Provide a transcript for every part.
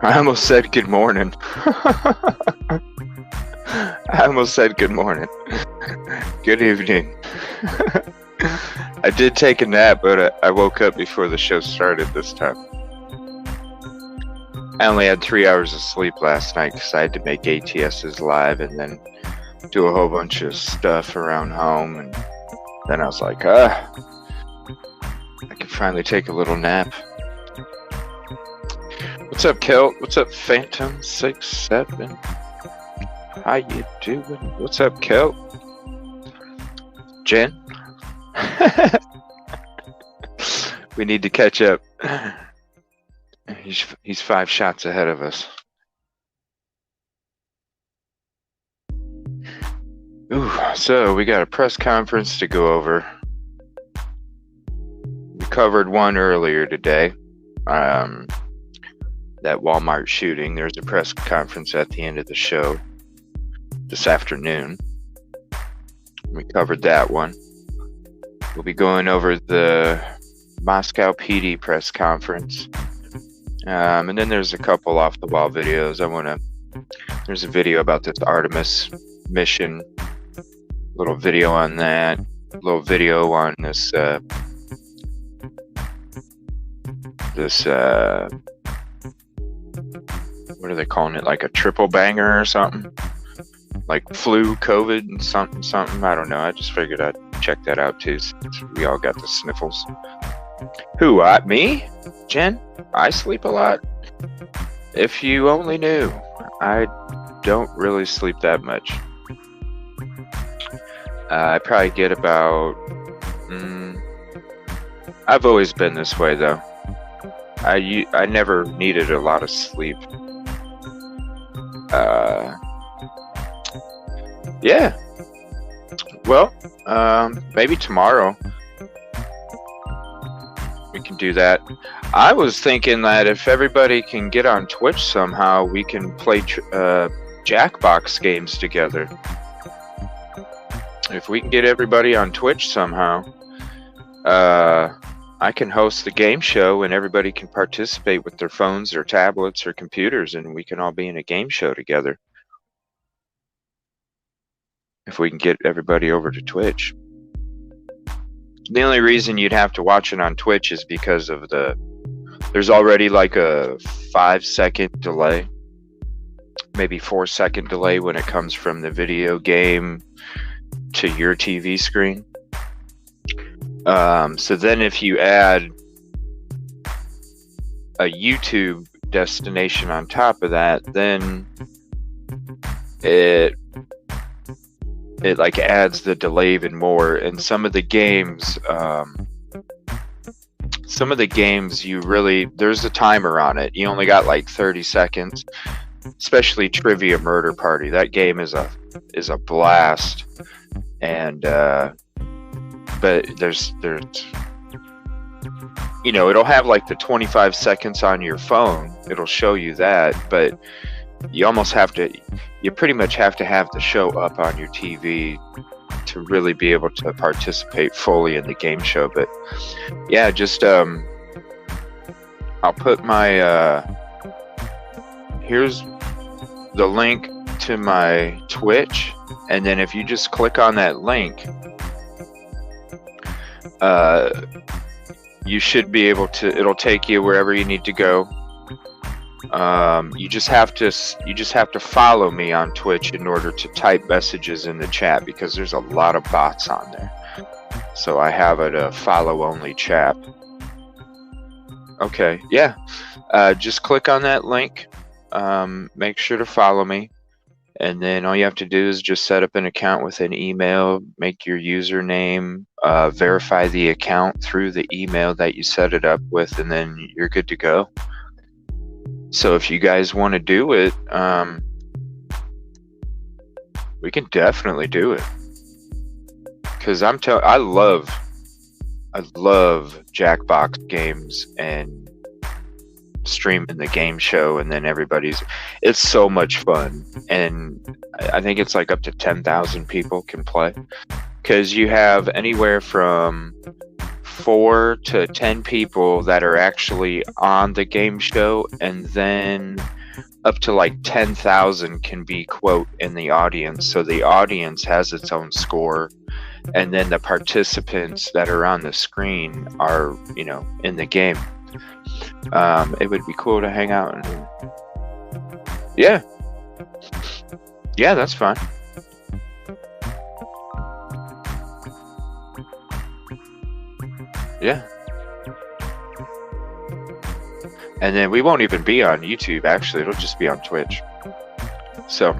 I almost said good morning. I almost said good morning. Good evening. I did take a nap, but I woke up before the show started this time. I only had 3 hours of sleep last night because I had to make ATSs live and then do a whole bunch of stuff around home. And then I was like, I can finally take a little nap. What's up, Kelt? What's up, Phantom67? How you doing? What's up, Kelt? Jen? We need to catch up. He's 5 shots ahead of us. Ooh, so we got a press conference to go over. We covered one earlier today. That Walmart shooting. There's a press conference at the end of the show this afternoon. We covered that one. We'll be going over the Moscow PD press conference. And then there's a couple off the wall videos. There's a video about this Artemis mission. Little video on that. Little video on this what are they calling it? Like a triple banger or something? Like flu, COVID, and something. I don't know. I just figured I'd check that out too, since we all got the sniffles. Who? Me? Jen? I sleep a lot. If you only knew, I don't really sleep that much. I probably get about... I've always been this way, though. I never needed a lot of sleep. Yeah. Well, maybe tomorrow we can do that. I was thinking that if everybody can get on Twitch somehow, we can play Jackbox games together. If we can get everybody on Twitch somehow, I can host the game show and everybody can participate with their phones or tablets or computers, and we can all be in a game show together. If we can get everybody over to Twitch. The only reason you'd have to watch it on Twitch is because of there's already like a 5-second delay, maybe 4-second delay when it comes from the video game to your TV screen. So then if you add a YouTube destination on top of that, then it like adds the delay even more. And some of the games there's a timer on it. You only got like 30 seconds, especially Trivia Murder Party. That game is a blast. And but there's it'll have like the 25 seconds on your phone. It'll show you that, but you pretty much have to have the show up on your TV to really be able to participate fully in the game show. But yeah, just I'll put my here's the link to my Twitch, and then if you just click on that link, you should be able to, it'll take you wherever you need to go. You just have to follow me on Twitch in order to type messages in the chat, because there's a lot of bots on there. So I have a follow only chat. Okay, yeah. Just click on that link. Make sure to follow me. And then all you have to do is just set up an account with an email, make your username, verify the account through the email that you set it up with, and then you're good to go. So if you guys want to do it, we can definitely do it. Because I love Jackbox games and streaming the game show, and then it's so much fun. And I think it's like up to 10,000 people can play, because you have anywhere from 4 to 10 people that are actually on the game show, and then up to like 10,000 can be, quote, in the audience. So the audience has its own score, and then the participants that are on the screen are, you know, in the game. It would be cool to hang out and yeah, that's fine. Yeah. And then we won't even be on YouTube, actually. It'll just be on Twitch. So,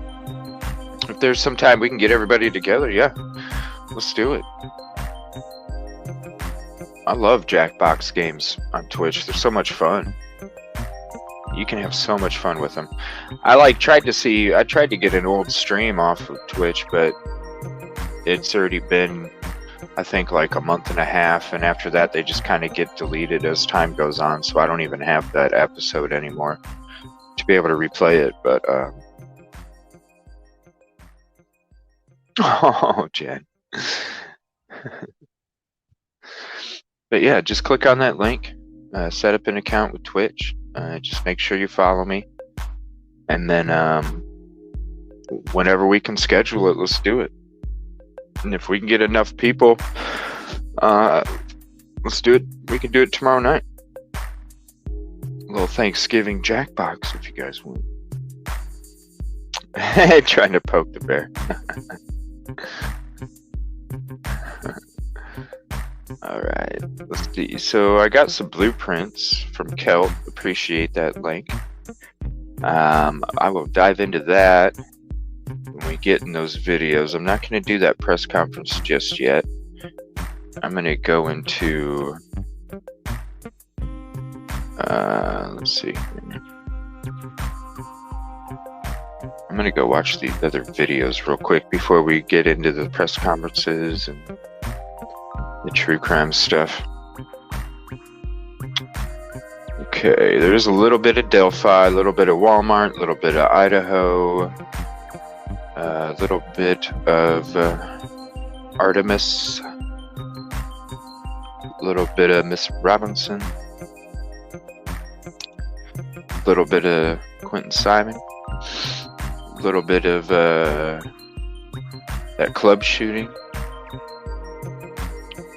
if there's some time we can get everybody together, yeah, let's do it. I love Jackbox games on Twitch. They're so much fun. You can have so much fun with them. I tried to get an old stream off of Twitch, but it's already been, I think, like a month and a half, and after that they just kind of get deleted as time goes on, so I don't even have that episode anymore to be able to replay it. But oh, Jen. But yeah, just click on that link, set up an account with Twitch, just make sure you follow me, and then whenever we can schedule it, let's do it. And if we can get enough people, let's do it. We can do it tomorrow night. A little Thanksgiving Jackbox if you guys want. Trying to poke the bear. Alright, let's see. So I got some blueprints from Kelt. Appreciate that link. I will dive into that when we get in those videos. I'm not going to do that press conference just yet. I'm going to go into let's see. I'm going to go watch the other videos real quick before we get into the press conferences and the true crime stuff. Okay, there's a little bit of Delphi, a little bit of Walmart, a little bit of Idaho, a little bit of Artemis, a little bit of Miss Robinson, a little bit of Quentin Simon, a little bit of that club shooting.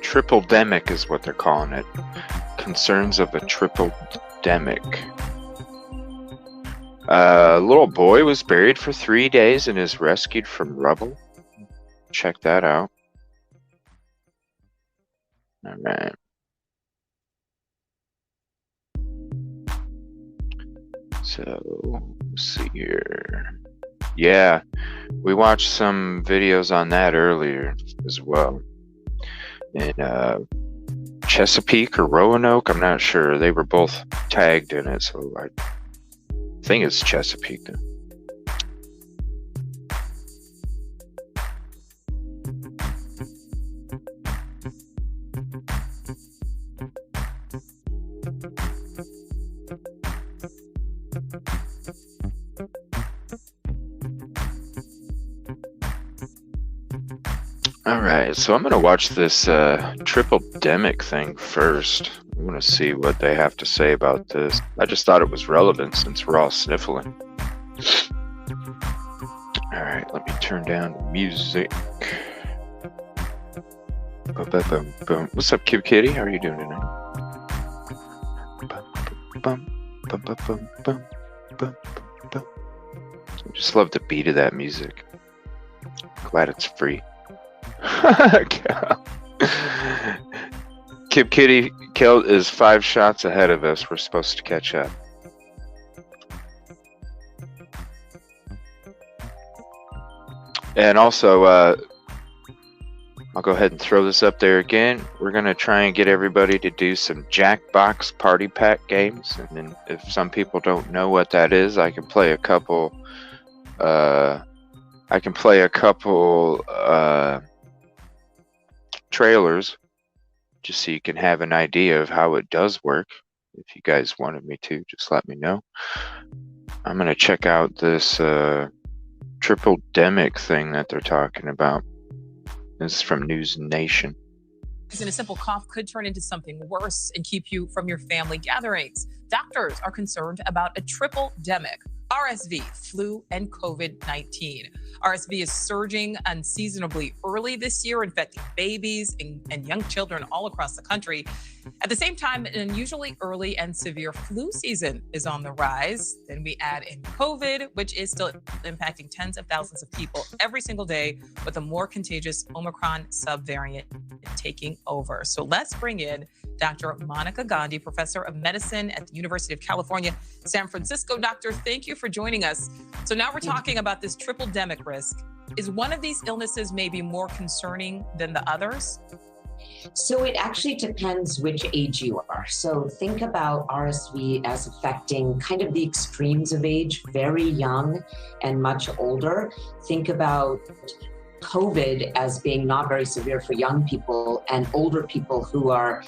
Triple-demic is what they're calling it. Concerns of a triple-demic. A little boy was buried for 3 days and is rescued from rubble. Check that out. Alright. So, let's see here. Yeah, we watched some videos on that earlier as well. In Chesapeake or Roanoke, I'm not sure. They were both tagged in it, so I think it's Chesapeake then. Alright, so I'm going to watch this triple-demic thing first. I want to see what they have to say about this. I just thought it was relevant since we're all sniffling. Alright, let me turn down the music. Boom, boom, boom, boom. What's up, Cute Kitty? How are you doing tonight? Bum, bum, bum, bum, bum, bum, bum. I just love the beat of that music. Glad it's free. Kip Kitty Kelt is 5 shots ahead of us. We're supposed to catch up. And also, I'll go ahead and throw this up there again. We're going to try and get everybody to do some Jackbox Party Pack games. And then if some people don't know what that is, I can play a couple trailers just so you can have an idea of how it does work. If you guys wanted me to, just let me know. I'm going to check out this triple-demic thing that they're talking about. This is from News Nation. And a simple cough could turn into something worse and keep you from your family gatherings. Doctors are concerned about a triple-demic: RSV, flu, and COVID-19. RSV is surging unseasonably early this year, infecting babies and young children all across the country. At the same time, an unusually early and severe flu season is on the rise. Then we add in COVID, which is still impacting tens of thousands of people every single day, with a more contagious Omicron subvariant taking over. So let's bring in Dr. Monica Gandhi, professor of medicine at the University of California, San Francisco. Doctor, thank you for joining us. So now we're talking about this triple-demic risk. Is one of these illnesses maybe more concerning than the others? So it actually depends which age you are. So think about RSV as affecting kind of the extremes of age, very young and much older. Think about COVID as being not very severe for young people, and older people who are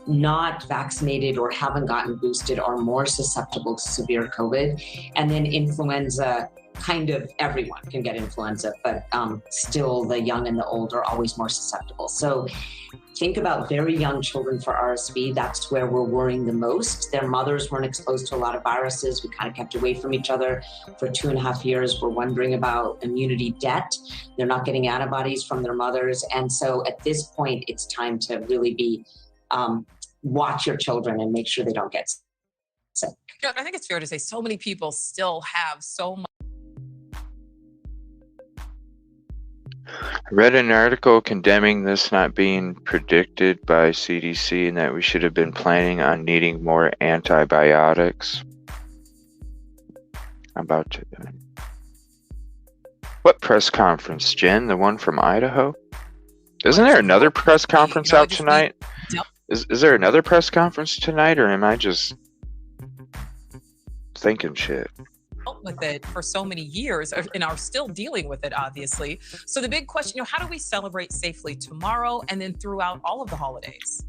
not vaccinated or haven't gotten boosted are more susceptible to severe COVID. And then influenza, kind of everyone can get influenza, but still the young and the old are always more susceptible. So think about very young children for RSV. That's where we're worrying the most. Their mothers weren't exposed to a lot of viruses. We kind of kept away from each other for 2.5 years. We're wondering about immunity debt. They're not getting antibodies from their mothers. And so at this point, it's time to really be watch your children and make sure they don't get sick. I think it's fair to say so many people still have so much. I read an article condemning this not being predicted by CDC and that we should have been planning on needing more antibiotics. I'm about to. What press conference, Jen? The one from Idaho? Isn't there another press conference out tonight? Is there another press conference tonight, or am I just thinking shit? With it for so many years and are still dealing with it, obviously. So the big question, how do we celebrate safely tomorrow and then throughout all of the holidays?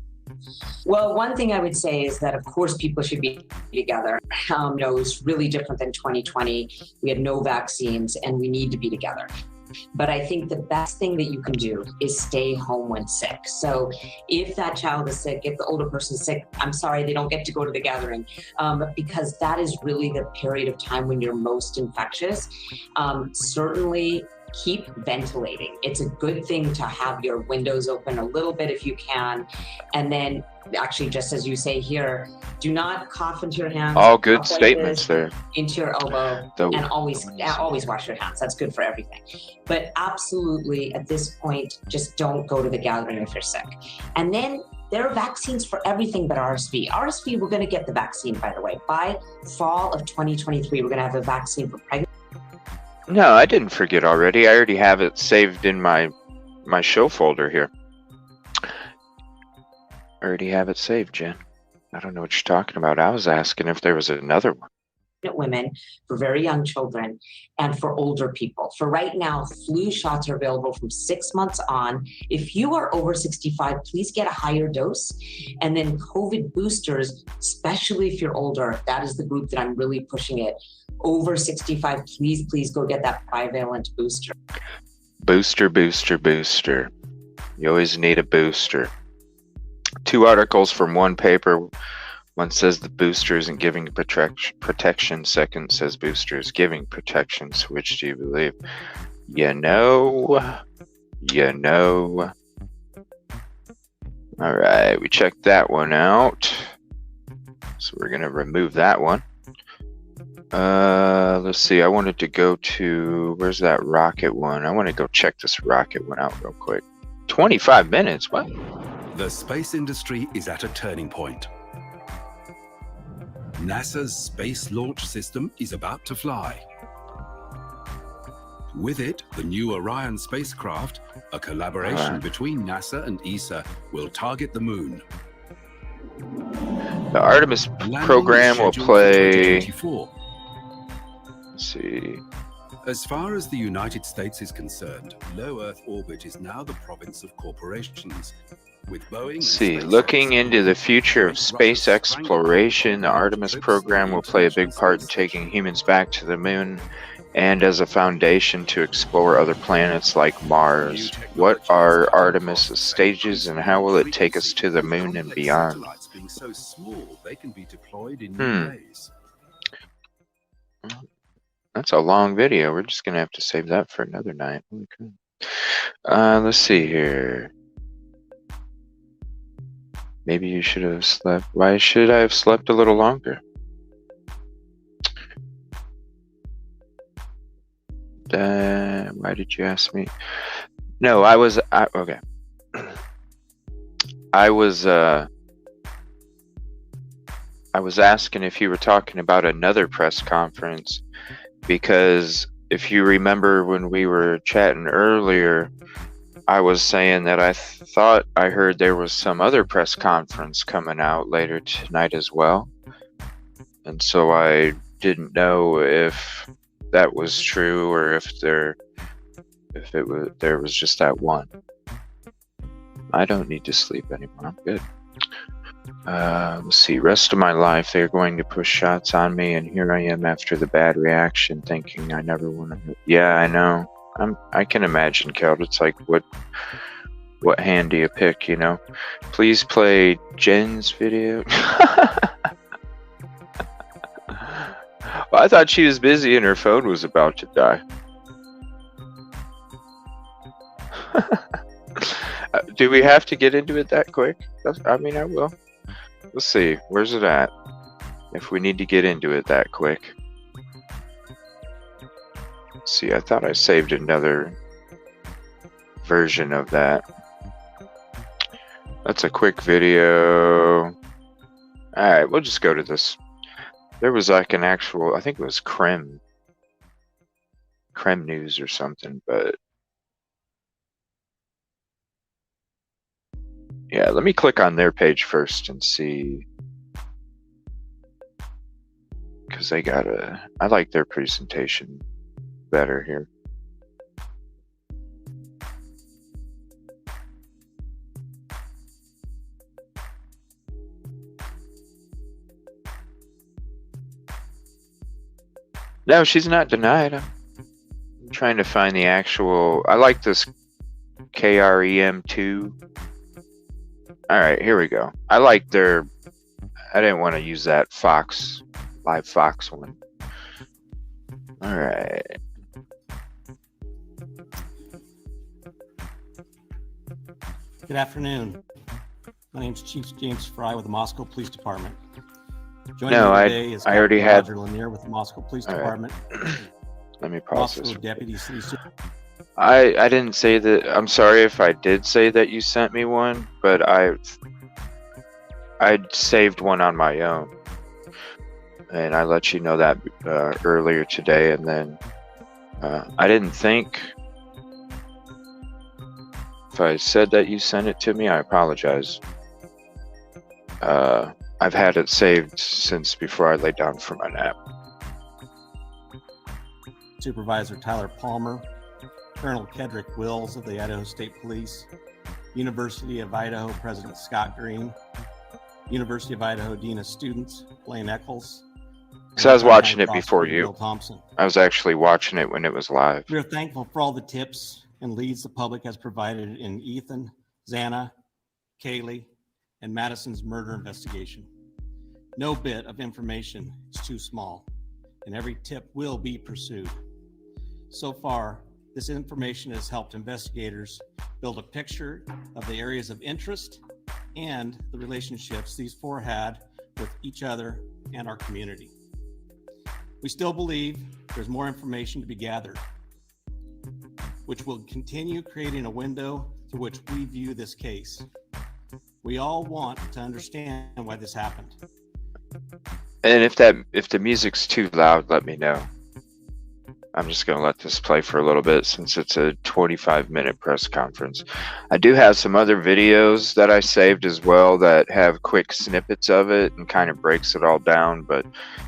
Well, one thing I would say is that, of course, people should be together. It was really different than 2020. We had no vaccines and we need to be together. But I think the best thing that you can do is stay home when sick. So if that child is sick, if the older person is sick, I'm sorry, they don't get to go to the gathering, because that is really the period of time when you're most infectious. Certainly keep ventilating. It's a good thing to have your windows open a little bit if you can. And then actually, just as you say here, do not cough into your hands. All good statements there. Into your elbow, and always wash your hands. That's good for everything. But absolutely, at this point, just don't go to the gathering if you're sick. And then there are vaccines for everything but RSV. RSV, we're going to get the vaccine, by the way. By fall of 2023, we're going to have a vaccine for pregnant. No, I didn't forget already. I already have it saved in my show folder here. I already have it saved, Jen. I don't know what you're talking about. I was asking if there was another one. Women, for very young children, and for older people. For right now, flu shots are available from 6 months on. If you are over 65, please get a higher dose. And then COVID boosters, especially if you're older, that is the group that I'm really pushing it. Over 65, please go get that bivalent booster. Booster. You always need a booster. 2 articles from one paper. One says the booster isn't giving protection. Second says booster is giving protection. So which do you believe? You know. All right, we checked that one out. So we're going to remove that one. Let's see. I wanted to go to, where's that rocket one? I want to go check this rocket one out real quick. 25 minutes. What? The space industry is at a turning point. NASA's Space Launch System is about to fly. With it, the new Orion spacecraft, a collaboration between NASA and ESA, will target the moon. The Artemis program will play... Let's see. As far as the United States is concerned, low Earth orbit is now the province of corporations. With Boeing looking into the future of space exploration, the Artemis program will play a big part in taking humans back to the moon and as a foundation to explore other planets like Mars. What are Artemis's stages, and how will it take us to the moon and beyond? Being so small, they can be deployed in new ways. That's a long video. We're just gonna have to save that for another night. Okay. Let's see here. Maybe you should have slept. Why should I have slept a little longer? Why did you ask me? No, okay. I was asking if you were talking about another press conference, because if you remember when we were chatting earlier, I was saying that I thought I heard there was some other press conference coming out later tonight as well. And so I didn't know if that was true or if there was just that one. I don't need to sleep anymore. I'm good. Let's see. Rest of my life, they're going to push shots on me, and here I am after the bad reaction, thinking I never want to. Yeah, I know. I can imagine, Keld. It's like, what hand do you pick? You know. Please play Jen's video. Well, I thought she was busy and her phone was about to die. Do we have to get into it that quick? I mean, I will. Let's see. Where's it at? If we need to get into it that quick. Let's see, I thought I saved another version of that. That's a quick video. Alright, we'll just go to this. There was like an actual, I think it was Creme News or something, but yeah, let me click on their page first and see, because I like their presentation better here. No, she's not denied. I'm trying to find the actual. I like this KREM2. Alright, here we go. I like their. I didn't want to use that live Fox one. Alright. Good afternoon. My name is Chief James Fry with the Moscow Police Department. Joining me today is Roger Lanier with the Moscow Police Department. Let me pause this. Deputy City. I didn't say that. I'm sorry if I did say that you sent me one, but I saved one on my own, and I let you know that earlier today. And then I didn't think. If I said that you sent it to me, I apologize. I've had it saved since before I lay down for my nap. Supervisor Tyler Palmer, Colonel Kedrick Wills of the Idaho State Police, University of Idaho President Scott Green, University of Idaho Dean of Students Blaine Eccles. So I was watching it before you. Bill Thompson. I was actually watching it when it was live. We are thankful for all the tips and leads the public has provided in Ethan, Xana, Kaylee, and Madison's murder investigation. No bit of information is too small, and every tip will be pursued. So far, this information has helped investigators build a picture of the areas of interest and the relationships these four had with each other and our community. We still believe there's more information to be gathered, which will continue creating a window through which we view this case. We all want to understand why this happened. And if the music's too loud, let me know. I'm just going to let this play for a little bit since it's a 25-minute press conference. I do have some other videos that I saved as well that have quick snippets of it and kind of breaks it all down. But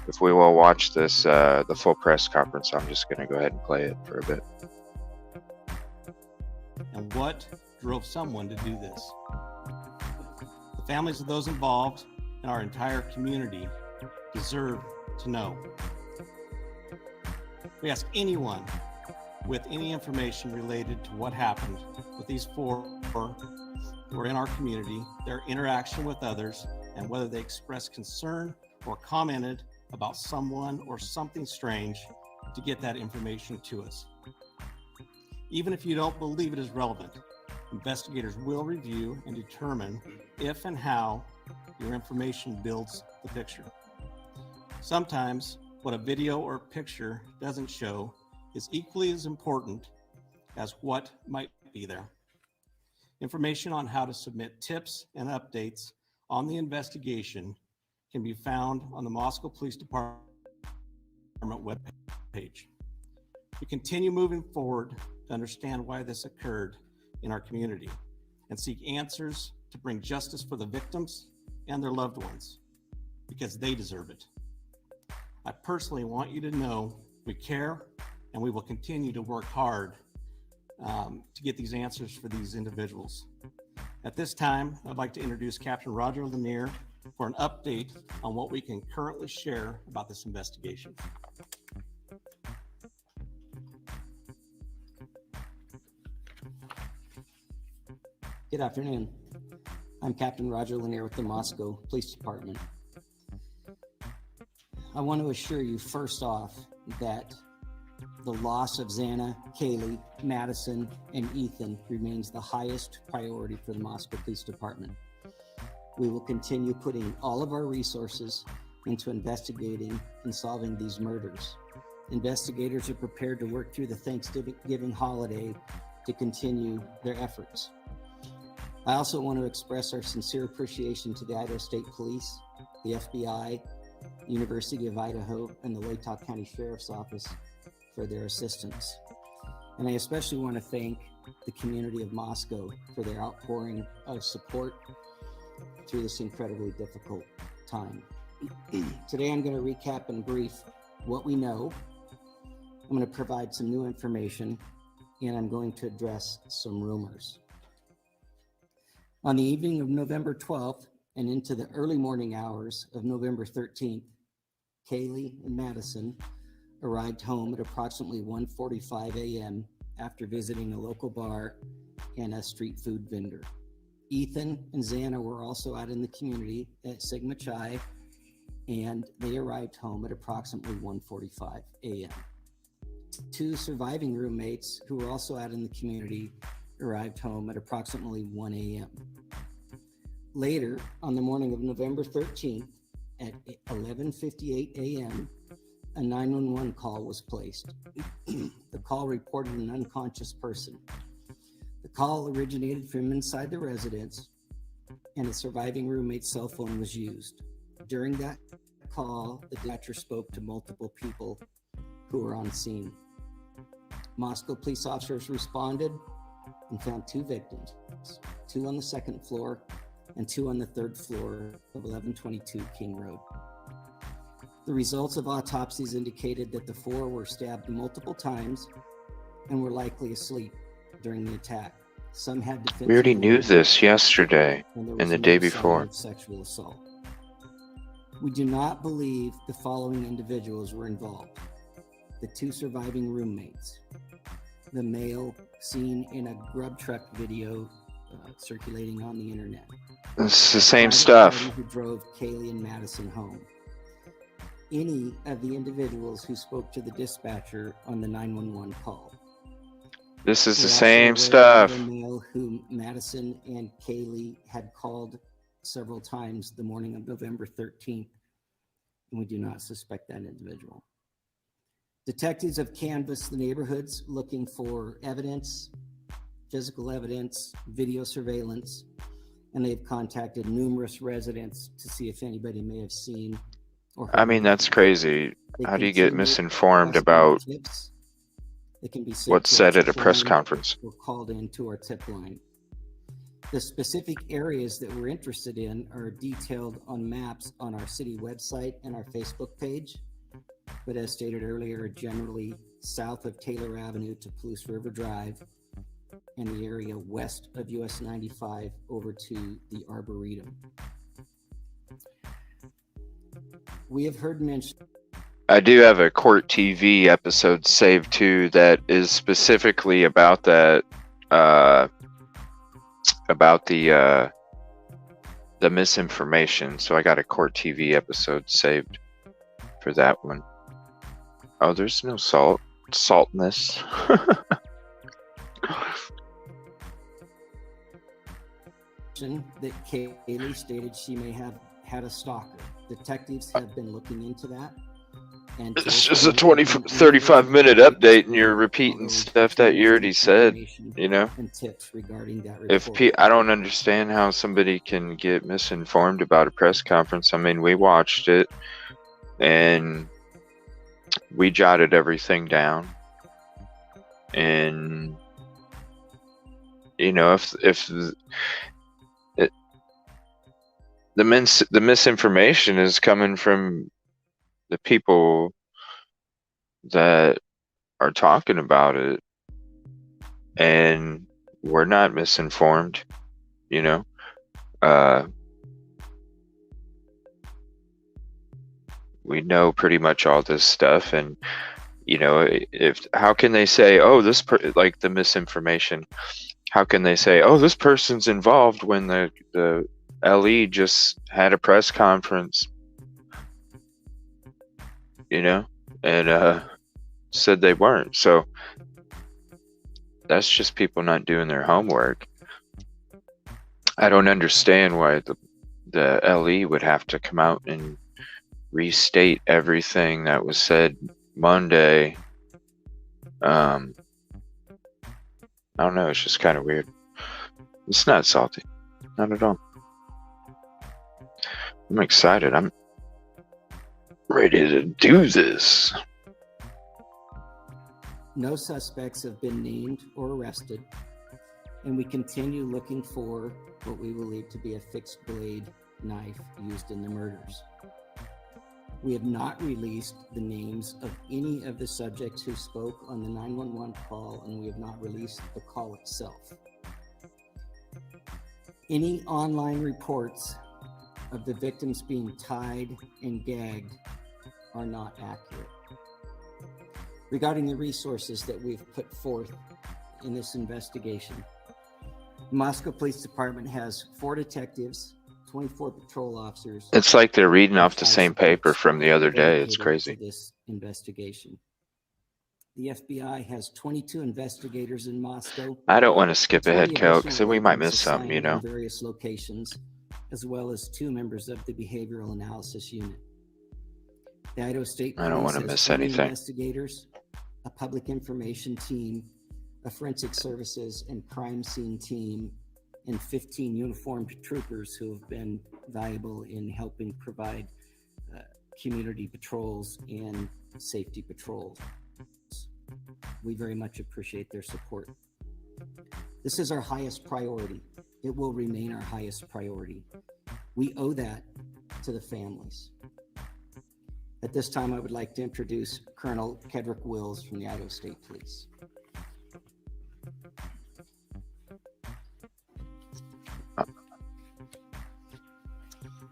if we will watch this, the full press conference, I'm just going to go ahead and play it for a bit. And what drove someone to do this? The families of those involved and our entire community deserve to know. We ask anyone with any information related to what happened with these four who are in our community, their interaction with others, and whether they expressed concern or commented about someone or something strange, to get that information to us. Even if you don't believe it is relevant, investigators will review and determine if and how your information builds the picture. Sometimes what a video or picture doesn't show is equally as important as what might be there. Information on how to submit tips and updates on the investigation can be found on the Moscow Police Department webpage. We continue moving forward to understand why this occurred in our community and seek answers to bring justice for the victims and their loved ones, because they deserve it. I personally want you to know we care, and we will continue to work hard to get these answers for these individuals. At this time, I'd like to introduce Captain Roger Lanier for an update on what we can currently share about this investigation. Good afternoon. I'm Captain Roger Lanier with the Moscow Police Department. I want to assure you first off that the loss of Xana, Kaylee, Madison, and Ethan remains the highest priority for the Moscow Police Department. We will continue putting all of our resources into investigating and solving these murders. Investigators are prepared to work through the Thanksgiving holiday to continue their efforts. I also want to express our sincere appreciation to the Idaho State Police, the FBI, University of Idaho, and the Latah County Sheriff's Office for their assistance. And I especially want to thank the community of Moscow for their outpouring of support through this incredibly difficult time. Today, I'm going to recap and brief what we know. I'm going to provide some new information, and I'm going to address some rumors. On the evening of November 12th and into the early morning hours of November 13th, Kaylee and Madison arrived home at approximately 1:45 a.m. after visiting a local bar and a street food vendor. Ethan and Xana were also out in the community at Sigma Chi, and they arrived home at approximately 1:45 a.m. Two surviving roommates who were also out in the community arrived home at approximately 1 a.m. Later, on the morning of November 13th at 11:58 a.m., a 911 call was placed. The call reported an unconscious person. The call originated from inside the residence, and a surviving roommate's cell phone was used. During that call, the dispatcher spoke to multiple people who were on scene. Moscow police officers responded and found two victims, two on the second floor and two on the third floor of 1122 King Road. The results of autopsies indicated that the four were stabbed multiple times and were likely asleep during the attack. Some had defensive We already knew wounds, this yesterday and there and was the no day sign before. of sexual assault. We do not believe the following individuals were involved: the two surviving roommates, the male seen in a grub truck video circulating on the internet, It's the same private stuff. party who drove Kaylee and Madison home, any of the individuals who spoke to the dispatcher on the 911 call. This is We're the also same aware of stuff. another male whom Madison and Kaylee had called several times the morning of November 13th, and we do not suspect that individual. Detectives have canvassed the neighborhoods looking for evidence, physical evidence, video surveillance, and they've contacted numerous residents to see if anybody may have seen or heard I mean, that's anything. crazy. They How do you get continue misinformed requesting about tips that can be sent what's to said our at a press tip line conference? or called into our tip line. The specific areas that we're interested in are detailed on maps on our city website and our Facebook page, but as stated earlier, generally south of Taylor Avenue to Palouse River Drive, and the area west of US 95 over to the Arboretum. We have heard mention I do have a Court TV episode saved too that is specifically about that, about the misinformation. So I got a Court TV episode saved for that one. Oh, there's no saltness. That Kaylee stated she may have had a stalker. Detectives have been looking into that. And It's just a 35-minute update, and you're repeating stuff that you already said, you know? And tips regarding that report. I don't understand how somebody can get misinformed about a press conference. I mean, we watched it, and we jotted everything down. And, you know, if the misinformation is coming from the people that are talking about it, and we're not misinformed, you know. We know pretty much all this stuff, and you know, how can they say, oh, like the misinformation, how can they say, oh, this person's involved when the LE just had a press conference, you know, and said they weren't. So that's just people not doing their homework. I don't understand why the LE would have to come out and restate everything that was said Monday. I don't know, it's just kind of weird. It's not salty, not at all. I'm excited. I'm ready to do this. No suspects have been named or arrested, and we continue looking for what we believe to be a fixed blade knife used in the murders. We have not released the names of any of the subjects who spoke on the 911 call, and we have not released the call itself. Any online reports of the victims being tied and gagged are not accurate. Regarding the resources that we've put forth in this investigation, the Moscow Police Department has 4 detectives, 24 patrol officers. It's like they're reading off the same paper from the other day. It's crazy. This investigation. The FBI has 22 investigators in Moscow. I don't want to skip ahead, Kel, because we might miss something, you know. Various locations, as well as 2 members of the Behavioral Analysis Unit. The Idaho State Police I don't want to has miss 20 anything. investigators, a public information team, a forensic services and crime scene team, and 15 uniformed troopers who have been valuable in helping provide community patrols and safety patrols. We very much appreciate their support. This is our highest priority. It will remain our highest priority. We owe that to the families. At this time, I would like to introduce Colonel Kedrick Wills from the Idaho State Police.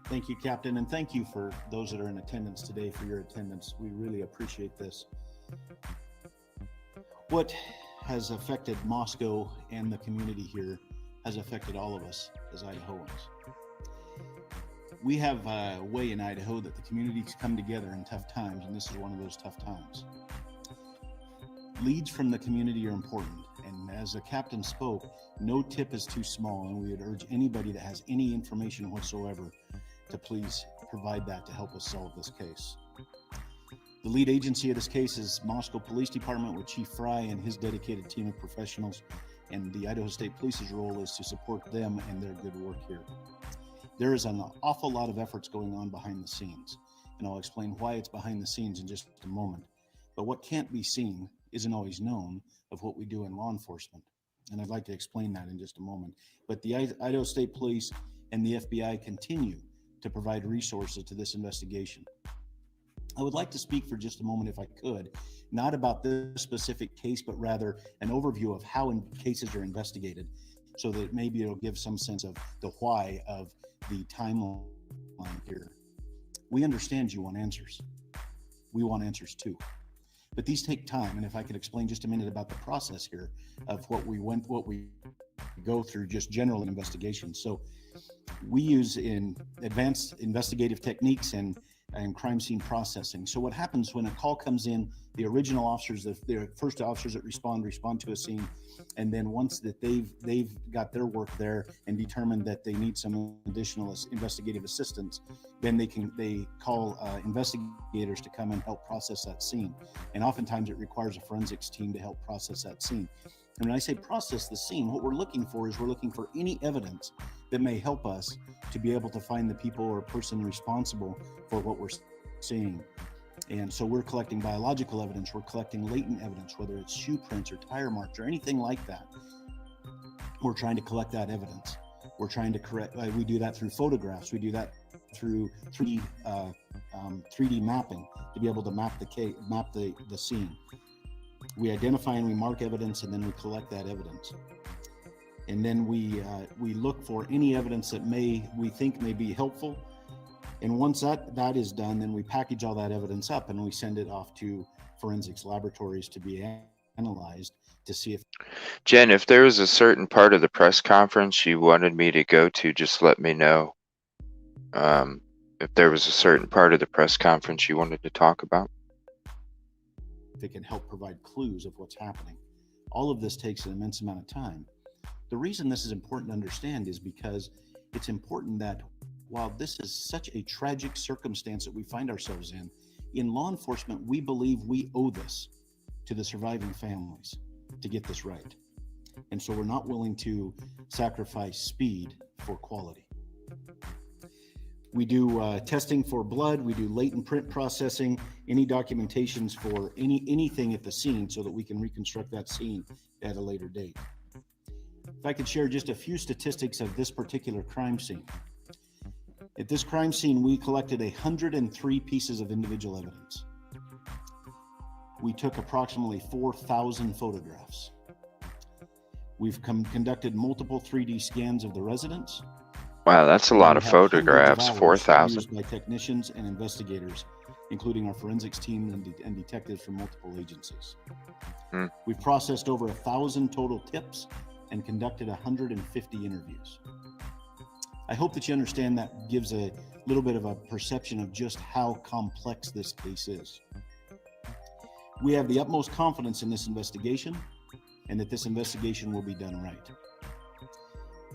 Thank you, Captain, and thank you for those that are in attendance today for your attendance. We really appreciate this. What has affected Moscow and the community here has affected all of us as Idahoans. We have a way in Idaho that the communities come together in tough times, and this is one of those tough times. Leads from the community are important, and as the captain spoke, no tip is too small, and we would urge anybody that has any information whatsoever to please provide that to help us solve this case. The lead agency of this case is Moscow Police Department with Chief Fry and his dedicated team of professionals, and the Idaho State Police's role is to support them and their good work here. There is an awful lot of efforts going on behind the scenes, and I'll explain why it's behind the scenes in just a moment. But what can't be seen isn't always known of what we do in law enforcement, and I'd like to explain that in just a moment. But the Idaho State Police and the FBI continue to provide resources to this investigation. I would like to speak for just a moment, if I could, not about this specific case, but rather an overview of how cases are investigated, so that maybe it'll give some sense of the why of the timeline here. We understand you want answers. we want answers too. But these take time. And if I could explain just a minute about the process here of what we go through, just general investigations. So we use in advanced investigative techniques and crime scene processing. So what happens when a call comes in, the original officers, the first officers that respond to a scene, and then once that they've got their work there and determined that they need some additional investigative assistance, then they call investigators to come and help process that scene. And oftentimes it requires a forensics team to help process that scene. And when I say process the scene, what we're looking for any evidence that may help us to be able to find the people or person responsible for what we're seeing. And so we're collecting biological evidence, we're collecting latent evidence, whether it's shoe prints or tire marks or anything like that. We're trying to collect that evidence. We're trying to we do that through photographs, we do that through 3D mapping to be able to map the scene. We identify and we mark evidence, and then we collect that evidence. And then we look for any evidence that we think may be helpful. And once that is done, then we package all that evidence up and we send it off to forensics laboratories to be analyzed to see if. Jen, if there was a certain part of the press conference you wanted me to go to, just let me know. If there was a certain part of the press conference you wanted to talk about. They can help provide clues of what's happening. All of this takes an immense amount of time. The reason this is important to understand is because it's important that while this is such a tragic circumstance that we find ourselves in law enforcement, we believe we owe this to the surviving families to get this right. And so we're not willing to sacrifice speed for quality. We do testing for blood, we do latent print processing, any documentations for anything at the scene so that we can reconstruct that scene at a later date. If I could share just a few statistics of this particular crime scene. At this crime scene, we collected 103 pieces of individual evidence. We took approximately 4,000 photographs. We've conducted multiple 3D scans of the residence. Wow, that's a lot of photographs, 4,000. Used by technicians and investigators, including our forensics team and detectives from multiple agencies. We've processed over 1,000 total tips and conducted 150 interviews. I hope that you understand that gives a little bit of a perception of just how complex this case is. We have the utmost confidence in this investigation and that this investigation will be done right.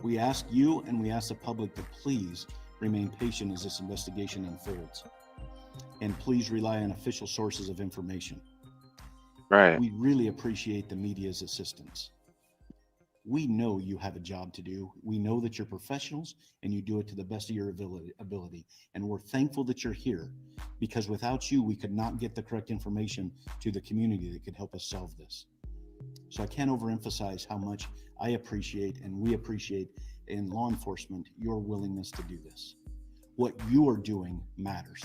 We ask you and we ask the public to please remain patient as this investigation unfolds. And please rely on official sources of information. Right. We really appreciate the media's assistance. We know you have a job to do. We know that you're professionals and you do it to the best of your ability. And we're thankful that you're here because without you, we could not get the correct information to the community that could help us solve this. So I can't overemphasize how much I appreciate and we appreciate in law enforcement your willingness to do this. What you are doing matters.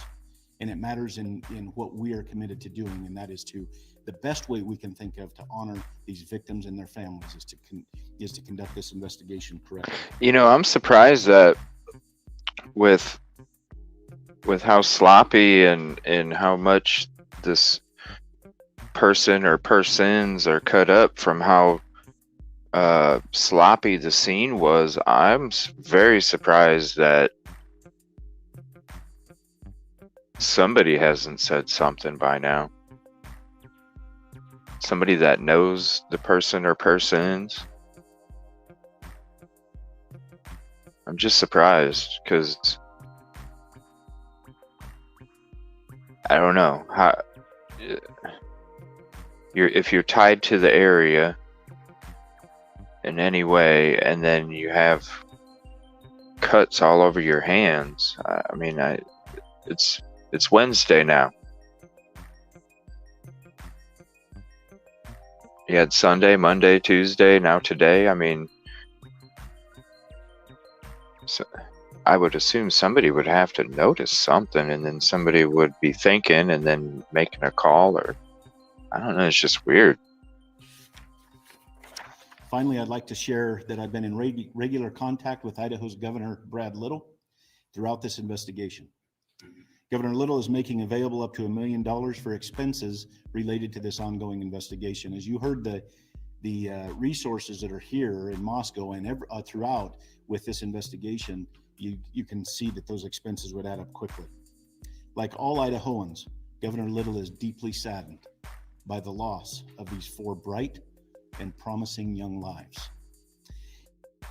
And it matters in what we are committed to doing, and that is to the best way we can think of to honor these victims and their families is to conduct this investigation correctly. You know, I'm surprised that with how sloppy and how much this person or persons are cut up from how sloppy the scene was. I'm very surprised that somebody hasn't said something by now. Somebody that knows the person or persons. I'm just surprised because I don't know how if you're tied to the area in any way and then you have cuts all over your hands. I mean, it's Wednesday now. You had Sunday, Monday, Tuesday, now today. I mean, so I would assume somebody would have to notice something, and then somebody would be thinking and then making a call, or I don't know. It's just weird. Finally, I'd like to share that I've been in regular contact with Idaho's Governor Brad Little throughout this investigation. Governor Little is making available up to $1 million for expenses related to this ongoing investigation. As you heard, the resources that are here in Moscow and throughout with this investigation, you can see that those expenses would add up quickly. Like all Idahoans, Governor Little is deeply saddened by the loss of these 4 bright and promising young lives.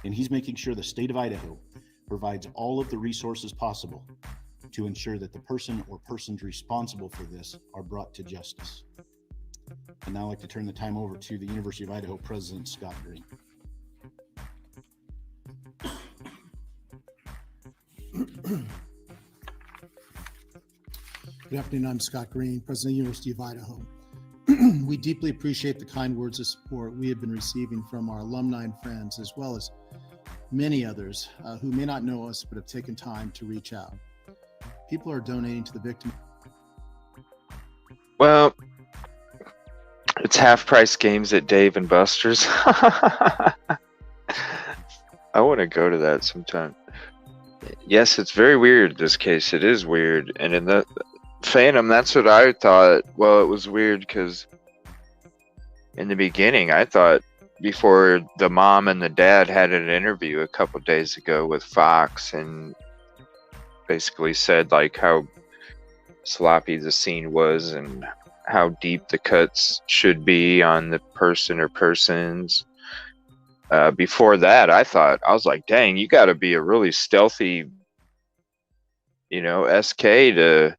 And he's making sure the state of Idaho provides all of the resources possible to ensure that the person or persons responsible for this are brought to justice. And now I'd like to turn the time over to the University of Idaho President Scott Green. Good afternoon, I'm Scott Green, President of the University of Idaho. We deeply appreciate the kind words of support we have been receiving from our alumni and friends, as well as many others who may not know us but have taken time to reach out. People are donating to the victim. Well, it's half-price games at Dave and Buster's. I want to go to that sometime. Yes, it's very weird, this case. It is weird. And in the Phantom, that's what I thought. Well, it was weird because in the beginning, I thought before the mom and the dad had an interview a couple days ago with Fox and basically said like how sloppy the scene was and how deep the cuts should be on the person or persons. Before that, I was like, dang, you got to be a really stealthy, SK to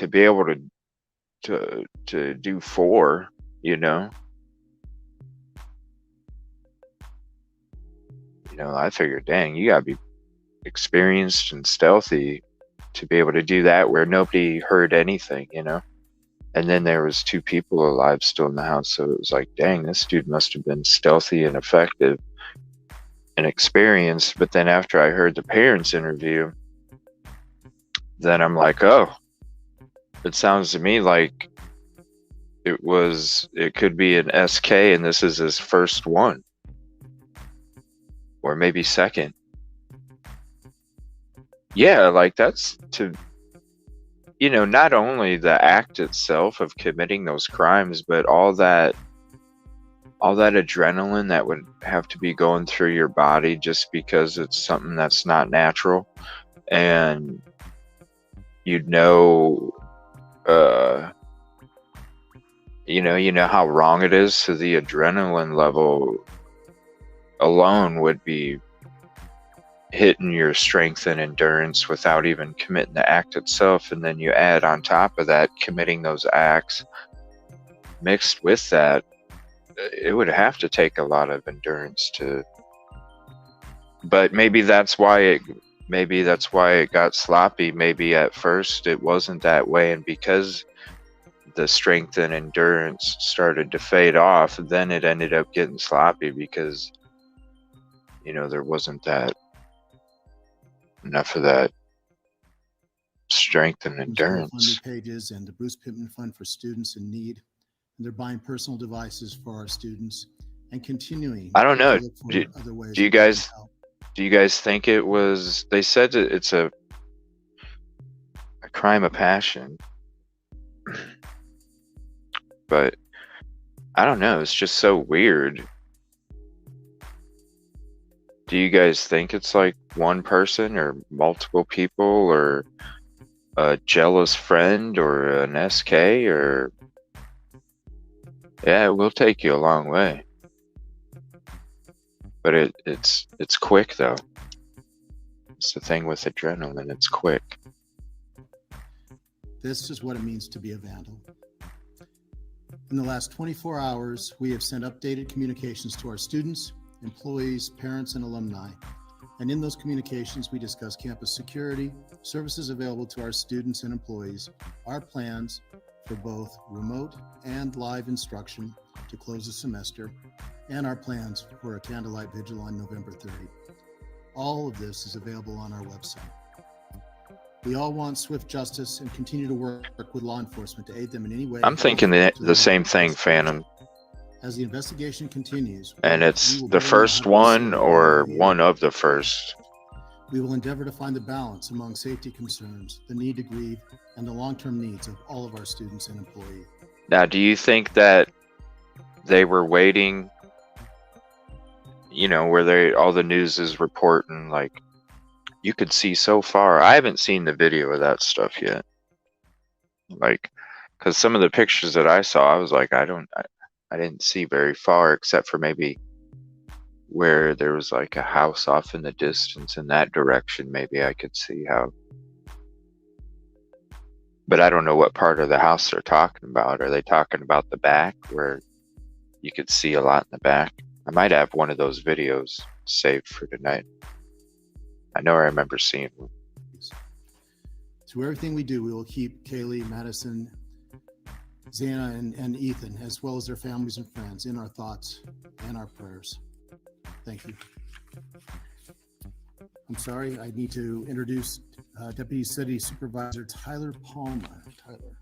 be able to do 4, I figured, dang, you gotta be experienced and stealthy to be able to do that where nobody heard anything, and then there was 2 people alive still in the house, so it was like, dang, this dude must have been stealthy and effective and experienced. But then after I heard the parents interview, then I'm like, oh, it sounds to me like it could be an SK and this is his first one or maybe second. Yeah, like that's to, not only the act itself of committing those crimes, but all that adrenaline that would have to be going through your body just because it's something that's not natural. And how wrong it is, so the adrenaline level alone would be hitting your strength and endurance without even committing the act itself. And then you add on top of that committing those acts mixed with that, it would have to take a lot of endurance to, but maybe that's why it got sloppy. Maybe at first it wasn't that way, and because the strength and endurance started to fade off, then it ended up getting sloppy because there wasn't enough of that strength and endurance. Pages and the Bruce Pittman Fund for Students in Need. And they're buying personal devices for our students and continuing. I don't know. Do you guys think it was? They said that it's a crime of passion, but I don't know. It's just so weird. Do you guys think it's like one person or multiple people or a jealous friend or an SK or... Yeah, it will take you a long way. But it's quick though. It's the thing with adrenaline, it's quick. This is what it means to be a vandal. In the last 24 hours, we have sent updated communications to our students, employees, parents, and alumni. And in those communications, we discuss campus security, services available to our students and employees, our plans for both remote and live instruction to close the semester, and our plans for a candlelight vigil on November 30. All of this is available on our website. We all want swift justice and continue to work with law enforcement to aid them in any way. I'm thinking the same thing, Phantom. As the investigation continues, and it's the first one or one of the first. We will endeavor to find the balance among safety concerns, the need to grieve, and the long-term needs of all of our students and employees. Now, do you think that they were waiting, you know, where all the news is reporting, like, you could see so far? I haven't seen the video of that stuff yet. Like, because some of the pictures that I saw, I was like, I didn't see very far, except for maybe where there was like a house off in the distance in that direction. Maybe I could see how, but I don't know what part of the house they're talking about. Are they talking about the back where you could see a lot in the back? I might have one of those videos saved for tonight. I know I remember seeing one. Through everything we do, we will keep Kaylee, Madison, Xana, and Ethan, as well as their families and friends, in our thoughts and our prayers. Thank you. I'm sorry, I need to introduce Deputy City Supervisor Tyler Palmer. Tyler.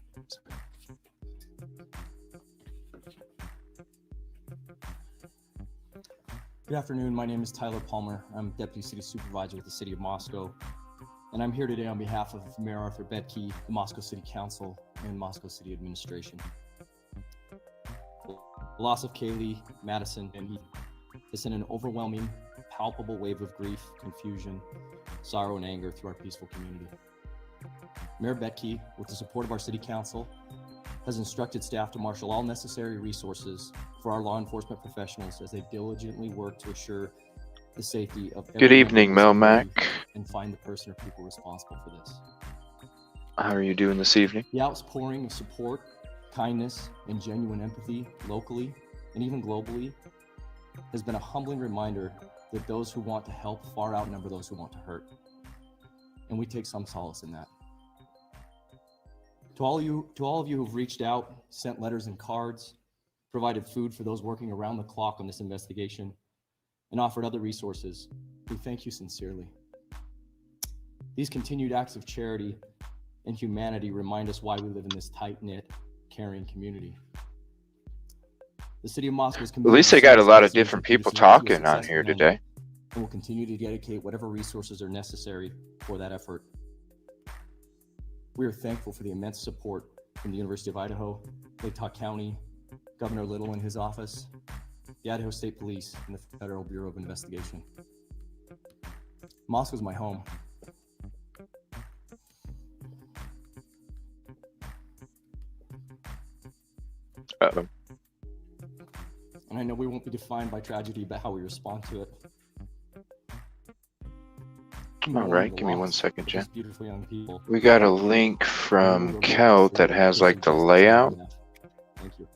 Good afternoon. My name is Tyler Palmer. I'm Deputy City Supervisor with the City of Moscow, and I'm here today on behalf of Mayor Arthur Betke, the Moscow City Council, and Moscow City Administration. The loss of Kaylee, Madison, and Ethan has sent an overwhelming, palpable wave of grief, confusion, sorrow, and anger through our peaceful community. Mayor Betke, with the support of our City Council, has instructed staff to marshal all necessary resources for our law enforcement professionals as they diligently work to assure the safety of every Good evening, member of this Melmac. community and find the person or people responsible for this. How are you doing this evening? The outpouring of support, kindness, and genuine empathy locally and even globally has been a humbling reminder that those who want to help far outnumber those who want to hurt. And we take some solace in that. To all of you who've reached out, sent letters and cards, provided food for those working around the clock on this investigation, and offered other resources, we thank you sincerely. These continued acts of charity and humanity remind us why we live in this tight-knit, caring community. The City of Moscow is committed. At least they got a lot of different people talking on here today. And will continue to dedicate whatever resources are necessary for that effort. We are thankful for the immense support from the University of Idaho, Lake County, Governor Little and his office, the Idaho State Police, and the Federal Bureau of Investigation. Moscow is my home. Uh-oh. And I know we won't be defined by tragedy, but how we respond to it. All right, give me 1 second, Jen. Beautiful young people. We got a link from Kelt that has like the layout. Thank you.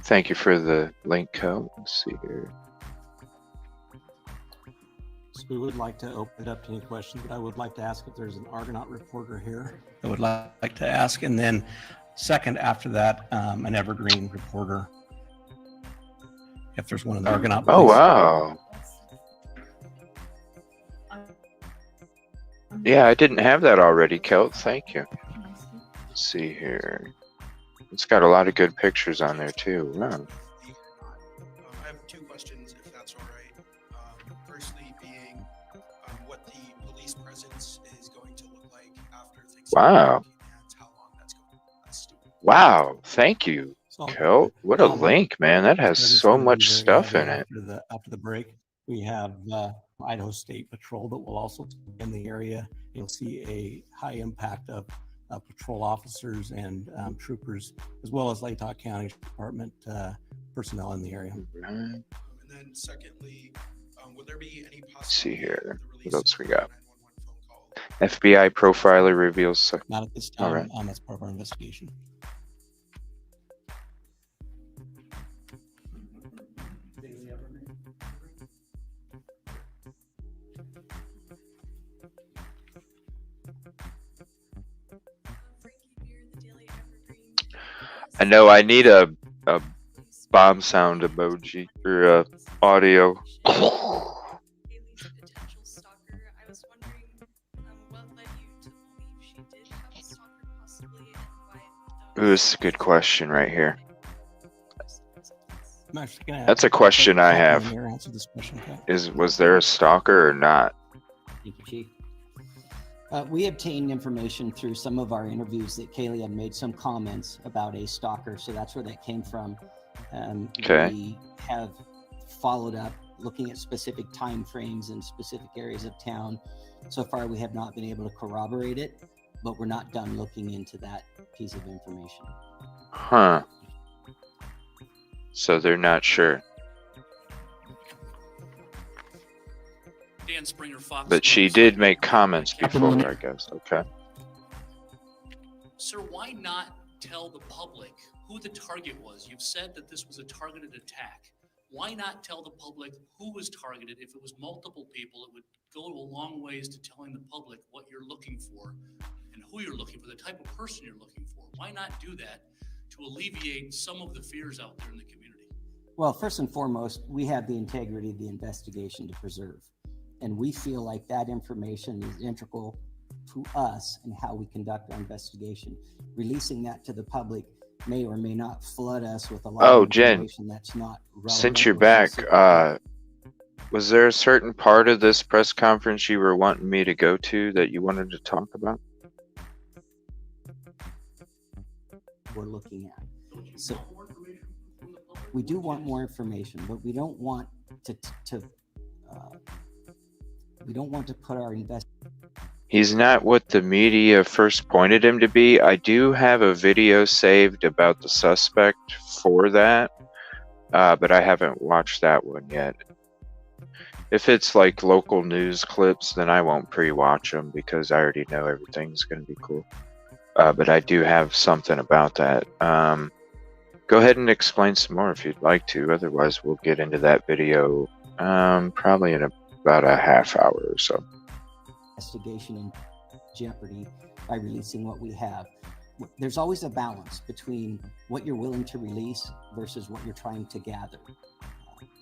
Thank you for the link, Kelt. Let's see here. So we would like to open it up to any questions, but I would like to ask if there's an Argonaut reporter here. I would like to ask, and then second after that, an Evergreen reporter. If there's one of the Argonaut. Oh, wow. Yeah, I didn't have that already, Kelt. Thank you. Let's see here. It's got a lot of good pictures on there, too. Wow. I have two questions, if that's all right. Firstly being what the police presence is going to look like after Thanksgiving. Wow. And how long that's going to last. Wow. Thank you, Kelt. What a link, man. That has so much stuff in it. After the break, we have Idaho State Patrol that will also be in the area. You'll see a high impact of patrol officers and troopers, as well as Lake County Department personnel in the area. And then secondly, would there be any possibility? Let's see here. What else we got? FBI profiler reveals. Not at this time. All right. That's part of our investigation. I know I need a bomb sound emoji or audio. Ooh, this is a good question right here. That's a question I have. Was there a stalker or not? Thank you, Chief. We obtained information through some of our interviews that Kaylee had made some comments about a stalker, so that's where that came from. Okay. We have followed up looking at specific time frames in specific areas of town. So far, we have not been able to corroborate it, but we're not done looking into that piece of information. Huh. So they're not sure. Dan Springer, Fox. But she did make comments before, I guess. Okay. Sir, why not tell the public who the target was? You've said that this was a targeted attack. Why not tell the public who was targeted? If it was multiple people, it would go a long ways to telling the public what you're looking for and who you're looking for, the type of person you're looking for. Why not do that to alleviate some of the fears out there in the community? Well, first and foremost, we have the integrity of the investigation to preserve. And we feel like that information is integral to us and how we conduct our investigation. Releasing that to the public may or may not flood us with a lot of information that's not relevant. Since you're back, was there a certain part of this press conference you were wanting me to go to that you wanted to talk about? We're looking at. So we do want more information, but we don't want to put our He's not what the media first pointed him to be. I do have a video saved about the suspect for that, but I haven't watched that one yet. If it's like local news clips, then I won't pre-watch them because I already know everything's going to be cool. But I do have something about that. Go ahead and explain some more if you'd like to. Otherwise, we'll get into that video probably in about a half hour or so. Investigation in jeopardy by releasing what we have. There's always a balance between what you're willing to release versus what you're trying to gather.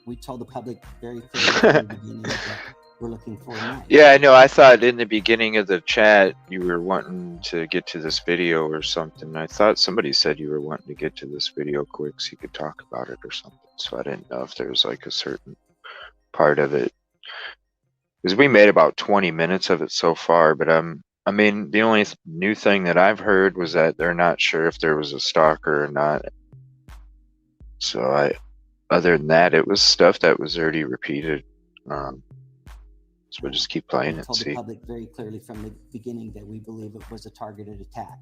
We told the public very clearly from the beginning that we're looking for a knife. Yeah, I know. I thought in the beginning of the chat you were wanting to get to this video or something. I thought somebody said you were wanting to get to this video quick so you could talk about it or something. So I didn't know if there was like a certain part of it. Because we made about 20 minutes of it so far, but I mean, the only new thing that I've heard was that they're not sure if there was a stalker or not. So other than that, it was stuff that was already repeated. So we'll just keep playing and told see. The public very clearly from the beginning that we believe it was a targeted attack.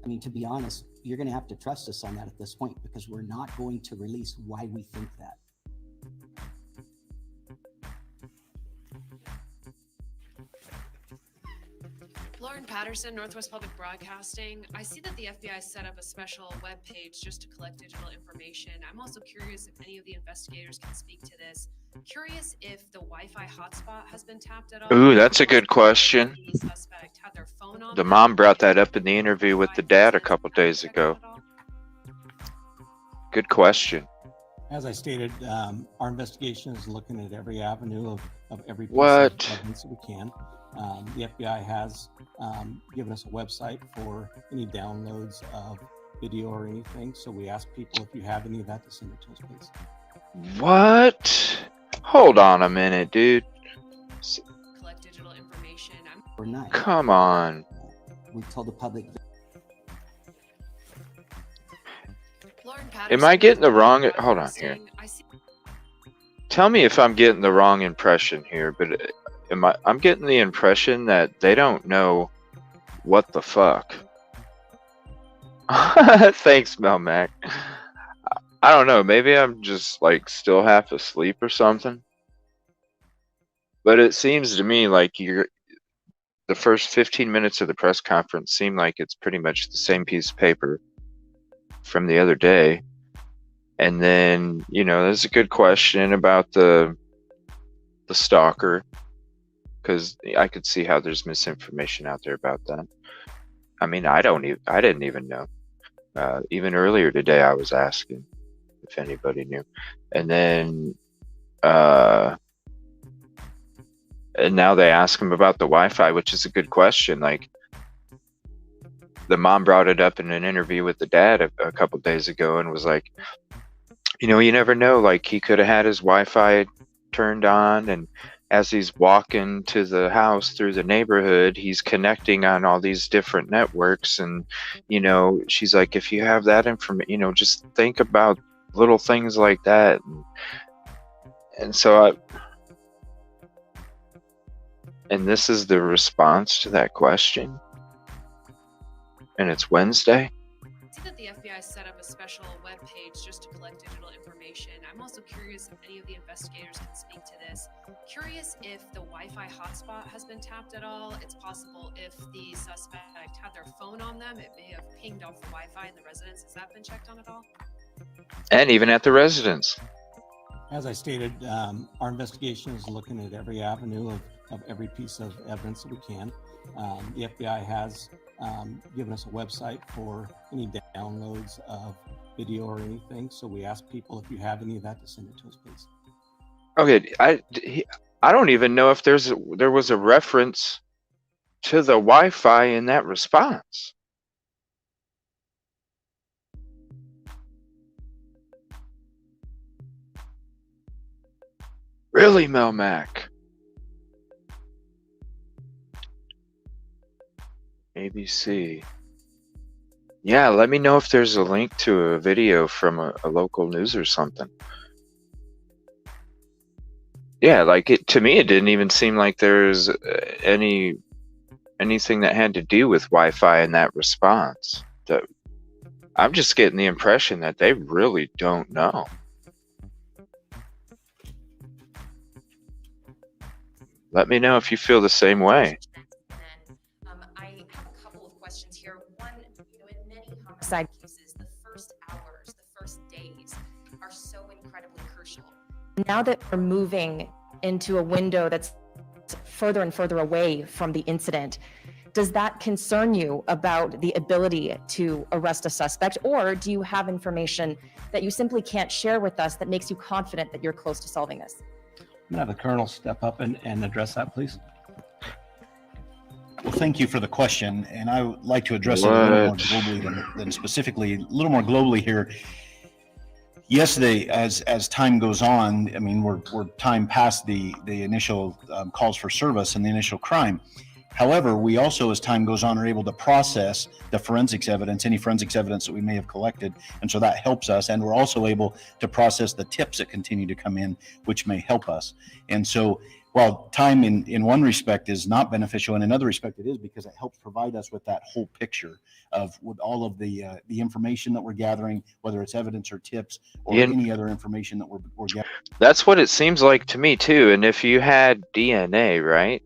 I mean, to be honest, you're going to have to trust us on that at this point because we're not going to release why we think that. Lauren Patterson, Northwest Public Broadcasting. I see that the FBI set up a special web page just to collect digital information. I'm also curious if any of the investigators can speak to this. Curious if the Wi-Fi hotspot has been tapped at all. Ooh, that's a good question. The suspect had their phone on The mom brought that up in the interview with the dad a couple days ago. Good question. As I stated, our investigation is looking at every avenue of every piece What? of evidence that we can. The FBI has given us a website for any downloads of video or anything. So we ask people if you have any of that to send it to us, please. What? Hold on a minute, dude. Collect digital information. We're not. Come on. We told the public. Am I getting the wrong? Hold on here. Tell me if I'm getting the wrong impression here, but I'm getting the impression that they don't know what the fuck. Thanks, Melmac. I don't know. Maybe I'm just like still half asleep or something. But it seems to me like the first 15 minutes of the press conference seem like it's pretty much the same piece of paper from the other day. And then, there's a good question about the stalker, because I could see how there's misinformation out there about that. I mean, I didn't even know. Even earlier today, I was asking if anybody knew. And then, and now they ask him about the Wi-Fi, which is a good question. Like, the mom brought it up in an interview with the dad a couple days ago and was like, you never know, like he could have had his Wi-Fi turned on and as he's walking to the house through the neighborhood, he's connecting on all these different networks. And, you know, she's like, if you have that information, you know, just think about little things like that. And so and this is the response to that question. And it's Wednesday. I see that the FBI set up a special web page just to collect digital information. I'm also curious if any of the investigators can speak to this. Curious if the Wi-Fi hotspot has been tapped at all. It's possible if the suspect had their phone on them, it may have pinged off the Wi-Fi in the residence. Has that been checked on at all? And even at the residence. As I stated, our investigation is looking at every avenue of every piece of evidence that we can. The FBI has given us a website for any downloads of video or anything. So we ask people, if you have any of that, to send it to us, please. Okay, I don't even know if there was a reference to the Wi-Fi in that response. Really, Melmac? ABC. Yeah, let me know if there's a link to a video from a local news or something. Yeah, like to me, it didn't even seem like there's anything that had to do with Wi-Fi in that response. I'm just getting the impression that they really don't know. Let me know if you feel the same way. I have a couple of questions here. One, in many homicide cases, the first hours, the first days are so incredibly crucial. Now that we're moving into a window that's further and further away from the incident, does that concern you about the ability to arrest a suspect, or do you have information that you simply can't share with us that makes you confident that you're close to solving this? I'm gonna have the Colonel step up and address that, please. Well, thank you for the question, and I would like to address it a little more globally than specifically, a little more globally here. Yesterday, as time goes on, I mean, we're time past the initial calls for service and the initial crime. However, we also, as time goes on, are able to process the forensics evidence, any forensics evidence that we may have collected. And so that helps us. And we're also able to process the tips that continue to come in, which may help us. And so while time in one respect is not beneficial, in another respect it is, because it helps provide us with that whole picture of with all of the information that we're gathering, whether it's evidence or tips or any other information that we're gathering. That's what it seems like to me too. And if you had DNA, right,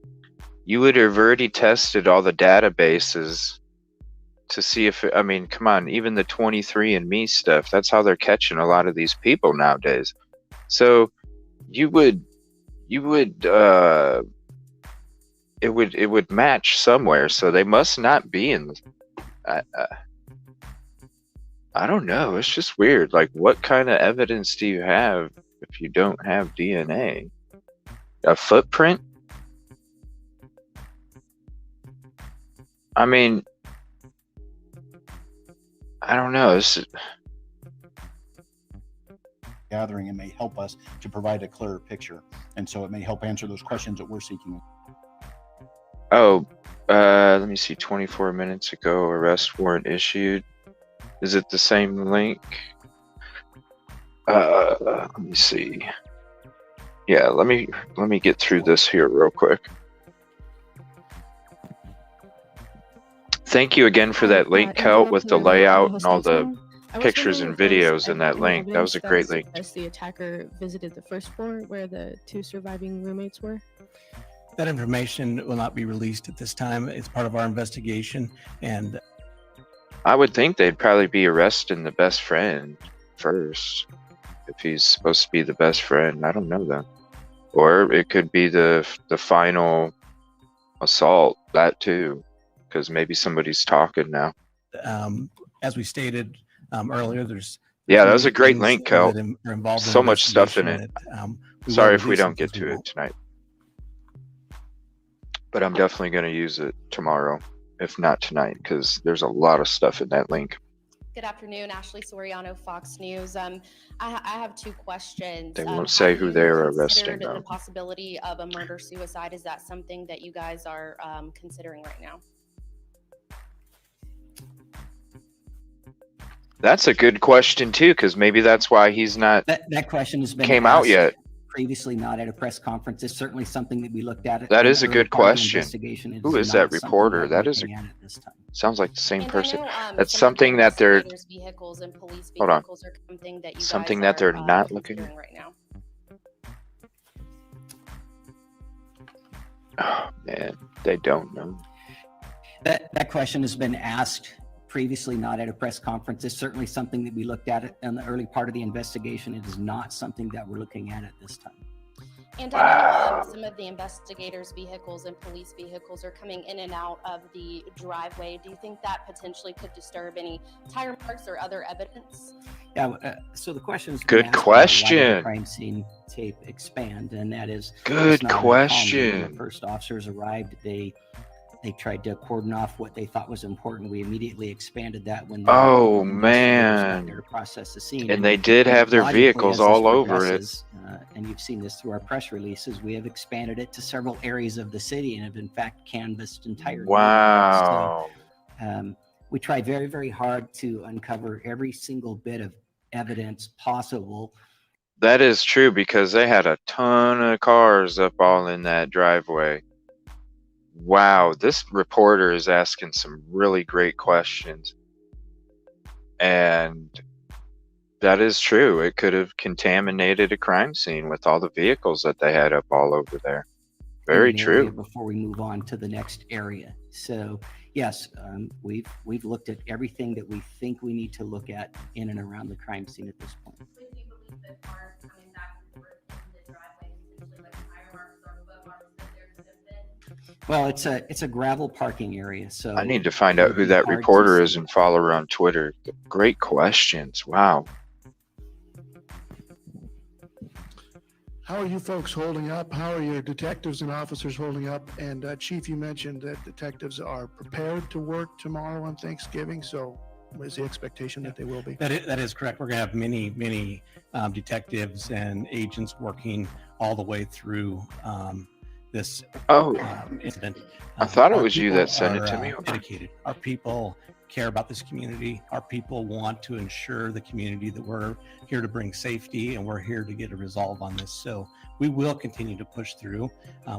you would have already tested all the databases to see if, I mean, come on, even the 23andMe stuff, that's how they're catching a lot of these people nowadays. So it would match somewhere. So they must not be in, I don't know. It's just weird. Like, what kind of evidence do you have if you don't have DNA? A footprint? I mean, I don't know. Gathering, it may help us to provide a clearer picture, and so it may help answer those questions that we're seeking. Oh, let me see. 24 minutes ago, arrest warrant issued. Is it the same link? Let me see. Yeah, let me get through this here real quick. Thank you again for that link, Kelt, with the layout and all the pictures and videos in that link. That was a great link. As the attacker visited the first floor where the two surviving roommates were. That information will not be released at this time. It's part of our investigation, and I would think they'd probably be arresting the best friend first, if he's supposed to be the best friend. I don't know that. Or it could be the final assault, that too, because maybe somebody's talking now. As we stated earlier, there's yeah, that was a great link, Kel. So much stuff in it. Sorry if we don't get to it tonight, but I'm definitely going to use it tomorrow, if not tonight, because there's a lot of stuff in that link. Good afternoon, Ashley Soriano, Fox News. I have two questions. They won't say who they are arresting, Considered though. the possibility of a murder-suicide. Is that something that you guys are considering right now? That's a good question too, because maybe that's why he's not That question has been came out asked yet. previously, not at a press conference. It's certainly something that we looked at. That in is the a early good part of the question. investigation. It Who is not that something reporter? we're That is looking at this time. sounds like the same And person. I know, That's some of the something that they're investigators' vehicles and police hold on. vehicles are something that you Something guys that they're are not looking considering right now. Oh man, they don't know. That question has been asked previously, not at a press conference. It's certainly something that we looked at in the early part of the investigation. It is not something that we're looking at this time. And I know some of the investigators' vehicles and police vehicles are coming in and out of the driveway. Do you think that potentially could disturb any tire marks or other evidence? Yeah. So the question is Good question. Crime scene tape expand, and that is Good it's not uncommon. question. When the first officers arrived, they tried to cordon off what they thought was important. We immediately expanded that when Oh investigators got there man. to process the scene. And they did have their logically, vehicles as this all over it. progresses, and you've seen this through our press releases, we have expanded it to several areas of the city and have in fact canvassed entire Wow. So we try very, very hard to uncover every single bit of evidence possible. That is true because they had a ton of cars up all in that driveway. Wow, this reporter is asking some really great questions. And that is true. It could have contaminated a crime scene with all the vehicles that they had up all over there. Very in an area true. Before we move on to the next area. So yes, we've looked at everything that we think we need to look at in and around the crime scene at this point. Well, it's a gravel parking area, so I need to find out who that reporter is and follow her on Twitter. Great questions. Wow. How are you folks holding up? How are your detectives and officers holding up? And Chief, you mentioned that detectives are prepared to work tomorrow on Thanksgiving. So what is the expectation that they will be? That is correct. We're going to have many detectives and agents working all the way through this incident. I thought it Our was you people that sent it to are, me. Dedicated. Our people care about this community. Our people want to ensure the community that we're here to bring safety and we're here to get a resolve on this. So we will continue to push through.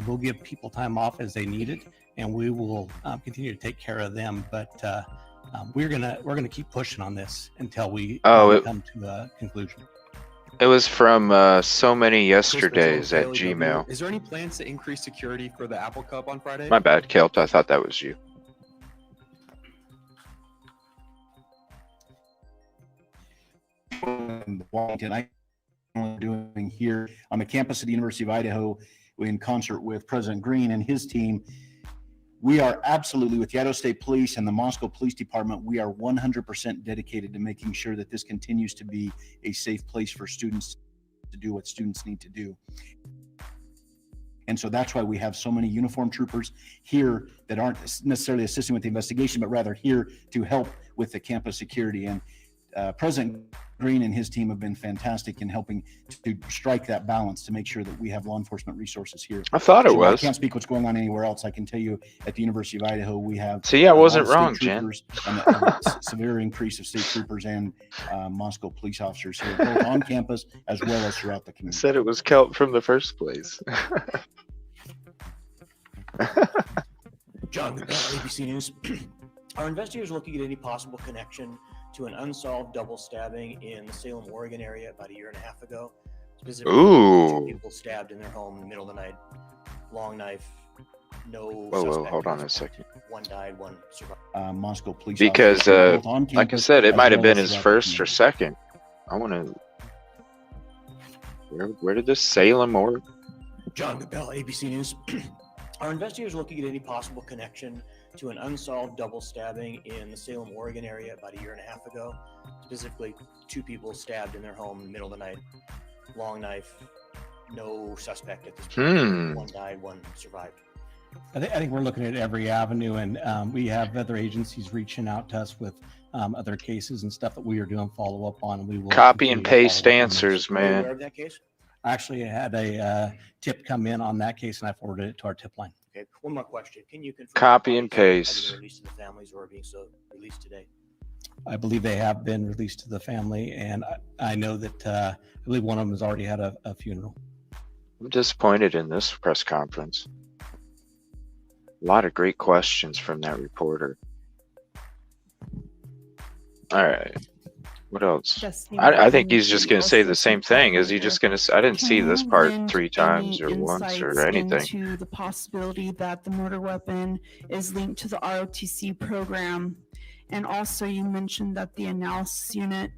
We'll give people time off as they need it, and we will continue to take care of them. But we're gonna keep pushing on this until we come to a conclusion. It was from so many yesterdays at Gmail. Is there any plans to increase security for the Apple Cup on Friday? My bad, Kelt. I thought that was you. Washington, I'm doing here on the campus of the University of Idaho in concert with President Green and his team. We are absolutely, with the Idaho State Police and the Moscow Police Department, we are 100% dedicated to making sure that this continues to be a safe place for students to do what students need to do. And so that's why we have so many uniformed troopers here that aren't necessarily assisting with the investigation, but rather here to help with the campus security. And President Green and his team have been fantastic in helping to strike that balance to make sure that we have law enforcement resources here. I thought it was. I can't speak what's going on anywhere else. I can tell you at the University of Idaho, we have See, I wasn't a lot wrong, of state Jen. troopers and a severe increase of state troopers and Moscow police officers here, both on campus as well as throughout the community. Said it was Kelt from the first place. John, ABC News. Are investigators looking at any possible connection to an unsolved double stabbing in the Salem, Oregon area about a year and a half ago? Specifically, Ooh. 2 people stabbed in their home in the middle of the night. Long knife. No Whoa, suspect. hold on a second. One died, one survived. Moscow police Because, officers both on like I campus said, it as might have well been as his throughout the first or second. I want to. Where did this Salem or? John Goodell, ABC News. Are investigators looking at any possible connection to an unsolved double stabbing in the Salem, Oregon area about a year and a half ago? Specifically, 2 people stabbed in their home in the middle of the night. Long knife. No suspect at this point. One died, one survived. I think we're looking at every avenue, and we have other agencies reaching out to us with other cases and stuff that we are doing follow up on. And we will Copy and continue to paste follow up on answers, those. Are you aware man. of that case? Actually, I had a tip come in on that case, and I forwarded it to our tip line. Okay, one more question. Can you confirm Copy the and bodies paste. have been released to the families or are being so released today? I believe they have been released to the family, and I know that I believe one of them has already had a funeral. I'm disappointed in this press conference. A lot of great questions from that reporter. All right. What else? I think he's just going to say the same thing. Is he just going to? I didn't see this part 3 times or once or anything. Into the possibility that the murder weapon is linked to the ROTC program, and also you mentioned that the analysis unit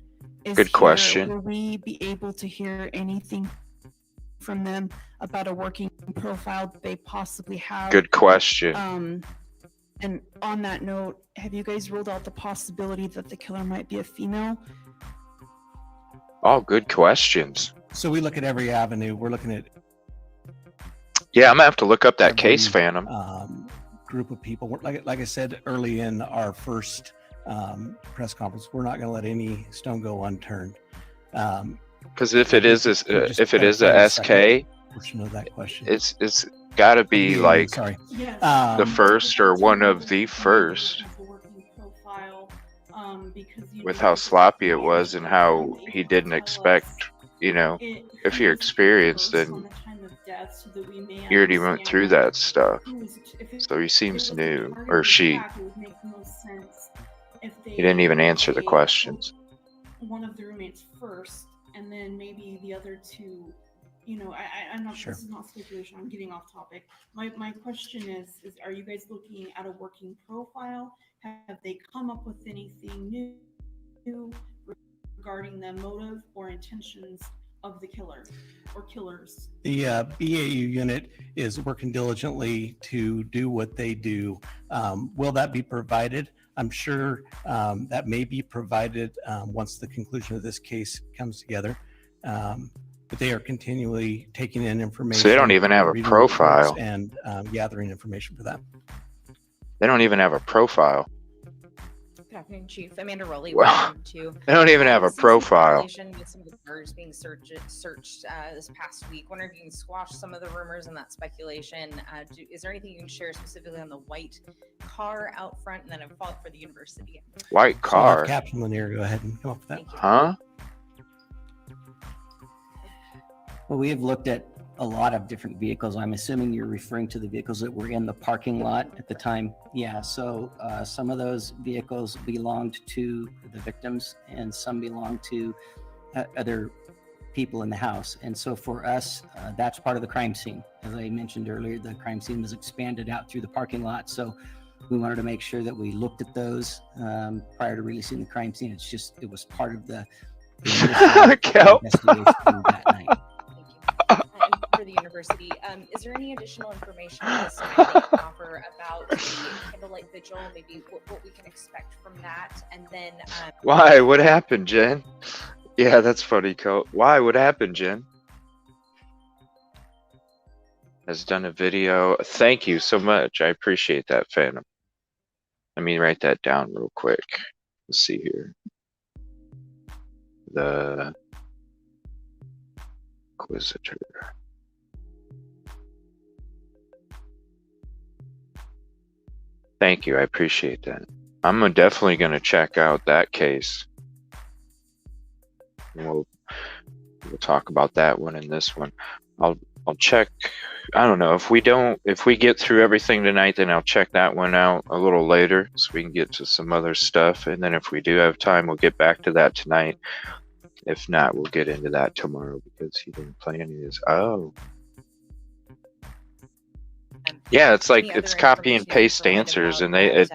is Good question. Will we be able to hear anything from them about a working profile that they possibly have? Good question. And on that note, have you guys ruled out the possibility that the killer might be a female? All good questions. So we look at every avenue. We're looking at Yeah, I'm gonna have to look up that case, Phantom. Group of people. Like I said early in our first press conference, we're not going to let any stone go unturned. Because if it is a SK, portion of that question, it's got to be like Yes. the first or one of the first. With how sloppy it was and how he didn't expect, if you're experienced, then he already went through that stuff. So he seems new, or she. He didn't even answer the questions. One of the roommates first, and then maybe the other two. I'm not. Sure. This is not speculation. I'm getting off topic. My question is are you guys looking at a working profile? Have they come up with anything new regarding the motive or intentions of the killer or killers? The BAU unit is working diligently to do what they do. Will that be provided? I'm sure that may be provided once the conclusion of this case comes together. But they are continually taking in information. So they don't even have a reading profile. reports and gathering information for that. They don't even have a profile. Good afternoon, Chief. Amanda Rowley. Well, Welcome to. they don't even have a profile. With some of the cars being searched this past week. Wonder if you can squash some of the rumors and that speculation. Is there anything you can share specifically on the white car out front, and then a follow-up for the university? White So I'll have car. Captain Lanier go ahead and come up with that. Huh? Well, we have looked at a lot of different vehicles. I'm assuming you're referring to the vehicles that were in the parking lot at the time. Yeah, so some of those vehicles belonged to the victims and some belonged to other people in the house. And so for us, that's part of the crime scene. As I mentioned earlier, the crime scene was expanded out through the parking lot. So we wanted to make sure that we looked at those prior to releasing the crime scene. It was part of the Kel. investigation that night. For the university, is there any additional information this night they can offer about the candlelight vigil, maybe what we can expect from that? And then Why? What happened, Jen? Yeah, that's funny, Cole. Why? What happened, Jen? Has done a video. Thank you so much. I appreciate that, Phantom. Let me write that down real quick. Let's see here. The Inquisitor. Thank you. I appreciate that. I'm definitely going to check out that case. We'll talk about that one and this one. I'll check. I don't know if we get through everything tonight, then I'll check that one out a little later so we can get to some other stuff. And then if we do have time, we'll get back to that tonight. If not, we'll get into that tomorrow because he didn't play any of this. Oh. Yeah, it's like it's copy and paste answers, and they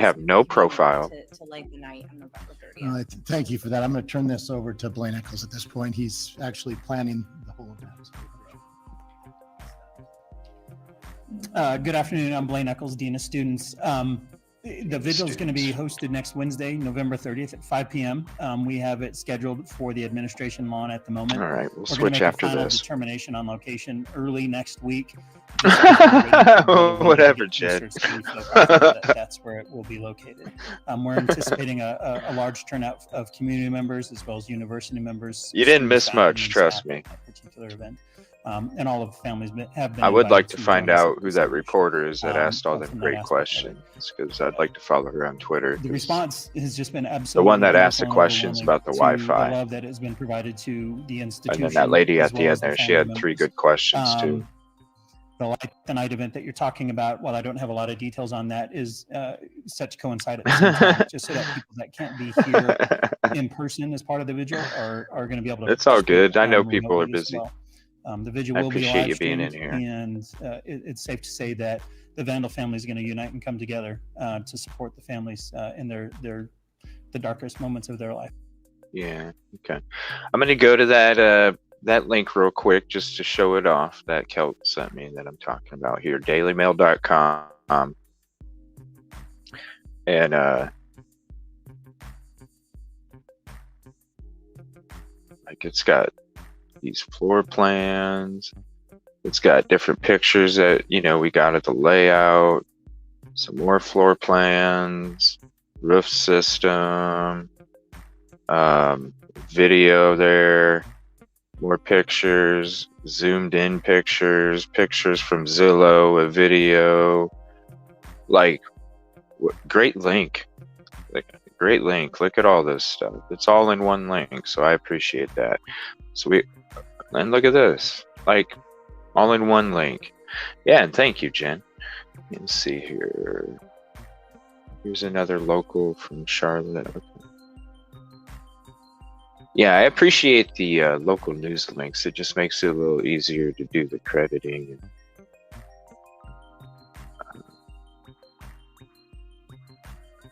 have no profile. to light the night on November 30th. Thank you for that. I'm going to turn this over to Blaine Eccles at this point. He's actually planning the whole event. Good afternoon. I'm Blaine Eccles, Dean of Students. The vigil is going to be hosted next Wednesday, November 30th at 5 p.m. We have it scheduled for the administration lawn at the moment. All right, We're switch going to make after a final this. determination on location early next week. Whatever, Jed. That's where it will be located. We're anticipating a large turnout of community members as well as university members. You didn't miss students, much, trust me. at that particular event. And all of the families have been. I would like invited to find join us out who that reporter is that asked all them from that great aspect of questions, because I'd like to follow her on Twitter. The response has just been The absolutely one that asked the beautiful and questions overwhelming about the to Wi-Fi. The love that has been provided to the institution. And then that lady as at the well end as there, she family had 3 members. good questions too. The Light the Night event that you're talking about, while I don't have a lot of details on that, is set to coincide at the same time, just so that people that can't be here in person as part of the vigil are going to be able to. It's all good. I know participate, people are remotely as busy. well. The vigil I will be appreciate live you being in streamed, here. and it's safe to say that the Vandal family is going to unite and come together to support the families in the darkest moments of their life. Yeah. Okay. I'm gonna go to that link real quick just to show it off that Kelt sent me that I'm talking about here. DailyMail.com. And like it's got these floor plans. It's got different pictures that we got at the layout. Some more floor plans, roof system, video there, more pictures, zoomed in pictures, pictures from Zillow, a video. Like, great link. Great link. Look at all this stuff. It's all in one link, so I appreciate that. And look at this. Like, all in one link. Yeah, and thank you, Jen. Let's see here. Here's another local from Charlotte. Okay. Yeah, I appreciate the local news links. It just makes it a little easier to do the crediting.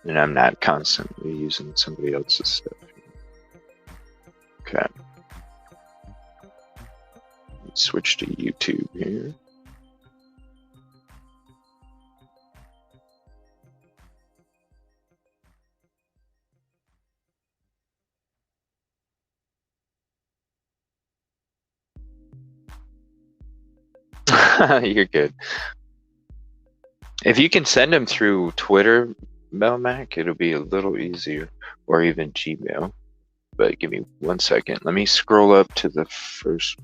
And I'm not constantly using somebody else's stuff. Okay. Let's switch to YouTube here. You're good. If you can send them through Twitter, Melmac, it'll be a little easier, or even Gmail. But give me 1 second. Let me scroll up to the first.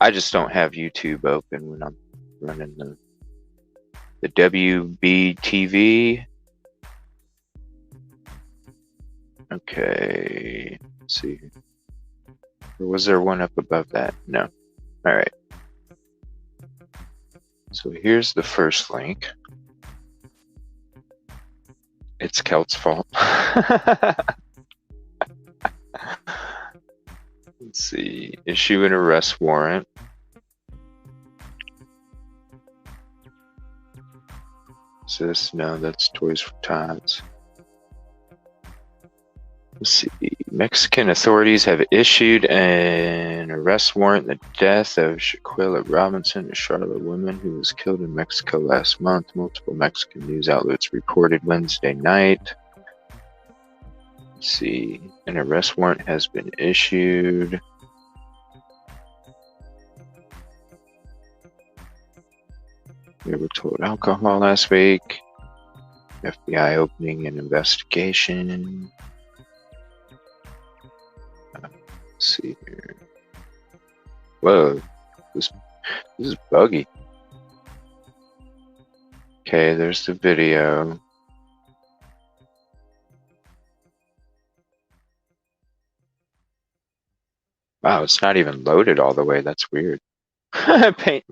I just don't have YouTube open when I'm running the WBTV. Okay, let's see. Or was there one up above that? No. All right. So here's the first link. It's Kelt's fault. Let's see. Issue an arrest warrant. Is this? No, that's Toys for Tots. Let's see. Mexican authorities have issued an arrest warrant in the death of Shaquilla Robinson, a Charlotte woman who was killed in Mexico last month. Multiple Mexican news outlets reported Wednesday night. Let's see. An arrest warrant has been issued. We were told alcohol last week. FBI opening an investigation. Let's see here. Whoa, this is buggy. Okay, there's the video. Wow, it's not even loaded all the way. That's weird. Paint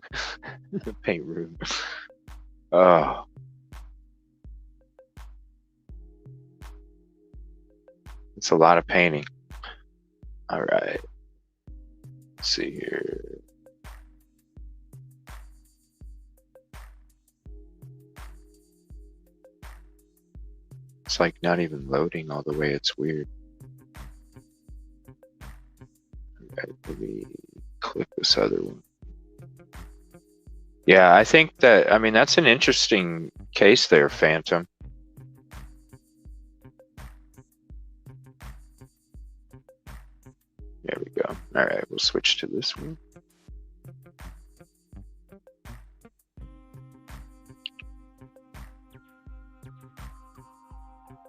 room. Oh. It's a lot of painting. All right. Let's see here. It's like not even loading all the way. It's weird. All right, let me click this other one. Yeah, I think that, I mean, that's an interesting case there, Phantom. There we go. All right, we'll switch to this one.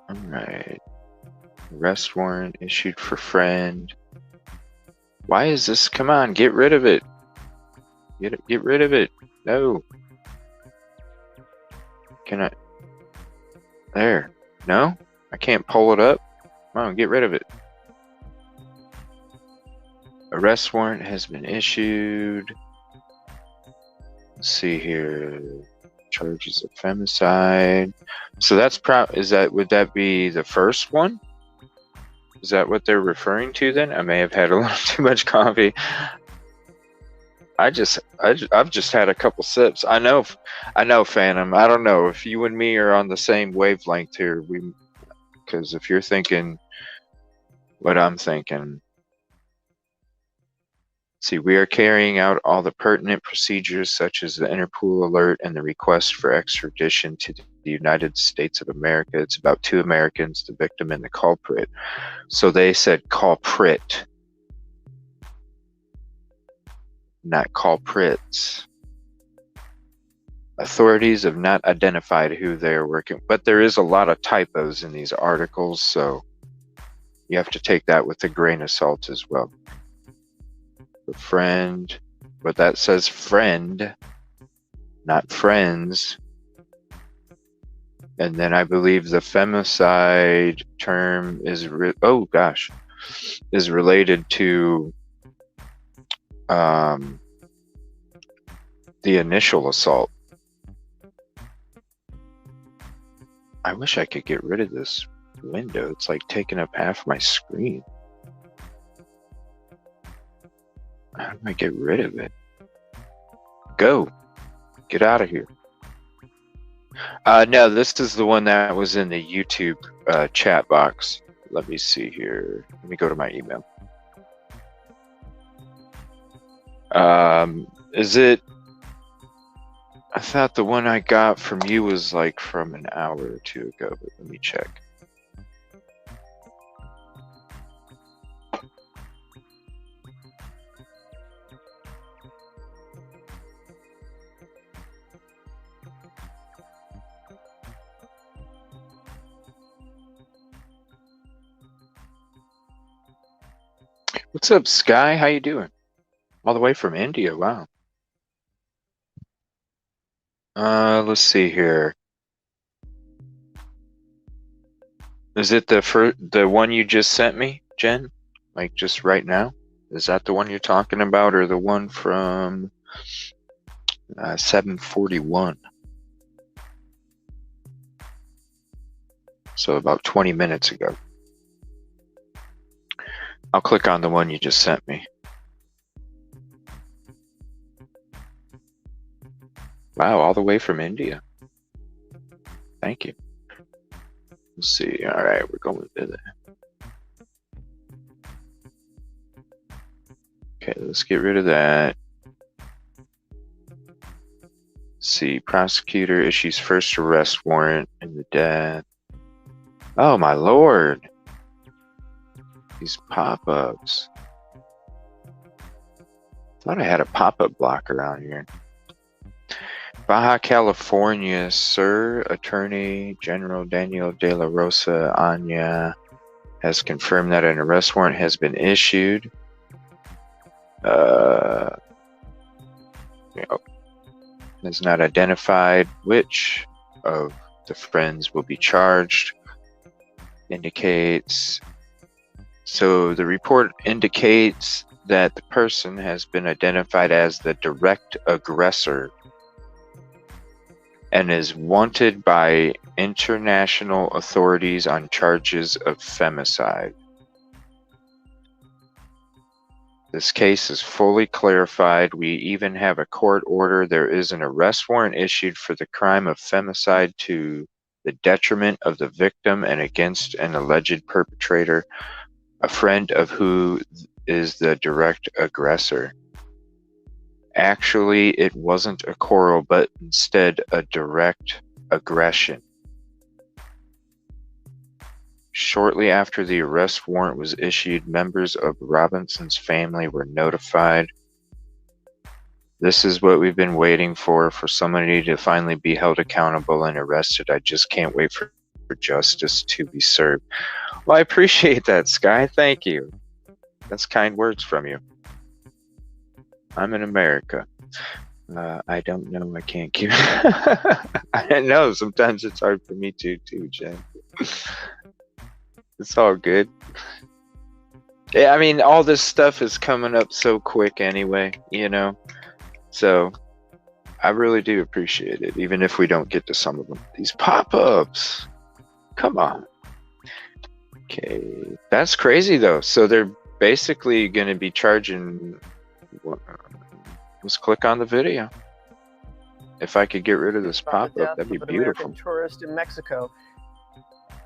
All right. Arrest warrant issued for friend. Why is this? Come on, get rid of it. Get rid of it. No. Can I? There. No? I can't pull it up. Come on, get rid of it. Arrest warrant has been issued. Let's see here. Charges of femicide. So that's would that be the first one? Is that what they're referring to then? I may have had a little too much coffee. I've just had a couple sips. I know, Phantom. I don't know if you and me are on the same wavelength here. Because if you're thinking what I'm thinking, see, we are carrying out all the pertinent procedures such as the Interpol alert and the request for extradition to the United States of America. It's about 2 Americans, the victim and the culprit. So they said culprit, not culprits. Authorities have not identified who they are working, but there is a lot of typos in these articles, so you have to take that with a grain of salt as well. The friend, but that says friend, not friends. And then I believe the femicide term is is related to the initial assault. I wish I could get rid of this window. It's like taking up half my screen. How do I get rid of it? Go. Get out of here. No, this is the one that was in the YouTube chat box. Let me see here. Let me go to my email. Is it? I thought the one I got from you was like from an hour or two ago, but let me check. What's up, Sky? How you doing? All the way from India. Wow. Let's see here. Is it the one you just sent me, Jen? Like just right now? Is that the one you're talking about, or the one from 7:41? So about 20 minutes ago. I'll click on the one you just sent me. Wow, all the way from India. Thank you. Let's see. All right, we're going to that. Okay, let's get rid of that. Let's see, prosecutor issues first arrest warrant in the death. Oh my lord. These pop-ups. Thought I had a pop-up blocker on here. Baja California, Sir Attorney General Daniel De La Rosa Anya has confirmed that an arrest warrant has been issued. Has not identified which of the friends will be charged. Indicates. So the report indicates that the person has been identified as the direct aggressor and is wanted by international authorities on charges of femicide. This case is fully clarified. We even have a court order. There is an arrest warrant issued for the crime of femicide to the detriment of the victim and against an alleged perpetrator, a friend of who is the direct aggressor. Actually, it wasn't a quarrel, but instead a direct aggression. Shortly after the arrest warrant was issued, members of Robinson's family were notified. This is what we've been waiting for somebody to finally be held accountable and arrested. I just can't wait for justice to be served. Well, I appreciate that, Sky. Thank you. That's kind words from you. I'm in America. I don't know. I can't keep. I know. Sometimes it's hard for me too, Jen. It's all good. Yeah, I mean, all this stuff is coming up so quick anyway, you know? So, I really do appreciate it, even if we don't get to some of them. These pop-ups! Come on. Okay. That's crazy, though. So, they're basically going to be charging... Let's click on the video. If I could get rid of this pop-up, that'd be beautiful. American tourist in Mexico.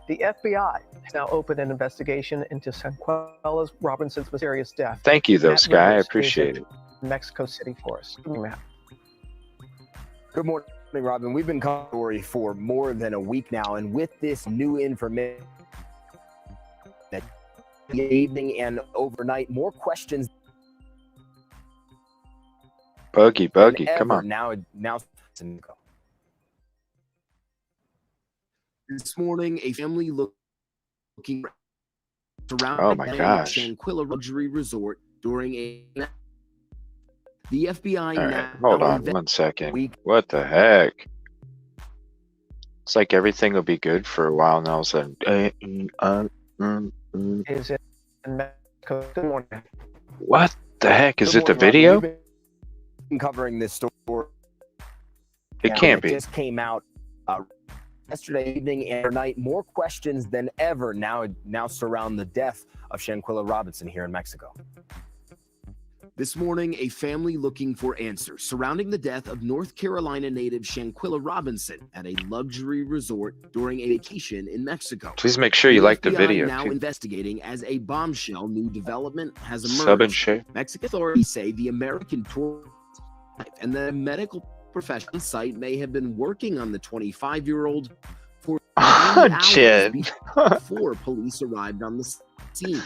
The FBI has now opened an investigation into Shanquella Robinson's mysterious death. Thank you, though, Matt Sky. I Rivers appreciate it. in Mexico City for us. Matt. Good morning, Robin. We've been covering the story for more than a week now, and with this new information that evening and overnight, more questions. Buggy, come on. Now. This morning, a family looking surrounding Oh my gosh. Shanquella luxury resort during a. The FBI All right, now hold on 1 second. What the heck? It's like everything will be good for a while, and all of a sudden, Is it in Mexico? Good morning. what the heck? Is Good it the morning, video? Robin. We've been covering this story. It can't be. Just came out yesterday evening and tonight. More questions than ever now surround the death of Shanquella Robinson here in Mexico. This morning, a family looking for answers surrounding the death of North Carolina native Shanquella Robinson at a luxury resort during a vacation in Mexico. Please make sure you like the FBI video, now too. investigating as a bombshell new development has emerged. Sub and share. Mexican authorities say the American tour and the medical professional site may have been working on the 25-year-old for 3 hours Jen. before police arrived on the scene.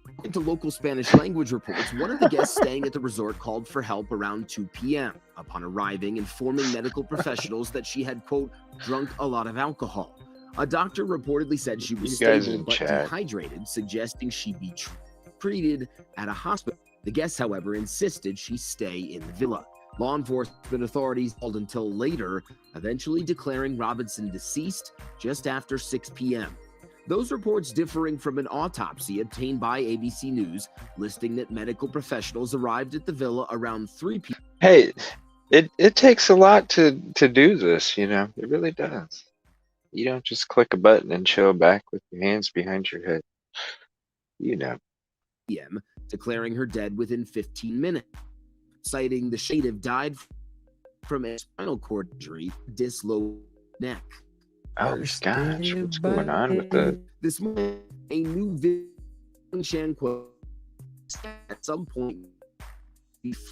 According to local Spanish language reports, one of the guests staying at the resort called for help around 2 p.m. upon arriving, informing medical professionals that she had, quote, drunk a lot of alcohol. A doctor reportedly said she was You guys stable in but chat. dehydrated, suggesting she be treated at a hospital. The guests, however, insisted she stay in the villa. Law enforcement authorities held until later, eventually declaring Robinson deceased just after 6 p.m. Those reports differing from an autopsy obtained by ABC News, listing that medical professionals arrived at the villa around 3 p.m. Hey, it takes a lot to do this, you know. It really does. You don't just click a button and chill back with your hands behind your head. You know. p.m., declaring her dead within 15 minutes, citing the native died from a spinal cord injury, dislocated neck. Oh gosh, what's going on with the... This morning, a new video Shanquella at some point.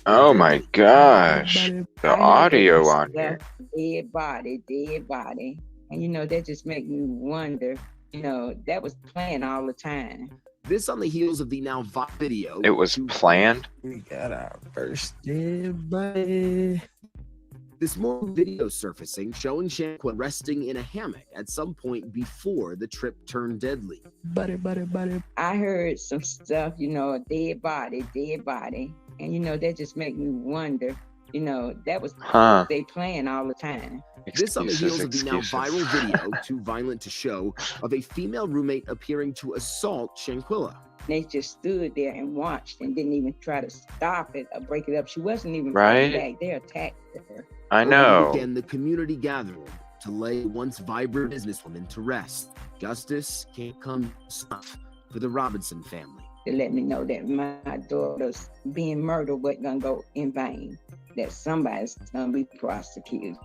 Oh my gosh, the audio on here. Dead body. And you know, that just make me wonder, you know, that was playing all the time. This on the heels of the now video. It was planned? We got our first dead body. This more video surfacing showing Shanquella resting in a hammock at some point before the trip turned deadly. Buddy. I heard some stuff, you know, dead body. And you know, that just make me wonder, you know, that was they playing all the time. This on the heels of the now viral video, too violent to show, of a female roommate appearing to assault Shanquella. They just stood there and watched and didn't even try to stop it or break it up. She wasn't even Right. fighting back. They attacked her. I Over know. the weekend, the community gathered to lay once vibrant businesswoman to rest. Justice can't come snuff for the Robinson family. To let me know that my daughter's being murdered wasn't gonna go in vain. That somebody's gonna be prosecuted.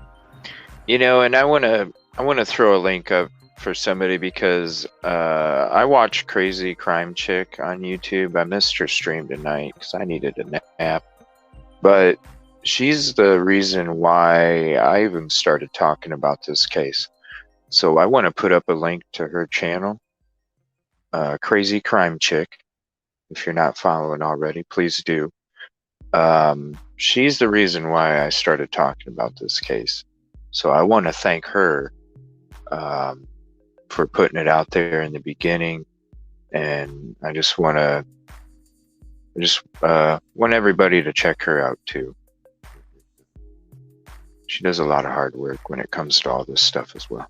You know, and I wanna throw a link up for somebody because I watched Crazy Crime Chick on YouTube. I missed her stream tonight because I needed a nap. But she's the reason why I even started talking about this case. So I want to put up a link to her channel Crazy Crime Chick. If you're not following already, please do. She's the reason why I started talking about this case. So I want to thank her for putting it out there in the beginning. And I just want everybody to check her out too. She does a lot of hard work when it comes to all this stuff as well.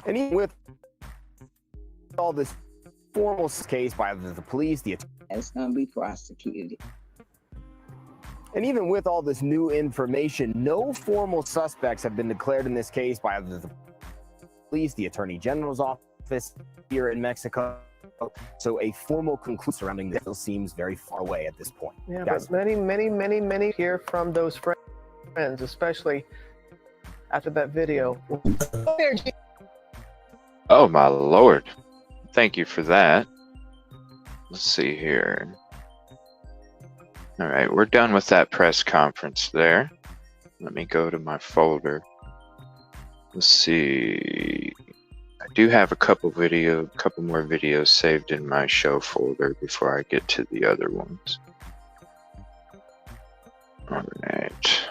And even with all this formal case by the police, it's going to be prosecuted. And even with all this new information, no formal suspects have been declared in this case by the police, the Attorney General's office here in Mexico. So a formal conclusion surrounding this seems very far away at this point. Yeah, Guys, but many hear from those friends, especially after that video. Oh my Lord. Thank you for that. Let's see here. All right, we're done with that press conference there. Let me go to my folder. Let's see. I do have a couple more videos saved in my show folder before I get to the other ones. All right.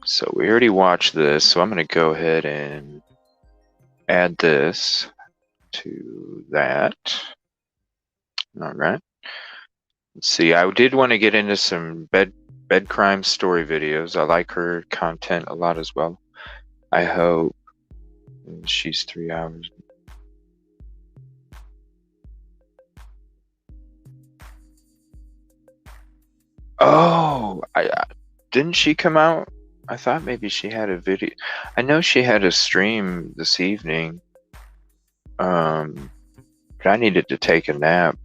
So we already watched this, so I'm going to go ahead and add this to that. All right. Let's see. I did want to get into some bed crime story videos. I like her content a lot as well. I hope she's 3 hours. Oh, didn't she come out? I thought maybe she had a video. I know she had a stream this evening. But I needed to take a nap.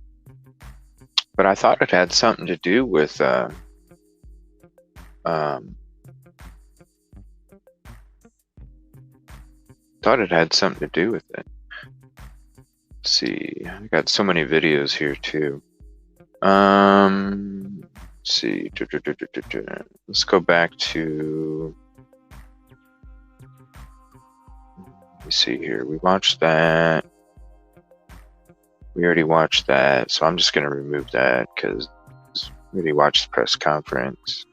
But I thought it had something to do with thought it had something to do with it. Let's see. I got so many videos here too. Let's see. Let's go back to. Let me see here. We watched that. We already watched that, so I'm just going to remove that because we already watched the press conference.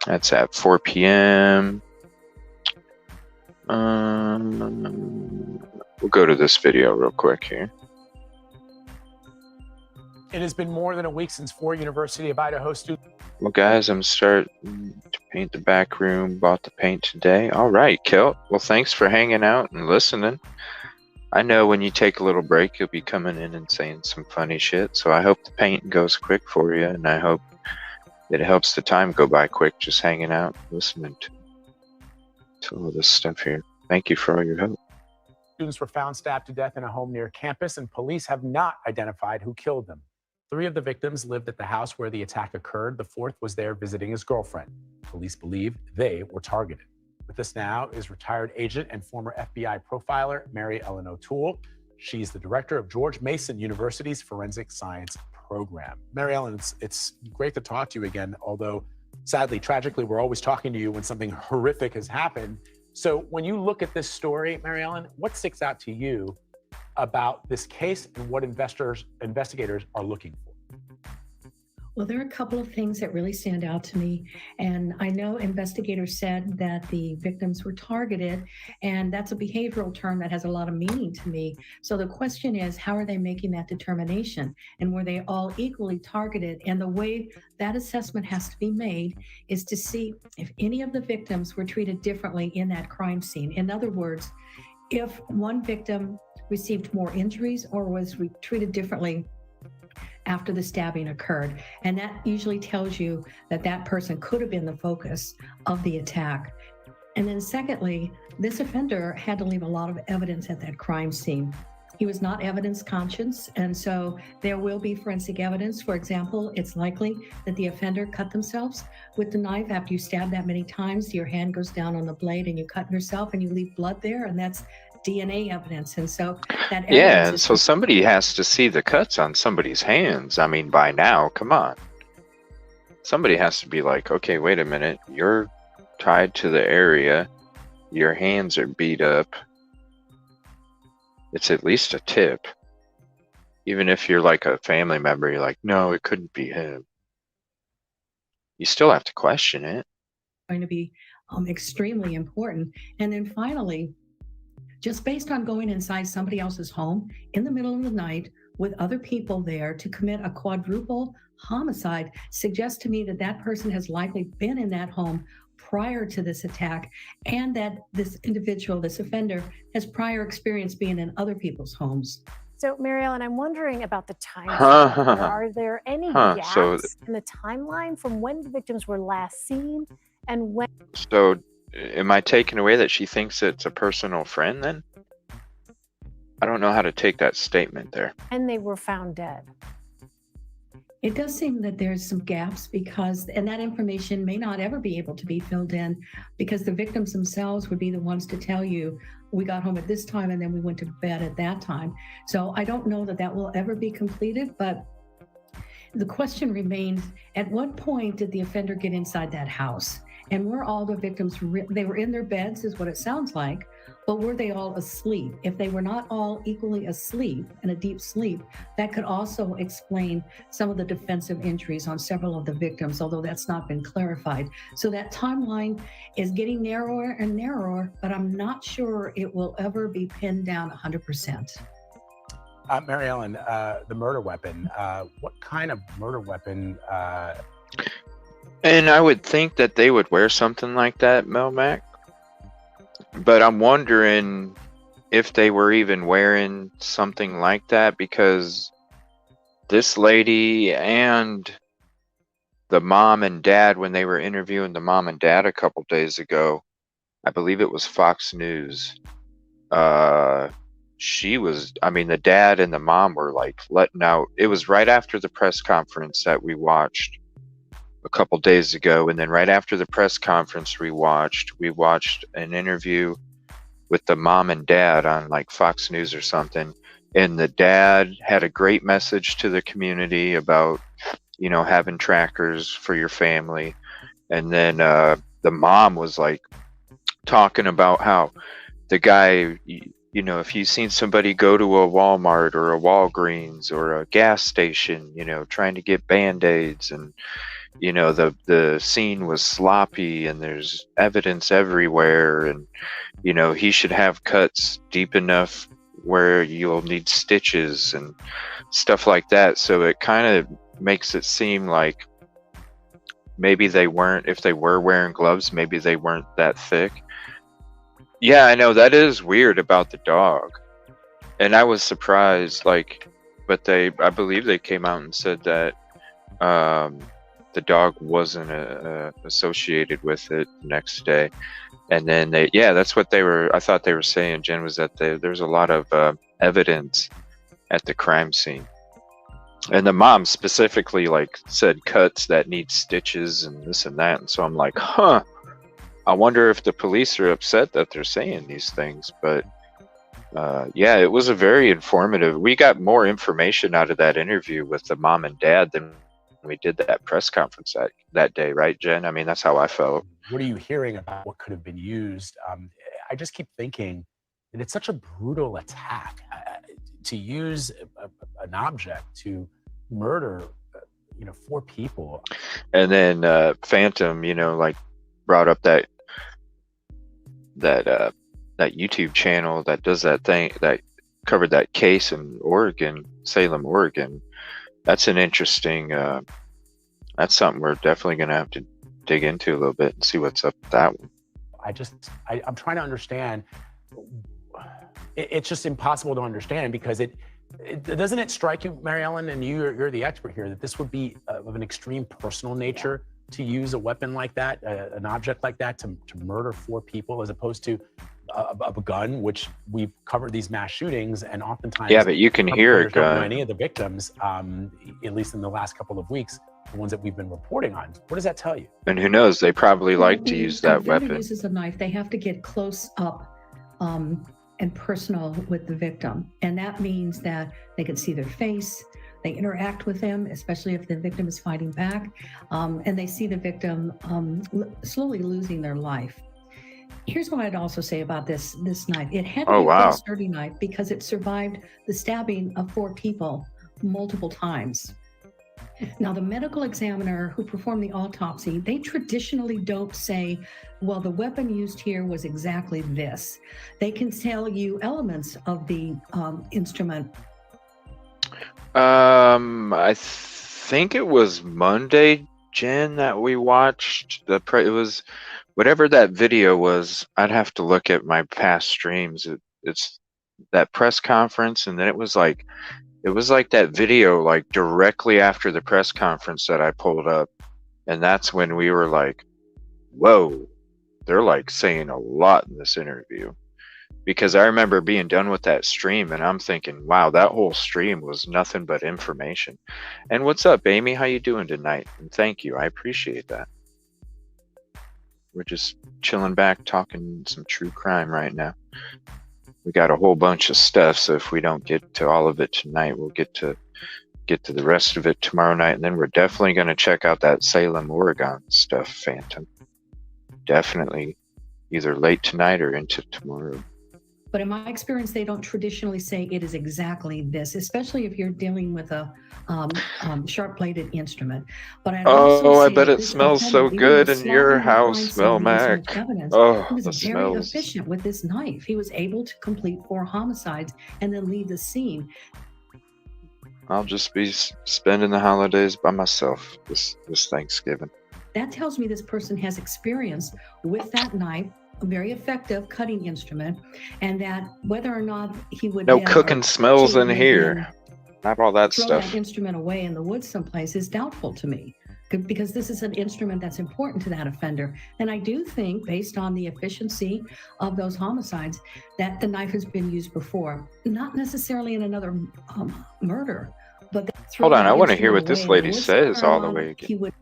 That's at 4 p.m. We'll go to this video real quick here. It has been more than a week since 4 University of Idaho students. Well, guys, I'm starting to paint the back room. Bought the paint today. All right, Kilt. Well, thanks for hanging out and listening. I know when you take a little break, you'll be coming in and saying some funny shit. So I hope the painting goes quick for you, and I hope it helps the time go by quick just hanging out, listening to all this stuff here. Thank you for all your help. Students were found stabbed to death in a home near campus, and police have not identified who killed them. 3 of the victims lived at the house where the attack occurred. The 4th was there visiting his girlfriend. Police believe they were targeted. With us now is retired agent and former FBI profiler, Mary Ellen O'Toole. She's the director of George Mason University's Forensic Science Program. Mary Ellen, it's great to talk to you again, although sadly, tragically, we're always talking to you when something horrific has happened. So when you look at this story, Mary Ellen, what sticks out to you about this case and what investigators are looking for? Well, there are a couple of things that really stand out to me. And I know investigators said that the victims were targeted, and that's a behavioral term that has a lot of meaning to me. So the question is, how are they making that determination? And were they all equally targeted? And the way that assessment has to be made is to see if any of the victims were treated differently in that crime scene. In other words, if one victim received more injuries or was treated differently after the stabbing occurred. And that usually tells you that that person could have been the focus of the attack. And then secondly, this offender had to leave a lot of evidence at that crime scene. He was not evidence conscious, and so there will be forensic evidence. For example, it's likely that the offender cut themselves with the knife. After you stab that many times, your hand goes down on the blade and you cut yourself and you leave blood there, and that's DNA evidence. And so that Yeah, evidence and is so somebody has to see the cuts on somebody's hands. I mean, by now, come on. Somebody has to be like, okay, wait a minute. You're tied to the area. Your hands are beat up. It's at least a tip. Even if you're like a family member, you're like, no, it couldn't be him. You still have to question it. going to be extremely important. And then finally, just based on going inside somebody else's home in the middle of the night with other people there to commit a quadruple homicide suggests to me that that person has likely been in that home prior to this attack, and that this individual, this offender, has prior experience being in other people's homes. So, Mary Ellen, I'm wondering about the time. Are there any gaps So, in the timeline from when the victims were last seen and when? so am I taking away that she thinks it's a personal friend then? I don't know how to take that statement there. And they were found dead. It does seem that there's some gaps because, and that information may not ever be able to be filled in because the victims themselves would be the ones to tell you, we got home at this time and then we went to bed at that time. So I don't know that that will ever be completed, but the question remains, at what point did the offender get inside that house? And were all the victims, they were in their beds is what it sounds like, but were they all asleep? If they were not all equally asleep in a deep sleep, that could also explain some of the defensive injuries on several of the victims, although that's not been clarified. So that timeline is getting narrower and narrower, but I'm not sure it will ever be pinned down 100%. Mary Ellen, the murder weapon, what kind of murder weapon? And I would think that they would wear something like that, Melmac. But I'm wondering if they were even wearing something like that, because this lady and the mom and dad, when they were interviewing the mom and dad a couple days ago, I believe it was Fox News, she was, I mean, the dad and the mom were like letting out, it was right after the press conference that we watched a couple days ago, and then right after the press conference we watched an interview with the mom and dad on like Fox News or something, and the dad had a great message to the community about, you know, having trackers for your family, and then the mom was like talking about how the guy, you know, if you've seen somebody go to a Walmart or a Walgreens or a gas station, you know, trying to get Band-Aids, and you know, the scene was sloppy and there's evidence everywhere, and you know, he should have cuts deep enough where you'll need stitches and stuff like that. So it kind of makes it seem like maybe they weren't, if they were wearing gloves, maybe they weren't that thick. Yeah, I know, that is weird about the dog. And I was surprised, like, but I believe they came out and said that the dog wasn't associated with it the next day. And then that's what I thought they were saying, Jen, was that there's a lot of evidence at the crime scene. And the mom specifically like said cuts that need stitches and this and that. And so I'm like, I wonder if the police are upset that they're saying these things. But yeah, it was a very informative. We got more information out of that interview with the mom and dad than we did that press conference that day, right, Jen? I mean, that's how I felt. What are you hearing about what could have been used? I just keep thinking that it's such a brutal attack to use an object to murder, 4 people. And then Phantom, like brought up that YouTube channel that does that thing, that covered that case in Oregon, Salem, Oregon. That's an interesting, that's something we're definitely going to have to dig into a little bit and see what's up with that one. I'm trying to understand. It's just impossible to understand, because doesn't it strike you, Mary Ellen, and you're the expert here, that this would be of an extreme personal nature to use a weapon like that, an object like that, to murder 4 people, as opposed to a gun, which we've covered these mass shootings, and oftentimes, yeah, but you can hear a gun. Don't know any of the victims, at least in the last couple of weeks, the ones that we've been reporting on. What does that tell you? And who knows? They probably like to use that weapon. Uses a knife. They have to get close up, and personal with the victim. And that means that they can see their face, they interact with them, especially if the victim is fighting back, and they see the victim slowly losing their life. Here's what I'd also say about this knife. It had to be a pretty sturdy knife because it survived the stabbing of 4 people multiple times. Now, the medical examiner who performed the autopsy, they traditionally don't say, well, the weapon used here was exactly this. They can tell you elements of the instrument. I think it was Monday, Jen, that we watched. It was whatever that video was. I'd have to look at my past streams. It's that press conference, and then it was like that video, like directly after the press conference that I pulled up, and that's when we were like, "Whoa, they're like saying a lot in this interview." Because I remember being done with that stream and I'm thinking, wow, that whole stream was nothing but information. And what's up, Amy? How you doing tonight? And thank you. I appreciate that. We're just chilling back, talking some true crime right now. We got a whole bunch of stuff, so if we don't get to all of it tonight, we'll get to the rest of it tomorrow night. And then we're definitely going to check out that Salem, Oregon stuff, Phantom. Definitely either late tonight or into tomorrow. But in my experience, they don't traditionally say it is exactly this, especially if you're dealing with a sharp-bladed instrument. But I bet it smells so good in your house, Smell Mac. Oh, he was the very smells. efficient with this knife. He was able to complete 4 homicides and then leave the scene. I'll just be spending the holidays by myself this Thanksgiving. That tells me this person has experience with that knife, a very effective cutting instrument, and that whether or not he would No then, cooking or smells she in would here. then Not all that throw stuff. that instrument away in the woods someplace is doubtful to me, because this is an instrument that's important to that offender. And I do think, based on the efficiency of those homicides, that the knife has been used before, not necessarily in another murder, but Hold on, I want to hear what this lady says all the way again. he would.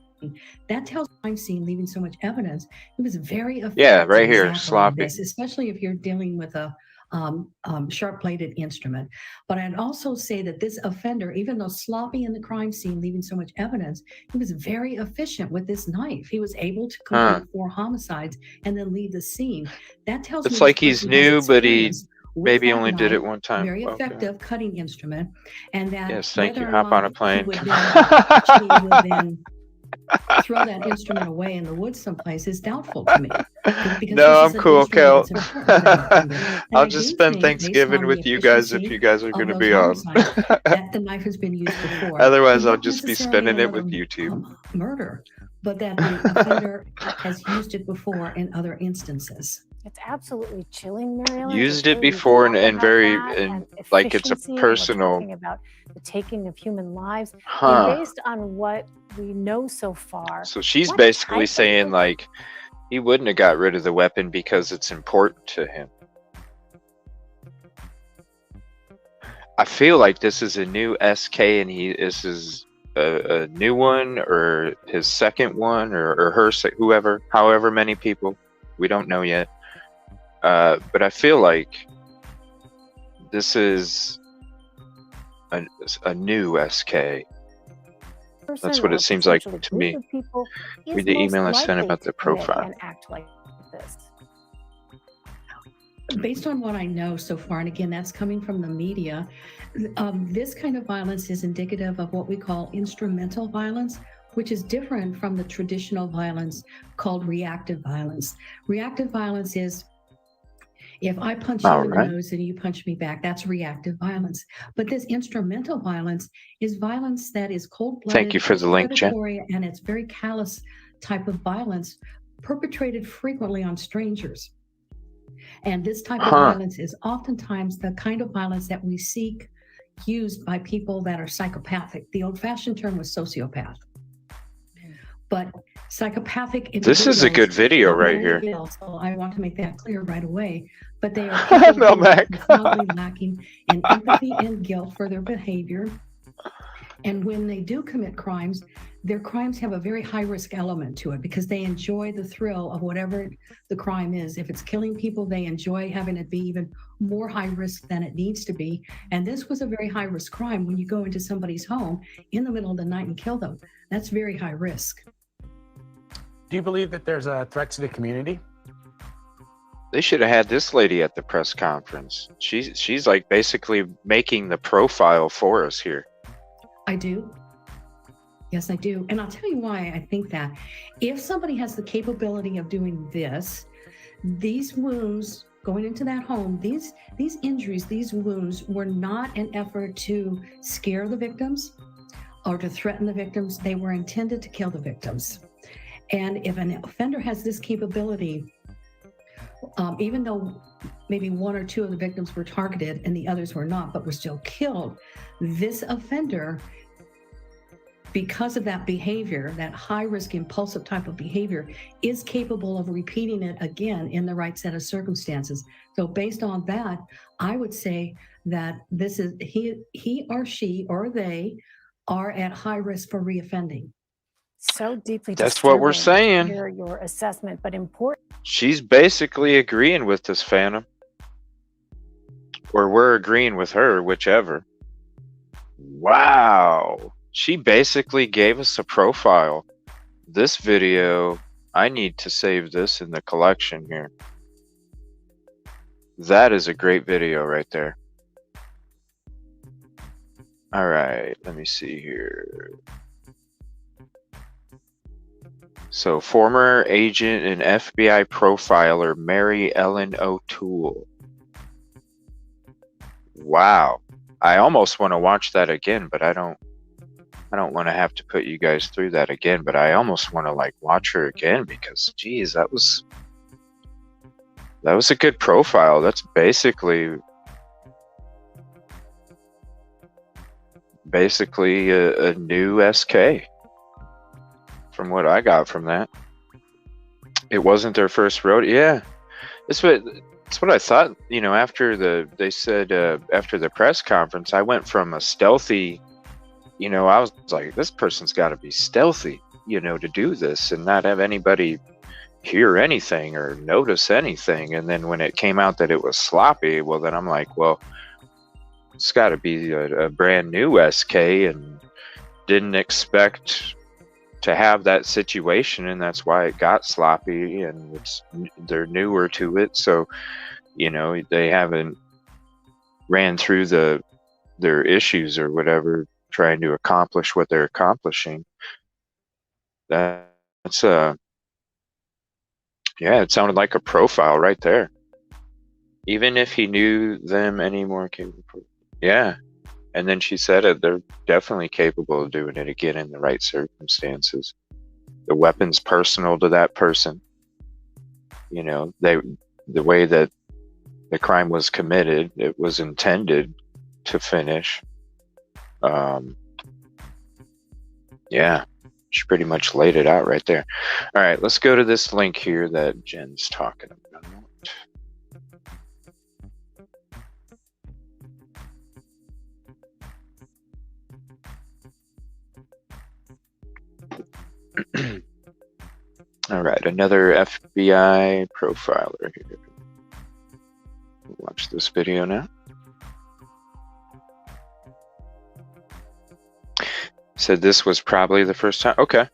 That tells the crime scene, leaving so much evidence. It was very effective. Yeah, right here, example of sloppy. this, especially if you're dealing with a sharp-bladed instrument. But I'd also say that this offender, even though sloppy in the crime scene, leaving so much evidence, he was very efficient with this knife. He was able to complete 4 homicides and then leave the scene. That tells me It's this like he's person has new, but he experience with maybe that only did it knife, one time. Very Okay. effective cutting instrument, and that Yes, thank you. whether or Hop on a not plane. he would then throw that instrument away in the woods someplace is doubtful to me. Because No, this I'm is an cool, instrument Kel. that's important to that offender. And I'll I just do spend think, based Thanksgiving on with the you guys if efficiency you guys are of going to those be on. homicides, that the knife has been used before. Otherwise, I'll Not just be necessarily spending it with another, YouTube. murder, but that the offender has used it before in other instances. It's absolutely chilling, Mary Ellen, to Used hear it you before talk and about very that and like it's a efficiency, and we're personal. talking about the taking of human lives. I Huh. mean, based on what we know so far, So she's what basically type of saying like he wouldn't have got rid of the weapon because it's important to him. I feel like this is a new SK and this is a new one or his second one or her, whoever, however many people, we don't know yet. But I feel like this is a new SK. That's person what or it seems like potentially to group me. of people is Read the most email I sent likely about the to commit profile. an act like this. Based on what I know so far, and again, that's coming from the media, this kind of violence is indicative of what we call instrumental violence, which is different from the traditional violence called reactive violence. Reactive violence is if I punch you in the nose and you punch me back, that's reactive violence. But this instrumental violence is violence that is cold-blooded, Thank you for the link, Jen. predatory, and it's very callous type of violence perpetrated frequently on strangers. And this type of violence is oftentimes the kind of violence that we seek used by people that are psychopathic. The old-fashioned term was sociopath. But psychopathic This is a good video right here. So I want to make that clear right away. But they are people who are profoundly lacking in empathy and guilt for their behavior. And when they do commit crimes, their crimes have a very high risk element to it because they enjoy the thrill of whatever the crime is. If it's killing people, they enjoy having it be even more high risk than it needs to be. And this was a very high risk crime. When you go into somebody's home in the middle of the night and kill them, that's very high risk. Do you believe that there's a threat to the community? They should have had this lady at the press conference. She's like basically making the profile for us here. I do. Yes, I do. And I'll tell you why I think that. If somebody has the capability of doing this, these wounds going into that home, these injuries, these wounds were not an effort to scare the victims or to threaten the victims. They were intended to kill the victims. And if an offender has this capability, even though maybe one or two of the victims were targeted and the others were not, but were still killed, this offender, because of that behavior, that high-risk impulsive type of behavior, is capable of repeating it again in the right set of circumstances. So based on that, I would say that this is he or she or they are at high risk for reoffending. So deeply That's what we're disturbing to saying. hear your assessment, but important. She's basically agreeing with this, Phantom. Or we're agreeing with her, whichever. Wow. She basically gave us a profile. This video, I need to save this in the collection here. That is a great video right there. All right, let me see here. So, former agent and FBI profiler Mary Ellen O'Toole. Wow. I almost want to watch that again, but I don't want to have to put you guys through that again, but I almost want to like watch her again because geez, that was a good profile. That's basically a new SK from what I got from that. It wasn't their first rodeo. Yeah. That's what I thought, you know, after they said after the press conference, I went from a stealthy, you know, I was like, this person's got to be stealthy, you know, to do this and not have anybody hear anything or notice anything. And then when it came out that it was sloppy, well, then I'm like, well, it's got to be a brand new SK and didn't expect to have that situation. And that's why it got sloppy and they're newer to it. So, you know, they haven't ran through their issues or whatever, trying to accomplish what they're accomplishing. That's yeah, it sounded like a profile right there. Even if he knew them any more capable. Yeah. And then she said it, they're definitely capable of doing it again in the right circumstances. The weapon's personal to that person. You know, the way that the crime was committed, it was intended to finish. Yeah, she pretty much laid it out right there. All right, let's go to this link here that Jen's talking about. All right, another FBI profiler here. Watch this video now. Said this was probably the first time. Okay.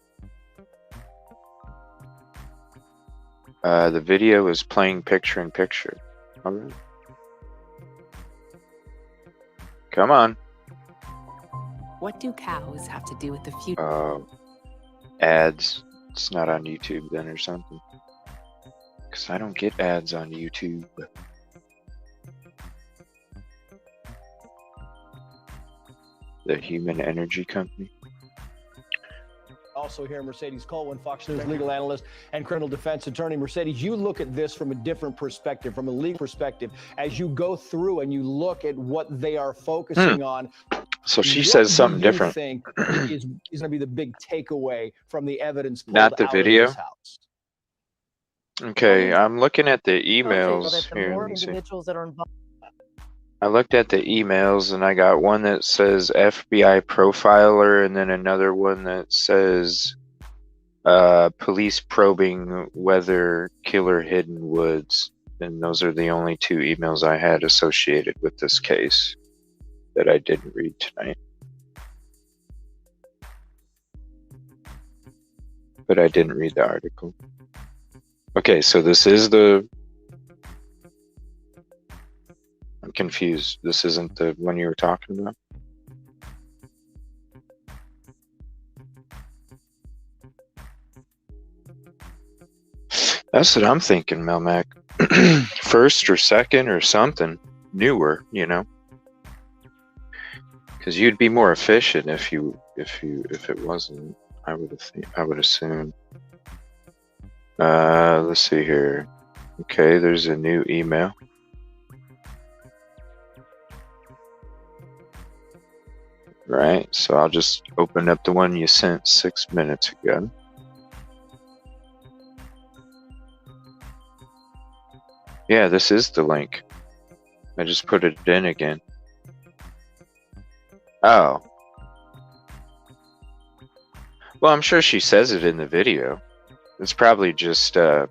The video is playing picture in picture. All right. Come on. What do cows have to do with the future? Ads. It's not on YouTube then or something. Because I don't get ads on YouTube. The Human Energy Company. Also here, Mercedes Colwin, Fox News legal analyst and criminal defense attorney. Mercedes, you look at this from a different perspective, from a legal perspective, as you go through and you look at what they are focusing on. So she says something different. What do you think is going to be the big takeaway from the evidence pulled Not the out video? of this house? Okay, I'm looking at the Well, emails that the here. more Let me see. individuals that are involved. I looked at the emails and I got one that says FBI profiler and then another one that says police probing whether killer hid in woods. And those are the only two emails I had associated with this case that I didn't read tonight. But I didn't read the article. Okay, so this is the... I'm confused. This isn't the one you were talking about? That's what I'm thinking, Melmac. First or second or something newer, you know? Because you'd be more efficient if it wasn't. I would assume. Let's see here. Okay, there's a new email. Right, so I'll just open up the one you sent 6 minutes ago. Yeah, this is the link. I just put it in again. Oh. Well, I'm sure she says it in the video. It's probably just, and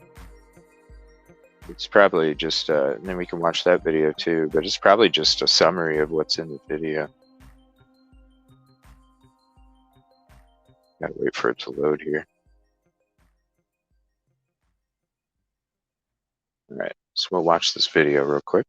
then we can watch that video too, but it's probably just a summary of what's in the video. Gotta wait for it to load here. All right, so we'll watch this video real quick.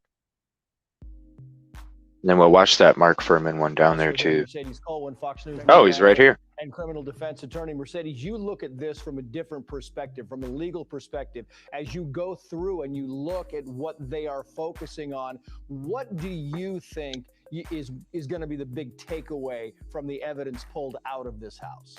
And then we'll watch that Mark Furman one down there too. Mercedes Colwyn, Fox News. Oh, he's right here. And criminal defense attorney. Mercedes, you look at this from a different perspective, from a legal perspective. As you go through and you look at what they are focusing on, what do you think is going to be the big takeaway from the evidence pulled out of this house?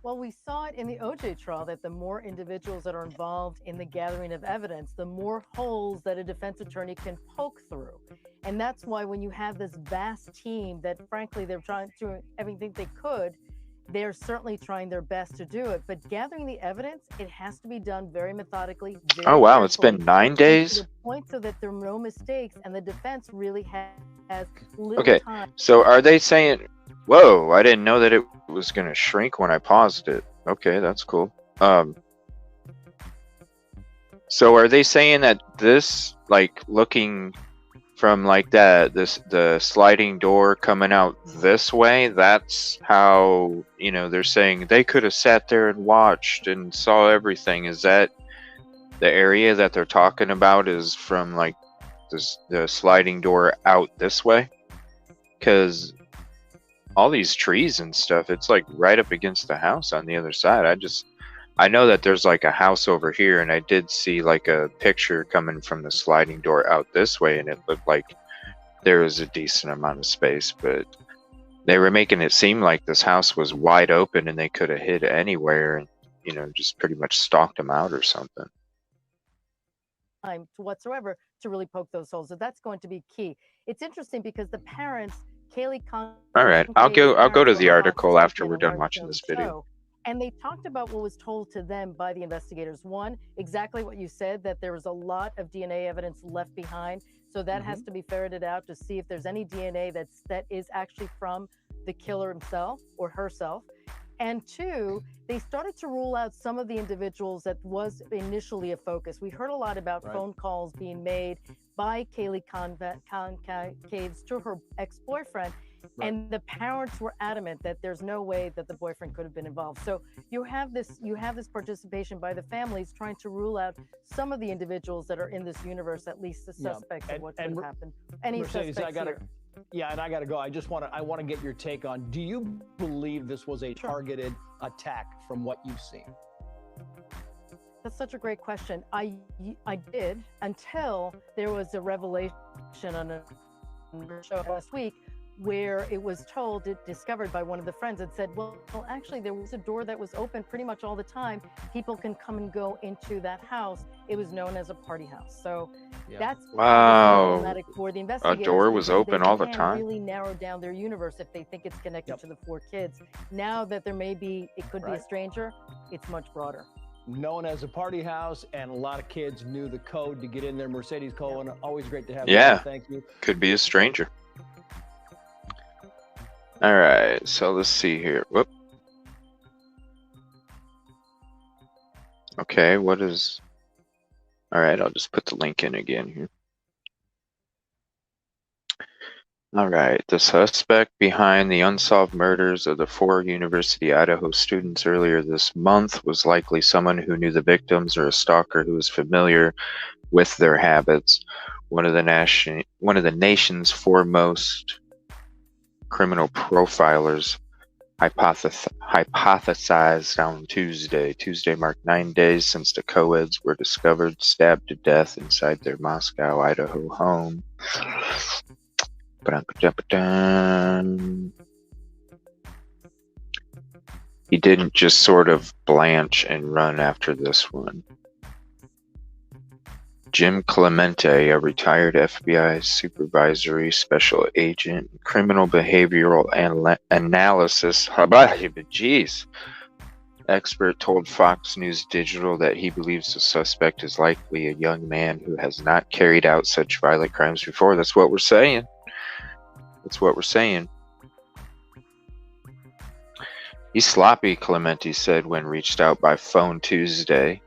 Well, we saw it in the OJ trial that the more individuals that are involved in the gathering of evidence, the more holes that a defense attorney can poke through. And that's why when you have this vast team that, frankly, they're trying to do everything they could, they're certainly trying their best to do it. But gathering the evidence, it has to be done very methodically. Oh, wow, it's been 9 days? To the point so that there are no mistakes, and the defense really has little Okay, time. so are they saying... Whoa, I didn't know that it was going to shrink when I paused it. Okay, that's cool. So are they saying that this, like, looking from like that, the sliding door coming out this way, that's how, you know, they're saying they could have sat there and watched and saw everything? Is that the area that they're talking about, is from like the sliding door out this way? Because all these trees and stuff, it's like right up against the house on the other side. I know that there's like a house over here, and I did see like a picture coming from the sliding door out this way, and it looked like there was a decent amount of space, but they were making it seem like this house was wide open and they could have hid anywhere and, you know, just pretty much stalked them out or something. Time whatsoever to really poke those holes. So that's going to be key. It's interesting because the parents, Kaylee Con. All right, I'll go to the article after we're done watching this video. And they talked about what was told to them by the investigators. One, exactly what you said, that there was a lot of DNA evidence left behind. So that has to be ferreted out to see if there's any DNA that is actually from the killer himself or herself. And two, they started to rule out some of the individuals that was initially a focus. We heard a lot about phone calls being made by Kaylee Concaves to her ex-boyfriend. And the parents were adamant that there's no way that the boyfriend could have been involved. So you have this participation by the families trying to rule out some of the individuals that are in this universe, at least the suspects of what could happen. Any Mercedes, suspects here? Yeah, and I got to go. I want to get your take on, do you believe this was a targeted attack from what you've seen? That's such a great question. I did, until there was a revelation on a show last week where it was discovered by one of the friends that said, well, actually there was a door that was open pretty much all the time. People can come and go into that house. It was known as a party house. So that's problematic for the investigators. A door was open all the They time? can really narrow down their universe if they think it's connected to the 4 kids. Now that it could be a stranger, it's much broader. known as a party house, and a lot of kids knew the code to get in there. Mercedes Cohen, always great to have you. Yeah. Thank you. Could be a stranger. All right, so let's see here. Whoop. Okay, what is... All right, I'll just put the link in again here. All right, the suspect behind the unsolved murders of the 4 University Idaho students earlier this month was likely someone who knew the victims or a stalker who was familiar with their habits. One of the nation's foremost criminal profilers hypothesized on Tuesday. Tuesday marked 9 days since the co-eds were discovered stabbed to death inside their Moscow, Idaho home. He didn't just sort of blanch and run after this one. Jim Clemente, a retired FBI supervisory special agent, criminal behavioral analysis, jeez, expert, told Fox News Digital that he believes the suspect is likely a young man who has not carried out such violent crimes before. That's what we're saying. That's what we're saying. He's sloppy, Clemente said when reached out by phone Tuesday.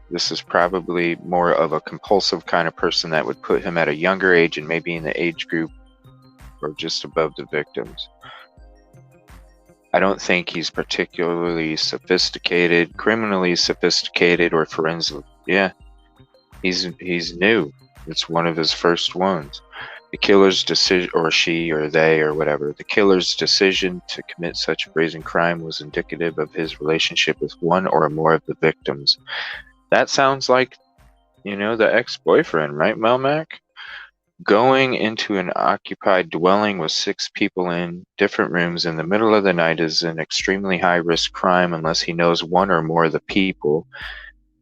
This is probably more of a compulsive kind of person that would put him at a younger age and maybe in the age group or just above the victims. I don't think he's particularly sophisticated, criminally sophisticated, or forensic. Yeah, he's new. It's one of his first ones. The killer's decision, or she, or they, or whatever, the killer's decision to commit such a brazen crime was indicative of his relationship with one or more of the victims. That sounds like, you know, the ex-boyfriend, right, Melmac? Going into an occupied dwelling with 6 people in different rooms in the middle of the night is an extremely high-risk crime unless he knows one or more of the people,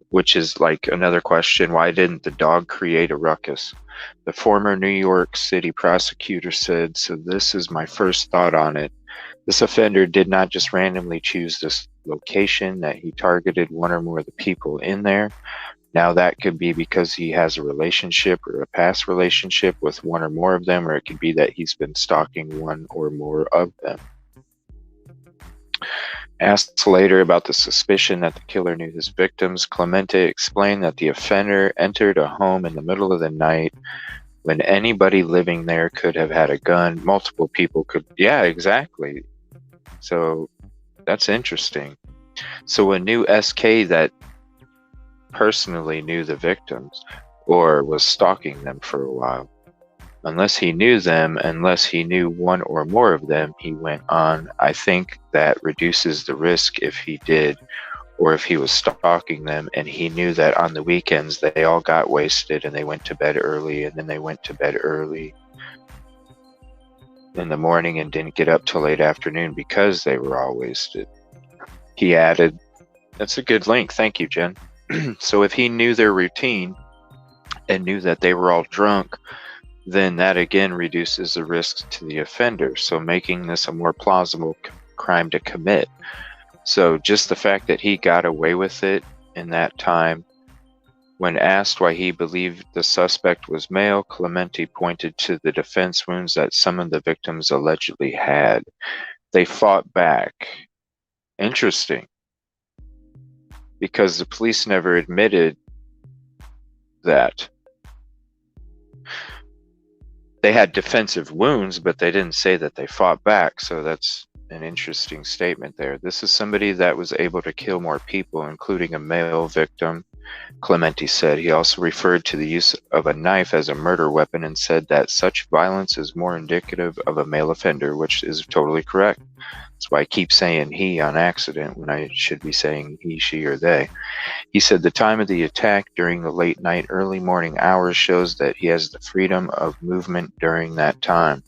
which is like another question. Why didn't the dog create a ruckus? The former New York City prosecutor said, so this is my first thought on it. This offender did not just randomly choose this location, that he targeted one or more of the people in there. Now that could be because he has a relationship or a past relationship with one or more of them, or it could be that he's been stalking one or more of them. Asked later about the suspicion that the killer knew his victims, Clemente explained that the offender entered a home in the middle of the night when anybody living there could have had a gun. Multiple people could. Yeah, exactly. So that's interesting. So a new SK that personally knew the victims or was stalking them for a while. Unless he knew them, unless he knew one or more of them, he went on. I think that reduces the risk if he did, or if he was stalking them and he knew that on the weekends they all got wasted and they went to bed early, and then they went to bed early in the morning and didn't get up till late afternoon because they were all wasted. He added, that's a good link. Thank you, Jen. So if he knew their routine and knew that they were all drunk, then that again reduces the risk to the offender, so making this a more plausible crime to commit. So just the fact that he got away with it in that time. When asked why he believed the suspect was male, Clemente pointed to the defense wounds that some of the victims allegedly had. They fought back. Interesting. Because the police never admitted that. They had defensive wounds, but they didn't say that they fought back, so that's an interesting statement there. This is somebody that was able to kill more people, including a male victim, Clemente said. He also referred to the use of a knife as a murder weapon and said that such violence is more indicative of a male offender, which is totally correct. That's why I keep saying he on accident when I should be saying he, she, or they. He said the time of the attack during the late night, early morning hours shows that he has the freedom of movement during that time.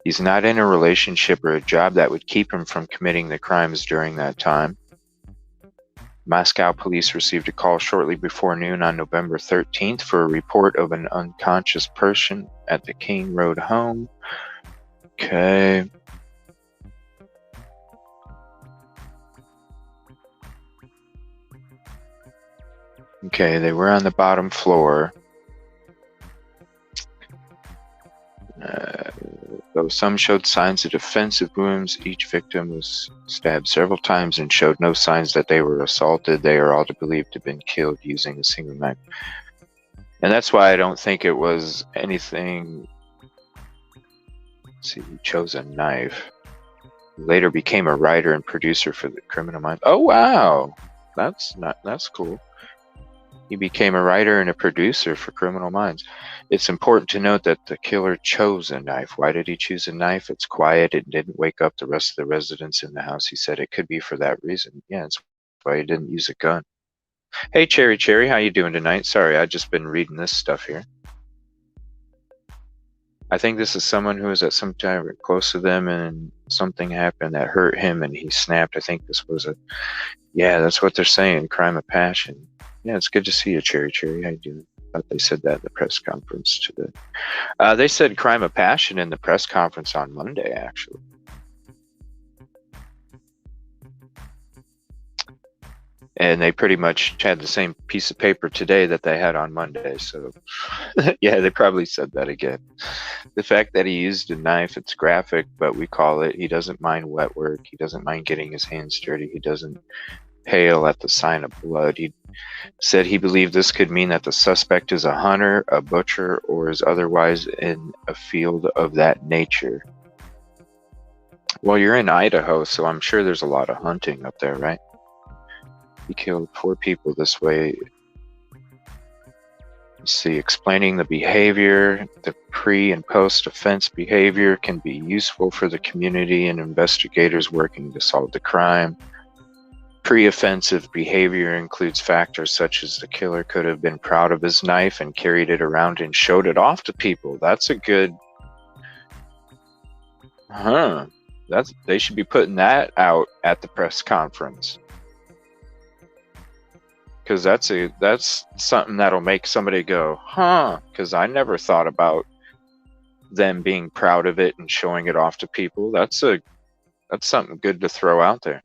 He's not in a relationship or a job that would keep him from committing the crimes during that time. Moscow police received a call shortly before noon on November 13th for a report of an unconscious person at the King Road home. Okay. Okay, they were on the bottom floor. Though some showed signs of defensive wounds, each victim was stabbed several times and showed no signs that they were assaulted. They are all believed to have been killed using a single knife. And that's why I don't think it was anything. Let's see, he chose a knife. He later became a writer and producer for the Criminal Minds. Oh wow, that's cool. He became a writer and a producer for Criminal Minds. It's important to note that the killer chose a knife. Why did he choose a knife? It's quiet. It didn't wake up the rest of the residents in the house. He said it could be for that reason. Yeah, it's why he didn't use a gun. Hey, Cherry, how you doing tonight? Sorry, I've just been reading this stuff here. I think this is someone who was at some time close to them and something happened that hurt him and he snapped. I think this was a... Yeah, that's what they're saying, crime of passion. Yeah, it's good to see you, Cherry. How you doing? I thought they said that in the press conference today. They said crime of passion in the press conference on Monday, actually. And they pretty much had the same piece of paper today that they had on Monday. So, yeah, they probably said that again. The fact that he used a knife, it's graphic, but we call it, he doesn't mind wet work. He doesn't mind getting his hands dirty. He doesn't pale at the sign of blood. He said he believed this could mean that the suspect is a hunter, a butcher, or is otherwise in a field of that nature. Well, you're in Idaho, so I'm sure there's a lot of hunting up there, right? He killed 4 people this way. Let's see, explaining the behavior, the pre- and post-offense behavior can be useful for the community and investigators working to solve the crime. Pre-offensive behavior includes factors such as the killer could have been proud of his knife and carried it around and showed it off to people. That's a good... They should be putting that out at the press conference. Because that's something that'll make somebody go, huh, because I never thought about them being proud of it and showing it off to people. That's something good to throw out there.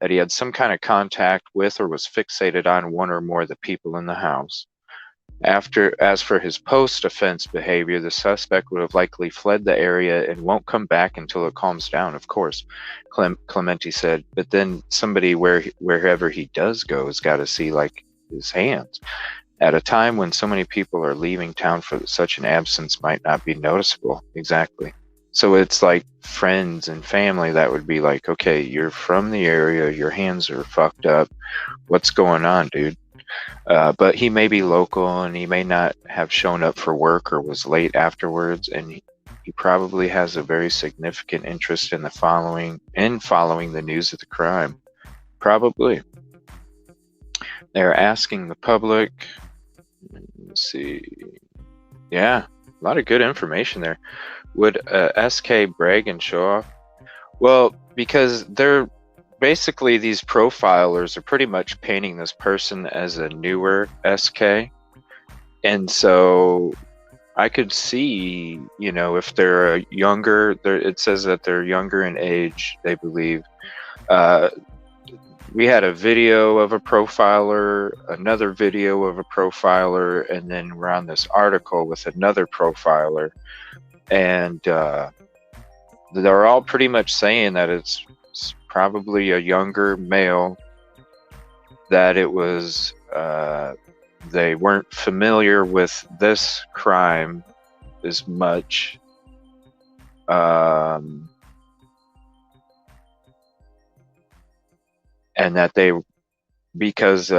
That he had some kind of contact with or was fixated on one or more of the people in the house. As for his post-offense behavior, the suspect would have likely fled the area and won't come back until it calms down, of course, Clementi said. But then somebody wherever he does go has got to see, like, his hands. At a time when so many people are leaving town for such an absence might not be noticeable. Exactly. So it's like friends and family that would be like, okay, you're from the area, your hands are fucked up. What's going on, dude? But he may be local and he may not have shown up for work or was late afterwards, and he probably has a very significant interest in following the news of the crime. Probably. They're asking the public. Let's see. Yeah, a lot of good information there. Would SK brag and show off? Well, because they're basically, these profilers are pretty much painting this person as a newer SK. And so I could see, if they're younger, it says that they're younger in age, they believe. We had a video of a profiler, another video of a profiler, and then we're on this article with another profiler. And they're all pretty much saying that it's probably a younger male, that it was, they weren't familiar with this crime as much. And that because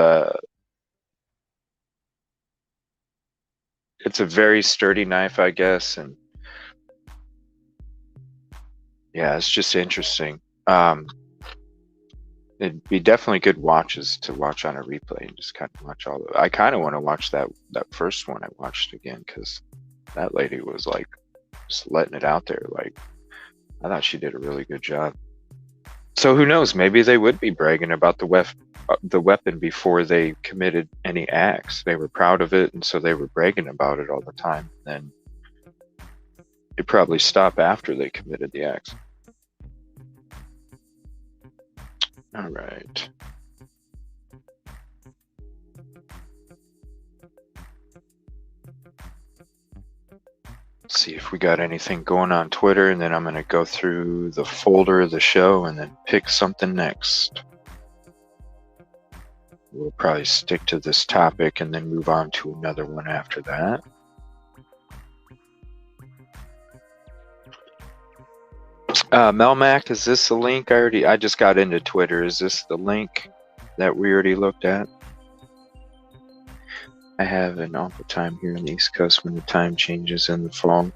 it's a very sturdy knife, I guess, and yeah, it's just interesting. It'd be definitely good watches to watch on a replay and just kind of watch all of it. I kind of want to watch that first one I watched again, because that lady was like just letting it out there. Like, I thought she did a really good job. So who knows? Maybe they would be bragging about the weapon before they committed any acts. They were proud of it, and so they were bragging about it all the time. Then it probably stopped after they committed the acts. All right. see if we got anything going on Twitter, and then I'm going to go through the folder of the show and then pick something next. We'll probably stick to this topic and then move on to another one after that. Melmac, is this the link? I just got into Twitter. Is this the link that we already looked at? I have an awful time here on the East Coast when the time changes in the fall.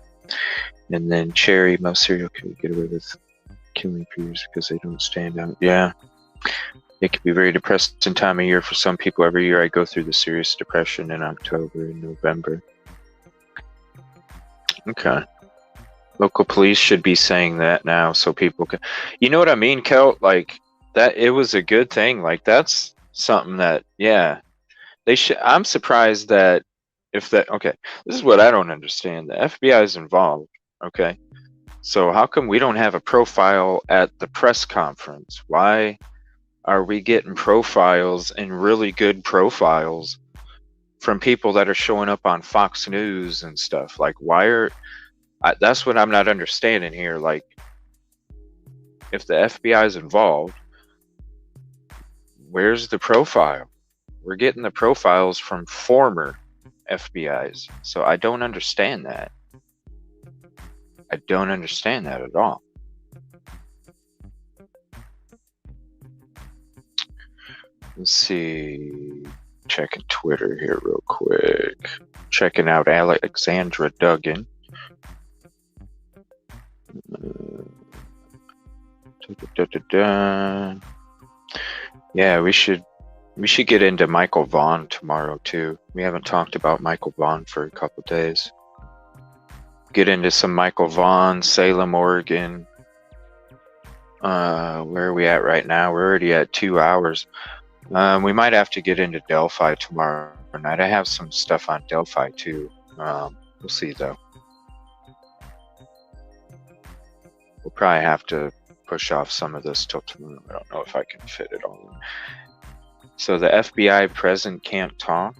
And then Cherry, most serial killers get away with killing peers because they don't stand out. Yeah. It can be very depressing time of year for some people. Every year I go through the serious depression in October and November. Okay. Local police should be saying that now so people can... You know what I mean, Kel? Like, that, it was a good thing. Like, that's something that, yeah. They should... I'm surprised that if that... Okay, this is what I don't understand. The FBI is involved, okay? So how come we don't have a profile at the press conference? Why are we getting profiles and really good profiles from people that are showing up on Fox News and stuff? Like, why are... that's what I'm not understanding here. Like, if the FBI is involved, where's the profile? We're getting the profiles from former FBIs. So I don't understand that. I don't understand that at all. Let's see. Checking Twitter here real quick. Checking out Alexandra Duggan. Yeah, we should get into Michael Vaughn tomorrow too. We haven't talked about Michael Vaughn for a couple days. Get into some Michael Vaughn, Salem, Oregon. Where are we at right now? We're already at 2 hours. We might have to get into Delphi tomorrow night. I have some stuff on Delphi too. We'll see though. We'll probably have to push off some of this till tomorrow. I don't know if I can fit it all in. So the FBI present can't talk.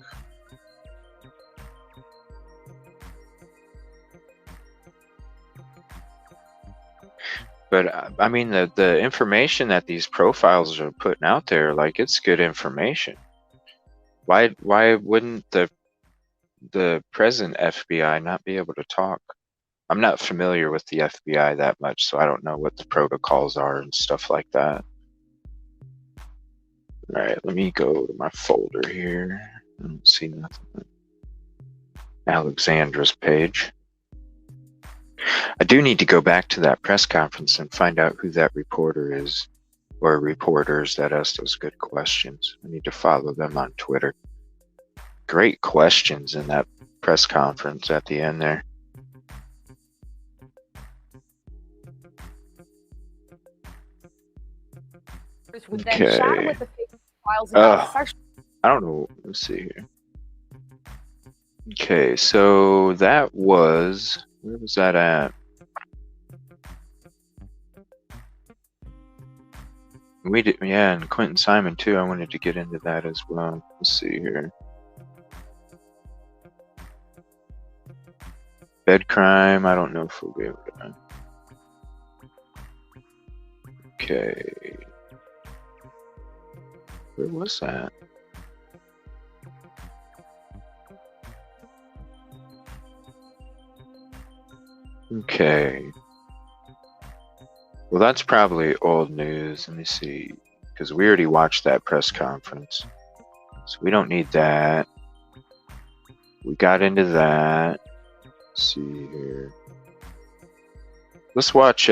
But I mean, the information that these profiles are putting out there, like, it's good information. Why wouldn't the present FBI not be able to talk? I'm not familiar with the FBI that much, so I don't know what the protocols are and stuff like that. All right, let me go to my folder here. I don't see nothing. Alexandra's page. I do need to go back to that press conference and find out who that reporter is, or reporters that ask those good questions. I need to follow them on Twitter. Great questions in that press conference at the end there. Okay. I don't know. Let's see here. Okay, so that was... Where was that at? We did, yeah, and Quentin Simon too. I wanted to get into that as well. Let's see here. Bed crime. I don't know if we'll be able to. Okay. Where was that? Okay. Well, that's probably old news. Let me see. Because we already watched that press conference. So we don't need that. We got into that. Let's see here. Let's watch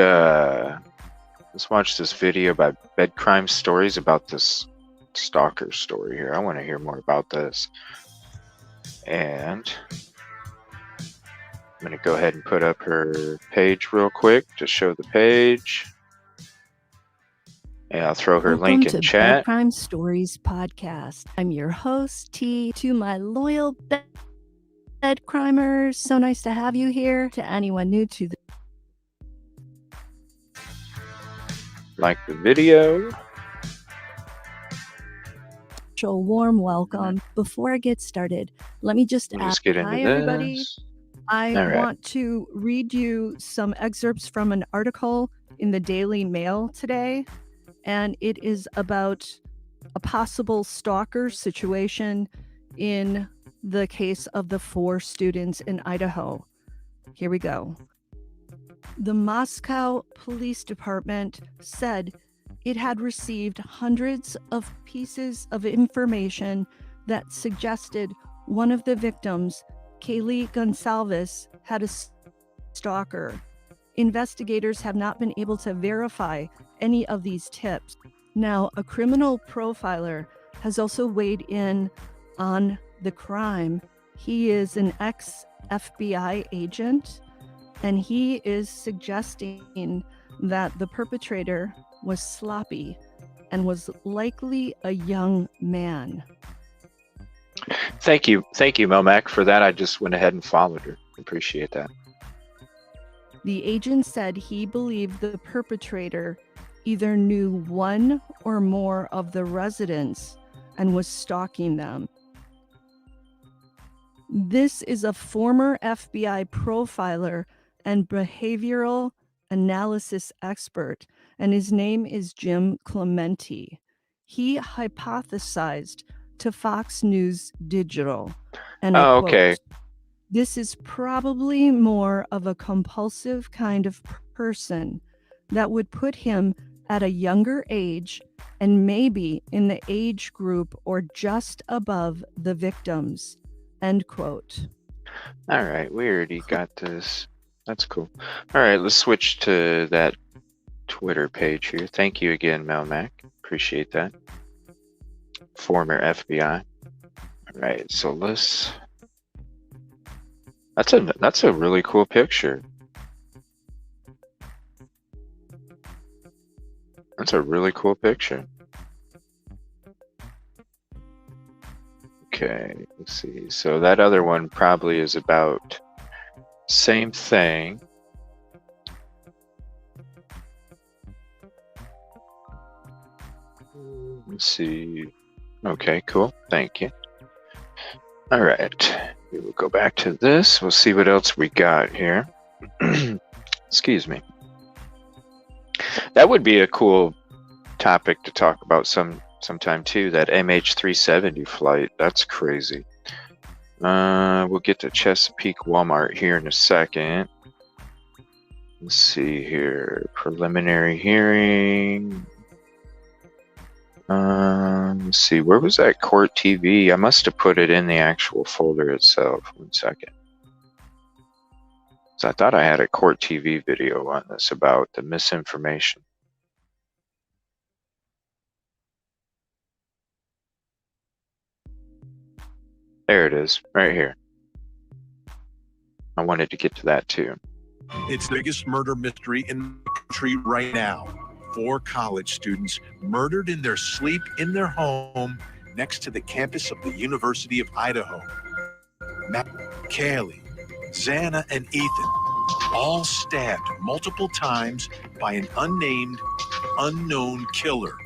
this video about bed crime stories about this stalker story here. I want to hear more about this. And I'm going to go ahead and put up her page real quick to show the page. And I'll throw her link in chat. Bed Crime Stories podcast. I'm your host, T. To my loyal bed crimers, so nice to have you here. To anyone new to the... Like the video. A warm welcome. Before I get started, let me just ask, get into hi this. everybody. I All right. want to read you some excerpts from an article in the Daily Mail today, and it is about a possible stalker situation in the case of the 4 students in Idaho. Here we go. The Moscow Police Department said it had received hundreds of pieces of information that suggested one of the victims, Kaylee Gonsalves, had a stalker. Investigators have not been able to verify any of these tips. Now, a criminal profiler has also weighed in on the crime. He is an ex-FBI agent, and he is suggesting that the perpetrator was sloppy and was likely a young man. Thank you, Melmac, for that. I just went ahead and followed her. Appreciate that. The agent said he believed the perpetrator either knew one or more of the residents and was stalking them. This is a former FBI profiler and behavioral analysis expert, and his name is Jim Clementi. He hypothesized to Fox News Digital, and I quote, okay. "This is probably more of a compulsive kind of person that would put him at a younger age and maybe in the age group or just above the victims," end quote. All right, we already got this. That's cool. All right, let's switch to that Twitter page here. Thank you again, Melmac. Appreciate that. Former FBI. All right, so let's. That's a really cool picture. That's a really cool picture. Okay, let's see. So that other one probably is about same thing. Let's see. Okay, cool. Thank you. All right. We will go back to this. We'll see what else we got here. Excuse me. That would be a cool topic to talk about sometime too, that MH370 flight. That's crazy. We'll get to Chesapeake Walmart here in a second. Let's see here. Preliminary hearing. Let's see. Where was that court TV? I must have put it in the actual folder itself. 1 second. So I thought I had a court TV video on this about the misinformation. There it is, right here. I wanted to get to that too. It's the biggest murder mystery in the country right now. 4 college students murdered in their sleep in their home next to the campus of the University of Idaho. Matt, Kaylee, Xana, and Ethan, all stabbed multiple times by an unnamed, unknown killer.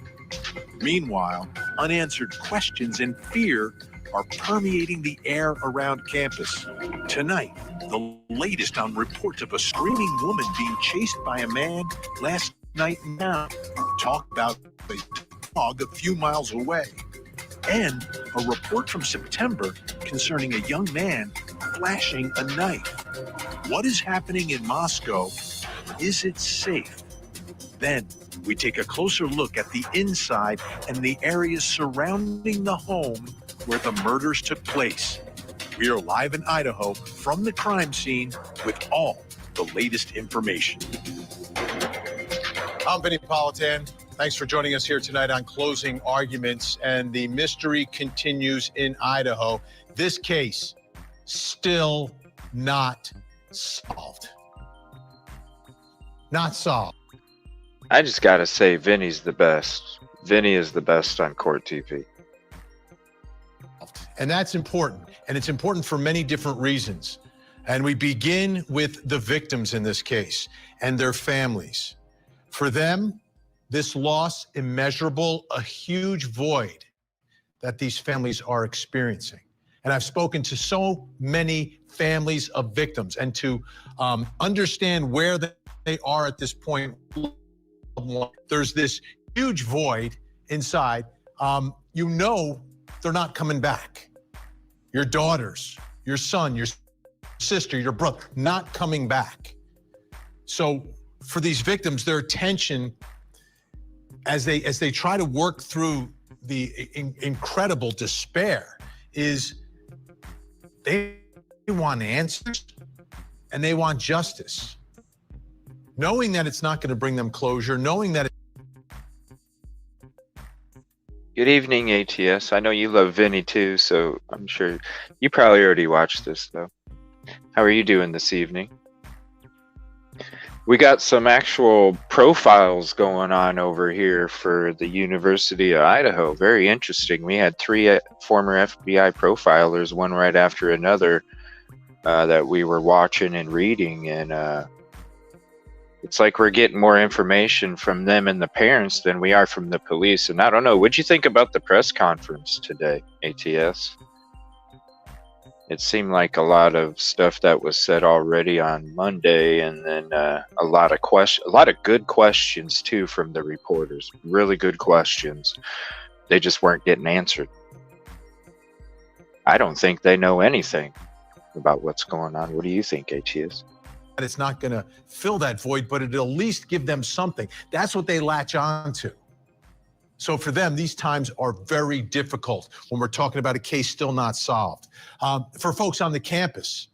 Meanwhile, unanswered questions and fear are permeating the air around campus. Tonight, the latest on reports of a screaming woman being chased by a man last night. Now, talk about a dog a few miles away. And a report from September concerning a young man flashing a knife. What is happening in Moscow? Is it safe? Then we take a closer look at the inside and the areas surrounding the home where the murders took place. We are live in Idaho from the crime scene with all the latest information. I'm Vinny Politan. Thanks for joining us here tonight on Closing Arguments. And the mystery continues in Idaho. This case still not solved. Not solved. I just gotta say, Vinny's the best. Vinny is the best on court TV. And that's important. And it's important for many different reasons. And we begin with the victims in this case and their families. For them, this loss immeasurable, a huge void that these families are experiencing. And I've spoken to so many families of victims, and to understand where they are at this point. There's this huge void inside. You know they're not coming back. Your daughters, your son, your sister, your brother, not coming back. So for these victims, their attention as they try to work through the incredible despair is they want answers and they want justice. Knowing that it's not going to bring them closure, knowing that Good evening, ATS. I know you love Vinny too, so I'm sure you probably already watched this though. How are you doing this evening? We got some actual profiles going on over here for the University of Idaho. Very interesting. We had 3 former FBI profilers, one right after another, that we were watching and reading, and it's like we're getting more information from them and the parents than we are from the police. And I don't know, what'd you think about the press conference today, ATS? It seemed like a lot of stuff that was said already on Monday, and then a lot of good questions too from the reporters. Really good questions. They just weren't getting answered. I don't think they know anything about what's going on. What do you think, ATS? it's not going to fill that void, but it'll at least give them something. That's what they latch on to. So for them, these times are very difficult when we're talking about a case still not solved. For folks on the campus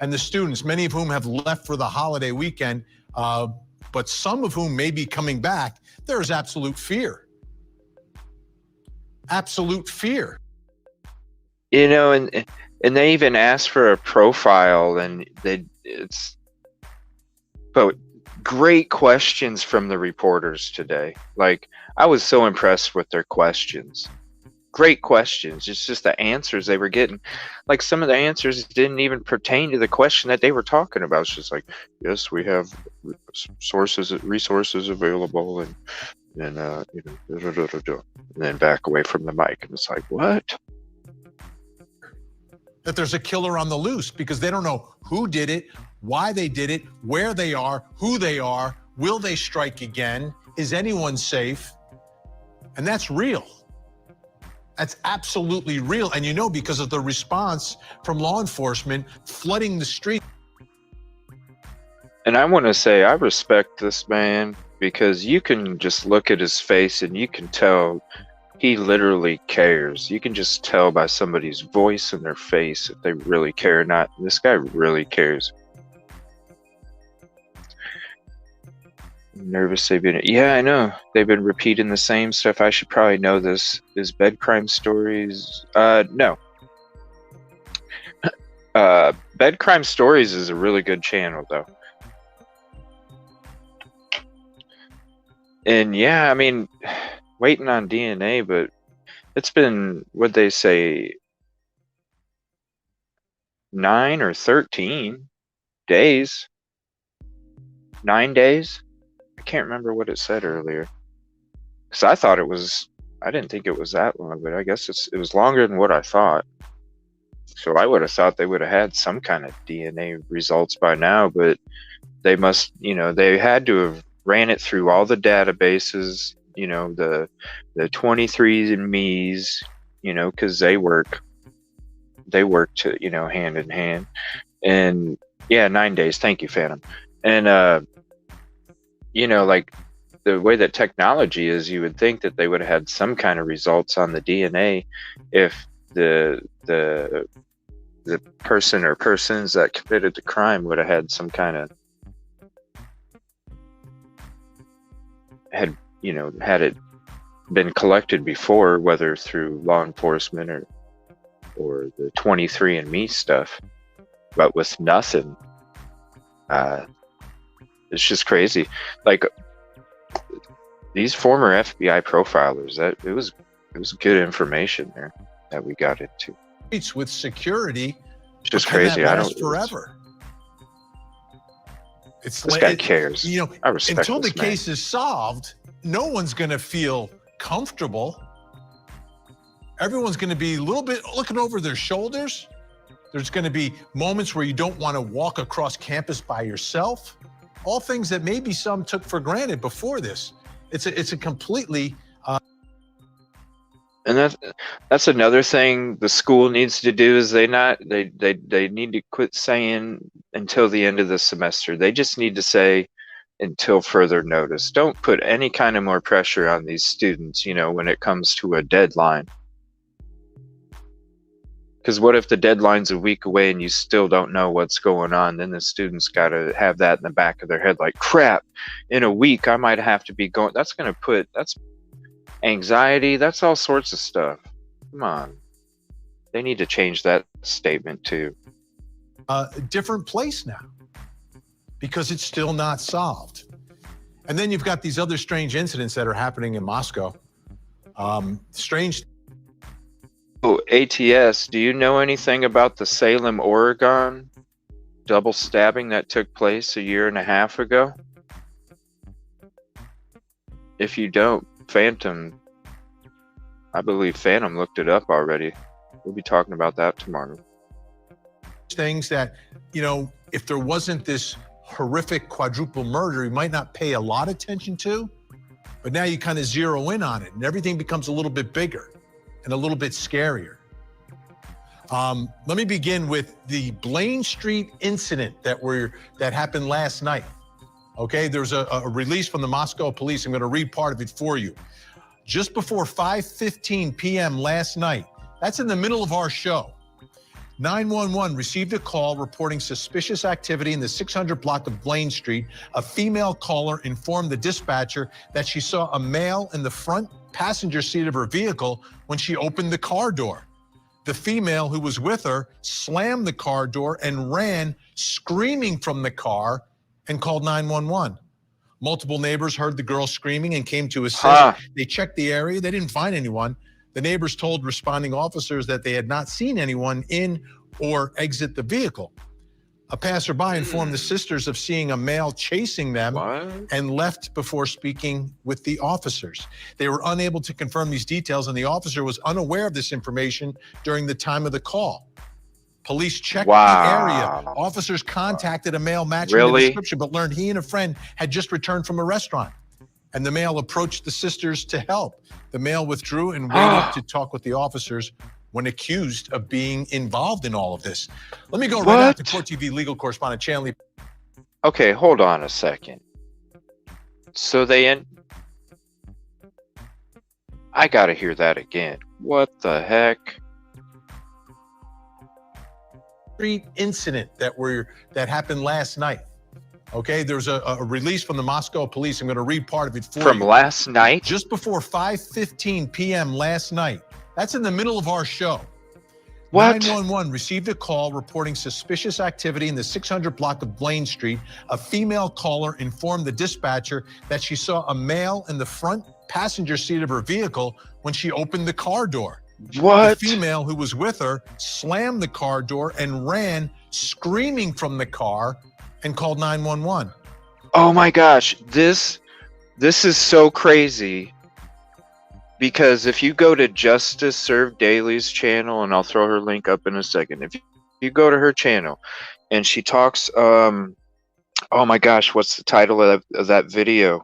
and the students, many of whom have left for the holiday weekend, but some of whom may be coming back, there is absolute fear. Absolute fear. You know, and they even asked for a profile, and but great questions from the reporters today. Like, I was so impressed with their questions. Great questions. It's just the answers they were getting. Like, some of the answers didn't even pertain to the question that they were talking about. It's just like, yes, we have resources available, and you know, and then back away from the mic, and it's like, what? That there's a killer on the loose because they don't know who did it, why they did it, where they are, who they are, will they strike again, is anyone safe? And that's real. That's absolutely real. And you know, because of the response from law enforcement flooding the street. And I want to say, I respect this man, because you can just look at his face and you can tell he literally cares. You can just tell by somebody's voice and their face if they really care or not. This guy really cares. Nervous they've been, yeah, I know. They've been repeating the same stuff. I should probably know this. Is Bed Crime Stories? No. Bed Crime Stories is a really good channel, though. And yeah, I mean, waiting on DNA, but it's been, what'd they say, 9 or 13 days? 9 days? I can't remember what it said earlier. Because I thought it was, I didn't think it was that long, but I guess it was longer than what I thought. So I would have thought they would have had some kind of DNA results by now, but they must, you know, they had to have ran it through all the databases, you know, the 23andMe's, you know, because they work to, you know, hand in hand. And yeah, 9 days. Thank you, Phantom. And you know, like the way that technology is, you would think that they would have had some kind of results on the DNA if the person or persons that committed the crime would have had some kind of had it been collected before, whether through law enforcement or the 23andMe stuff, but with nothing. It's just crazy. Like, these former FBI profilers, that it was good information there that we got into. With security, it's just crazy. I don't forever. This guy cares. You know, I respect until the this man. case is solved, no one's going to feel comfortable. Everyone's going to be a little bit looking over their shoulders. There's going to be moments where you don't want to walk across campus by yourself. All things that maybe some took for granted before this. It's a completely And that's another thing the school needs to do is they need to quit saying until the end of the semester. They just need to say until further notice. Don't put any kind of more pressure on these students, you know, when it comes to a deadline. Because what if the deadline's a week away and you still don't know what's going on? Then the students got to have that in the back of their head, like, crap, in a week I might have to be going. That's anxiety. That's all sorts of stuff. Come on. They need to change that statement too. a different place now because it's still not solved. And then you've got these other strange incidents that are happening in Moscow. Strange. Oh, ATS, do you know anything about the Salem, Oregon double stabbing that took place 1.5 years ago? If you don't, Phantom, I believe Phantom looked it up already. We'll be talking about that tomorrow. Things that, you know, if there wasn't this horrific quadruple murder, you might not pay a lot of attention to, but now you kind of zero in on it and everything becomes a little bit bigger and a little bit scarier. Let me begin with the Blaine Street incident that happened last night. Okay, there's a release from the Moscow police. I'm going to read part of it for you. Just before 5:15 p.m. last night, that's in the middle of our show, 911 received a call reporting suspicious activity in the 600 block of Blaine Street. A female caller informed the dispatcher that she saw a male in the front passenger seat of her vehicle when she opened the car door. The female who was with her slammed the car door and ran screaming from the car and called 911. Multiple neighbors heard the girl screaming and came to assist. They checked the area. They didn't find anyone. The neighbors told responding officers that they had not seen anyone in or exit the vehicle. A passerby informed the sisters of seeing a male chasing them and left before speaking with the officers. They were unable to confirm these details, and the officer was unaware of this information during the time of the call. Police checked the area. Officers contacted a male matching the description, but learned he and a friend had just returned from a restaurant. And the male approached the sisters to help. The male withdrew and waited to talk with the officers when accused of being involved in all of this. Let me go right out to Court TV legal correspondent Chanley. Okay, hold on a second. So I gotta hear that again. What the heck? Street incident that happened last night. Okay, there's a release from the Moscow police. I'm going to read part of it for you. From last night? Just before 5:15 p.m. last night. That's in the middle of our show. What? 911 received a call reporting suspicious activity in the 600 block of Blaine Street. A female caller informed the dispatcher that she saw a male in the front passenger seat of her vehicle when she opened the car door. What? The female who was with her slammed the car door and ran screaming from the car and called 911. Oh my gosh, this is so crazy. Because if you go to Justice Serve Daly's channel, and I'll throw her link up in a second. If you go to her channel and she talks, oh my gosh, what's the title of that video?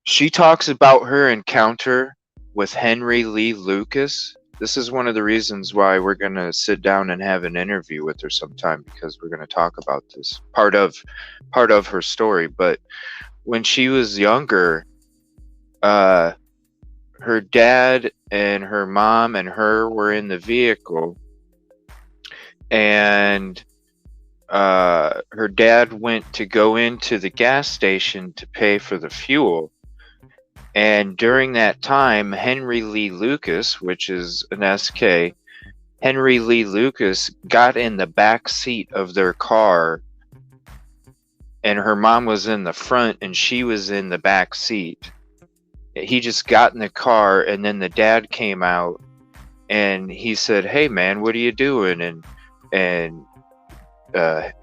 She talks about her encounter with Henry Lee Lucas. This is one of the reasons why we're going to sit down and have an interview with her sometime, because we're going to talk about this part of her story. But when she was younger, her dad and her mom and her were in the vehicle, and her dad went to go into the gas station to pay for the fuel. And during that time, Henry Lee Lucas, which is an SK, Henry Lee Lucas got in the back seat of their car, and her mom was in the front and she was in the back seat. He just got in the car, and then the dad came out and he said, "Hey man, what are you doing?" And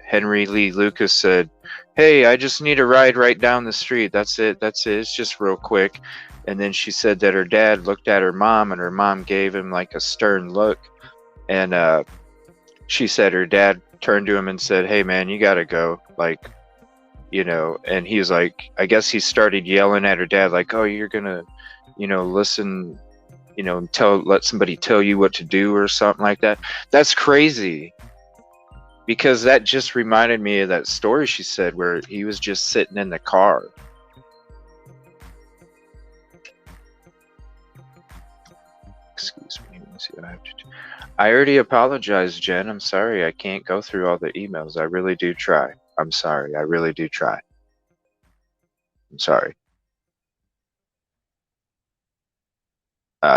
Henry Lee Lucas said, "Hey, I just need a ride right down the street. That's it. It's just real quick." And then she said that her dad looked at her mom, and her mom gave him like a stern look. And she said her dad turned to him and said, "Hey man, you gotta go." Like, you know, and he was like, I guess he started yelling at her dad, like, "Oh, you're gonna, you know, listen, you know, let somebody tell you what to do," or something like that. That's crazy. Because that just reminded me of that story she said where he was just sitting in the car. Excuse me. Let me see what I have to do. I already apologized, Jen. I'm sorry. I can't go through all the emails. I really do try. I'm sorry. I really do try. I'm sorry.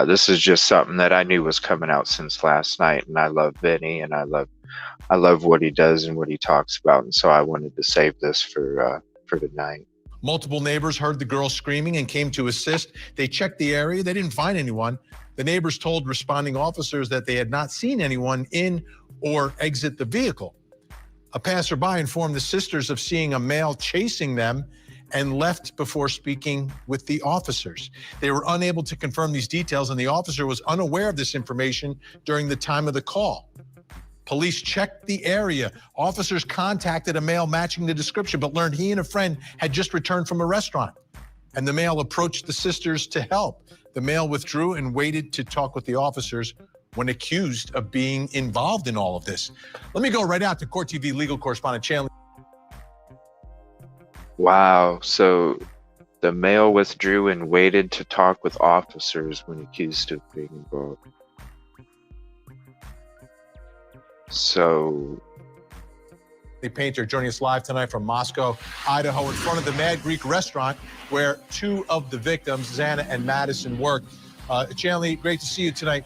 This is just something that I knew was coming out since last night, and I love Vinny, and I love what he does and what he talks about, and so I wanted to save this for tonight. Multiple neighbors heard the girl screaming and came to assist. They checked the area. They didn't find anyone. The neighbors told responding officers that they had not seen anyone in or exit the vehicle. A passerby informed the sisters of seeing a male chasing them and left before speaking with the officers. They were unable to confirm these details, and the officer was unaware of this information during the time of the call. Police checked the area. Officers contacted a male matching the description, but learned he and a friend had just returned from a restaurant. And the male approached the sisters to help. The male withdrew and waited to talk with the officers when accused of being involved in all of this. Let me go right out to Court TV legal correspondent Chandler. Wow. So the male withdrew and waited to talk with officers when accused of being involved. So The painter joining us live tonight from Moscow, Idaho, in front of the Mad Greek restaurant where two of the victims, Xana and Madison, worked. Chanley, great to see you tonight.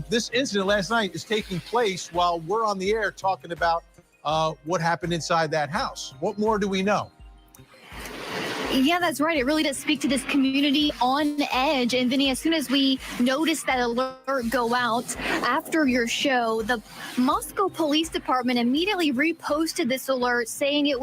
This incident last night is taking place while we're on the air talking about what happened inside that house. What more do we know? Yeah, that's right. It really does speak to this community on edge. And Vinny, as soon as we noticed that alert go out after your show, the Moscow Police Department immediately reposted this alert saying it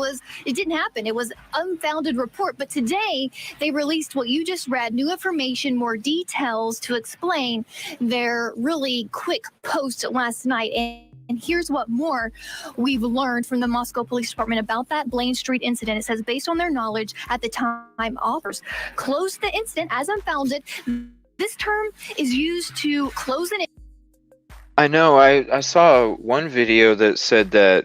didn't happen. It was unfounded report. But today they released what you just read, new information, more details to explain their really quick post last night. And here's what more we've learned from the Moscow Police Department about that Blaine Street incident. It says, based on their knowledge at the time, authors closed the incident as unfounded. This term is used to close an. I know. I saw one video that said that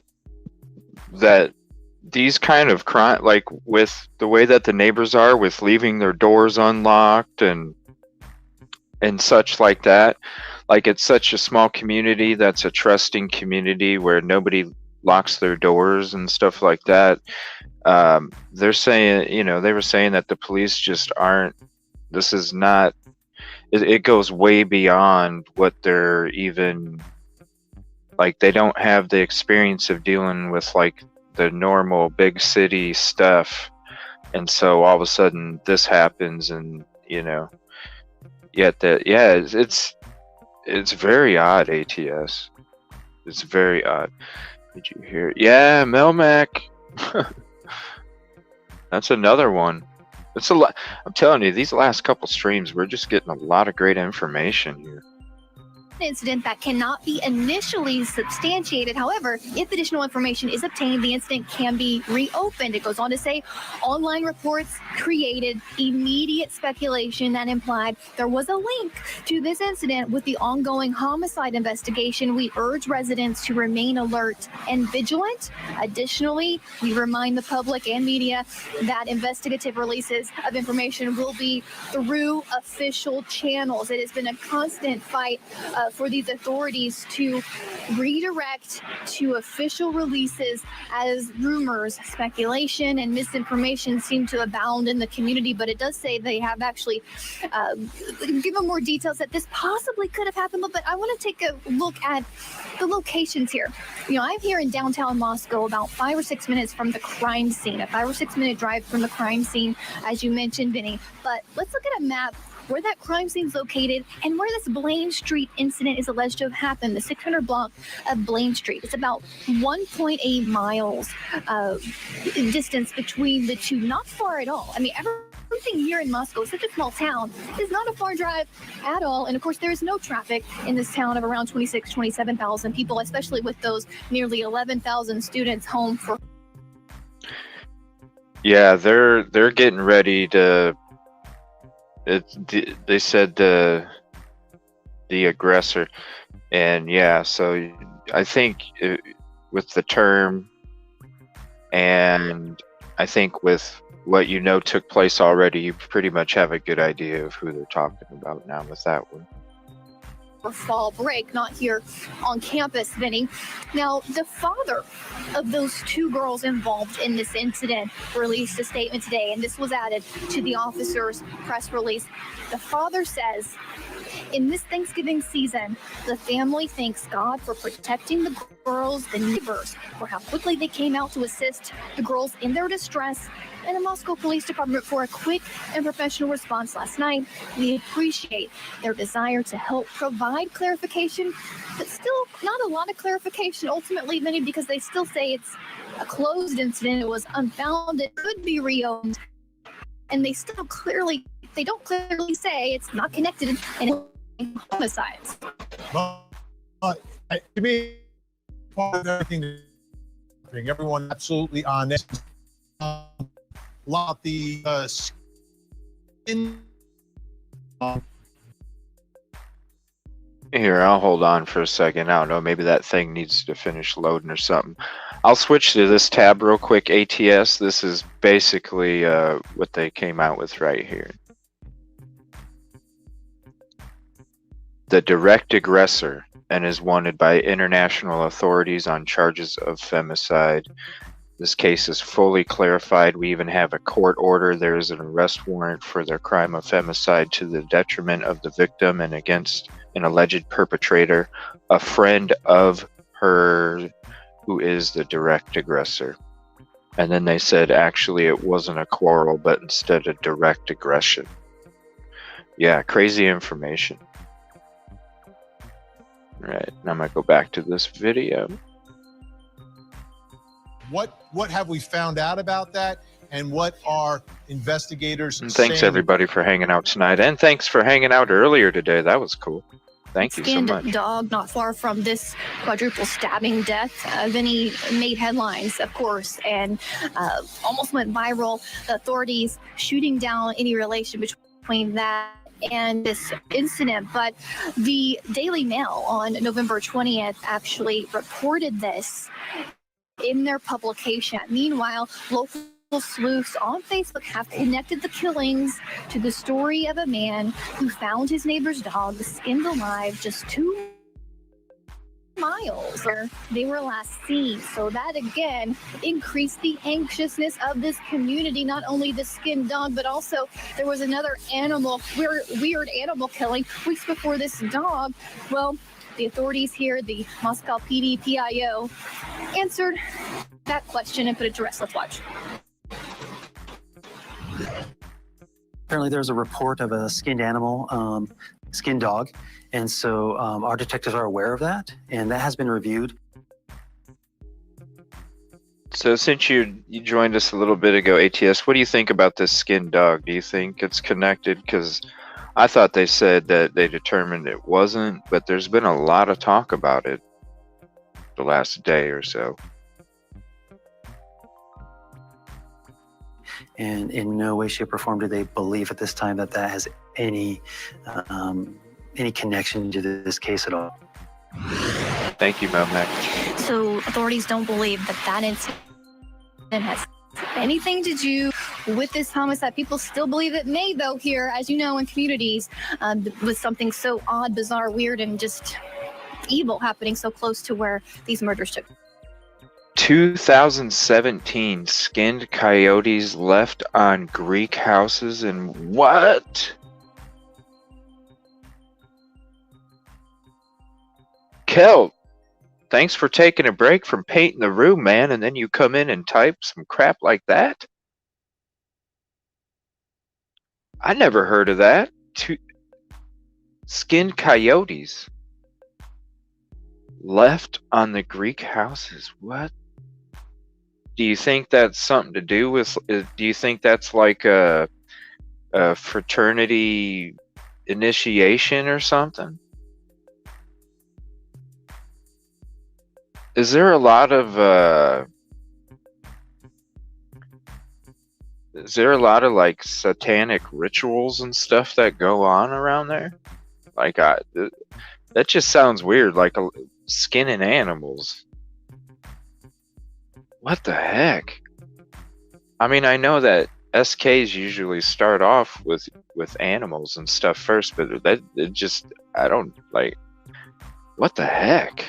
these kind of crime, like with the way that the neighbors are with leaving their doors unlocked and such like that. Like, it's such a small community that's a trusting community where nobody locks their doors and stuff like that. They're saying, they were saying that the police just aren't, this is not, it goes way beyond what they're even, like, they don't have the experience of dealing with, like, the normal big city stuff. And so all of a sudden this happens and, it's very odd, ATS. It's very odd. Did you hear? Yeah, Melmac. That's another one. It's a lot. I'm telling you, these last couple streams, we're just getting a lot of great information here. Incident that cannot be initially substantiated. However, if additional information is obtained, the incident can be reopened. It goes on to say online reports created immediate speculation that implied there was a link to this incident with the ongoing homicide investigation. We urge residents to remain alert and vigilant. Additionally, we remind the public and media that investigative releases of information will be through official channels. It has been a constant fight for these authorities to redirect to official releases as rumors, speculation, and misinformation seem to abound in the community. But it does say they have actually given more details that this possibly could have happened. But I want to take a look at the locations here. I'm here in downtown Moscow, about 5 or 6 minutes from the crime scene, a 5 or 6 minute drive from the crime scene, as you mentioned, Vinny. But let's look at a map where that crime scene is located and where this Blaine Street incident is alleged to have happened, the 600 block of Blaine Street. It's about 1.8 miles distance between the two, not far at all. I mean, everyone Something here in Moscow, such a small town, is not a far drive at all. And of course, there is no traffic in this town of around 27,000 people, especially with those nearly 11,000 students home for. Yeah, they're getting ready to. They said the aggressor, and yeah, so I think with the term, and I think with what you know took place already, you pretty much have a good idea of who they're talking about now with that one. For fall break, not here on campus, Vinny. Now, the father of those two girls involved in this incident released a statement today, and this was added to the officer's press release. The father says, in this Thanksgiving season, the family thanks God for protecting the girls, the neighbors, for how quickly they came out to assist the girls in their distress, and the Moscow Police Department for a quick and professional response last night. We appreciate their desire to help provide clarification, but still not a lot of clarification ultimately, many, because they still say it's a closed incident. It was unfounded, could be reopened, and they don't clearly say it's not connected to any homicides. But to me, part of everything, everyone absolutely honest. Lot the skin. Here, I'll hold on for a second. I don't know, maybe that thing needs to finish loading or something. I'll switch to this tab real quick, ATS. This is basically what they came out with right here. The direct aggressor and is wanted by international authorities on charges of femicide. This case is fully clarified. We even have a court order. There is an arrest warrant for their crime of femicide to the detriment of the victim and against an alleged perpetrator, a friend of her who is the direct aggressor. And then they said actually it wasn't a quarrel, but instead a direct aggression. Yeah, crazy information. Right, now I'm gonna go back to this video. What have we found out about that, and what are investigators And thanks saying? everybody for hanging out tonight, and thanks for hanging out earlier today. That was cool. Thank you so Skinned much. dog not far from this quadruple stabbing death. Vinny made headlines, of course, and almost went viral. The authorities shooting down any relation between that and this incident. But the Daily Mail on November 20th actually reported this in their publication. Meanwhile, local sleuths on Facebook have connected the killings to the story of a man who found his neighbor's dog skinned alive just 2 miles where they were last seen. So that again increased the anxiousness of this community. Not only the skinned dog, but also there was another animal, weird animal killing weeks before this dog. Well, the authorities here, the Moscow PD PIO, answered that question and put it to rest. Let's watch. Apparently there's a report of a skinned animal, skinned dog. And so our detectives are aware of that, and that has been reviewed. So since you joined us a little bit ago, ATS, what do you think about this skinned dog? Do you think it's connected? Because I thought they said that they determined it wasn't, but there's been a lot of talk about it the last day or so. And in no way, shape, or form do they believe at this time that that has any connection to this case at all. Thank you, Melmac. So authorities don't believe that that incident has anything to do with this homicide. People still believe it may, though, here, as you know, in communities with something so odd, bizarre, weird, and just evil happening so close to where these murders took. 2017 skinned coyotes left on Greek houses and what? Kel, thanks for taking a break from painting the room, man, and then you come in and type some crap like that? I never heard of that. Skinned coyotes left on the Greek houses. What? Do you think that's something to do with, do you think that's like a fraternity initiation or something? Is there a lot of like satanic rituals and stuff that go on around there? Like that just sounds weird, like skinning animals. What the heck? I mean, I know that SKs usually start off with animals and stuff first, but I don't like. What the heck?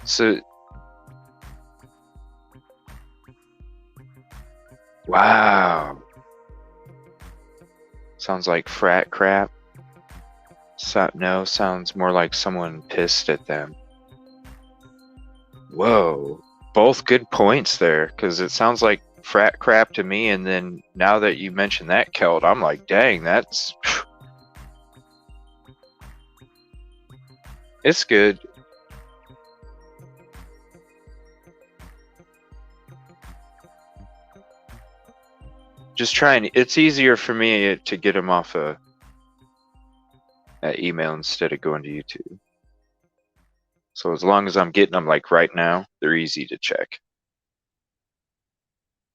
So, wow. Sounds like frat crap. No, sounds more like someone pissed at them. Whoa. Both good points there, because it sounds like frat crap to me, and then now that you mentioned that, Kelt, I'm like, dang, that's... It's good. Just trying. It's easier for me to get them off an email instead of going to YouTube. So as long as I'm getting them like right now, they're easy to check.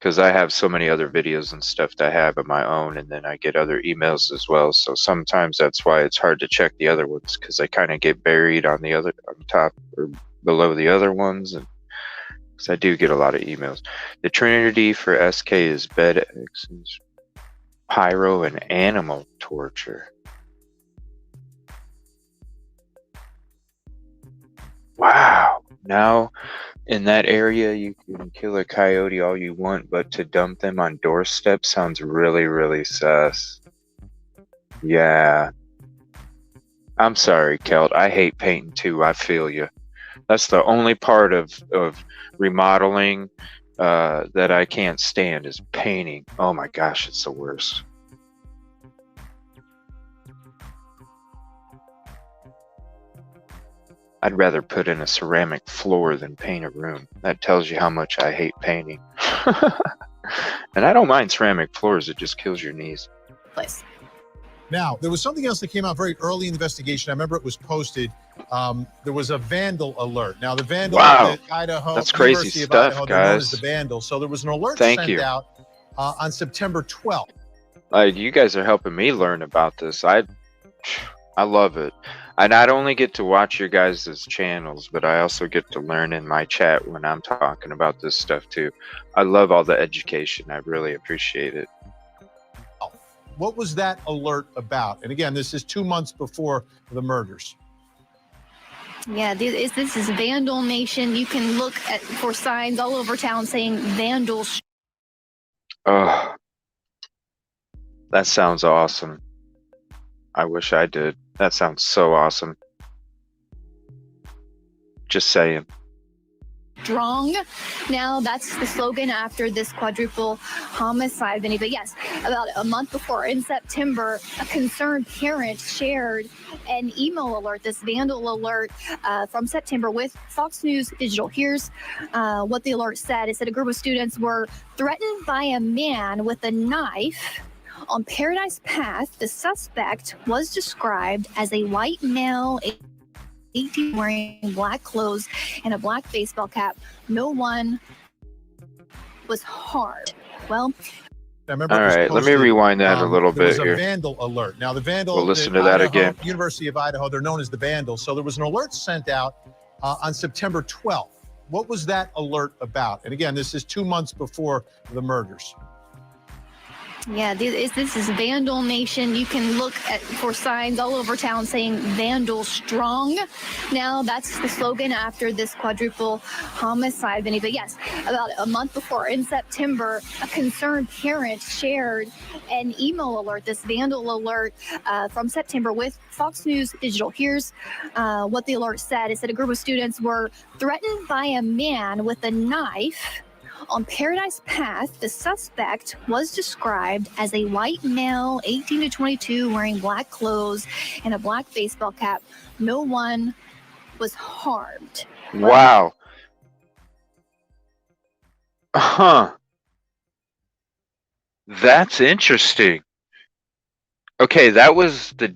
Because I have so many other videos and stuff that I have of my own, and then I get other emails as well. So sometimes that's why it's hard to check the other ones, because they kind of get buried on top or below the other ones. And because I do get a lot of emails. The Trinity for SK is bed X's, pyro, and animal torture. Wow. Now, in that area, you can kill a coyote all you want, but to dump them on doorsteps sounds really, really sus. Yeah. I'm sorry, Kelt. I hate painting too. I feel you. That's the only part of remodeling that I can't stand is painting. Oh my gosh, it's the worst. I'd rather put in a ceramic floor than paint a room. That tells you how much I hate painting. And I don't mind ceramic floors, it just kills your knees. Place. Now, there was something else that came out very early in the investigation. I remember it was posted. There was a vandal alert. Now, the vandal at Idaho, that's crazy University stuff, of Idaho, they're known as guys. the vandal. So there was an alert Thank sent you. out on September 12th. You guys are helping me learn about this. I love it. I not only get to watch your guys' channels, but I also get to learn in my chat when I'm talking about this stuff too. I love all the education. I really appreciate it. What was that alert about? And again, this is 2 months before the murders. Yeah, this is Vandal Nation. You can look for signs all over town saying Vandal. Oh, that sounds awesome. I wish I did. That sounds so awesome. Just saying. Strong. Now, that's the slogan after this quadruple homicide, Vinny. But yes, about a month before, in September, a concerned parent shared an email alert, this vandal alert from September with Fox News Digital. Here's what the alert said. It said a group of students were threatened by a man with a knife on Paradise Path. The suspect was described as a white male, 18, wearing black clothes and a black baseball cap. No one was harmed. Well, I remember All it was right, let me posted, rewind that a little there bit was a here. vandal alert. Now, the vandal, We'll listen to that again. University of Idaho, they're known as the vandals. So there was an alert sent out on September 12th. What was that alert about? And again, this is 2 months before the murders. yeah, this is Vandal Nation. You can look for signs all over town saying Vandal Strong. Now, that's the slogan after this quadruple homicide, Vinny. But yes, about a month before, in September, a concerned parent shared an email alert, this vandal alert from September with Fox News Digital. Here's what the alert said. It said a group of students were threatened by a man with a knife on Paradise Path. The suspect was described as a white male, 18 to 22, wearing black clothes and a black baseball cap. No one was harmed. Wow. Huh. That's interesting. Okay, that was the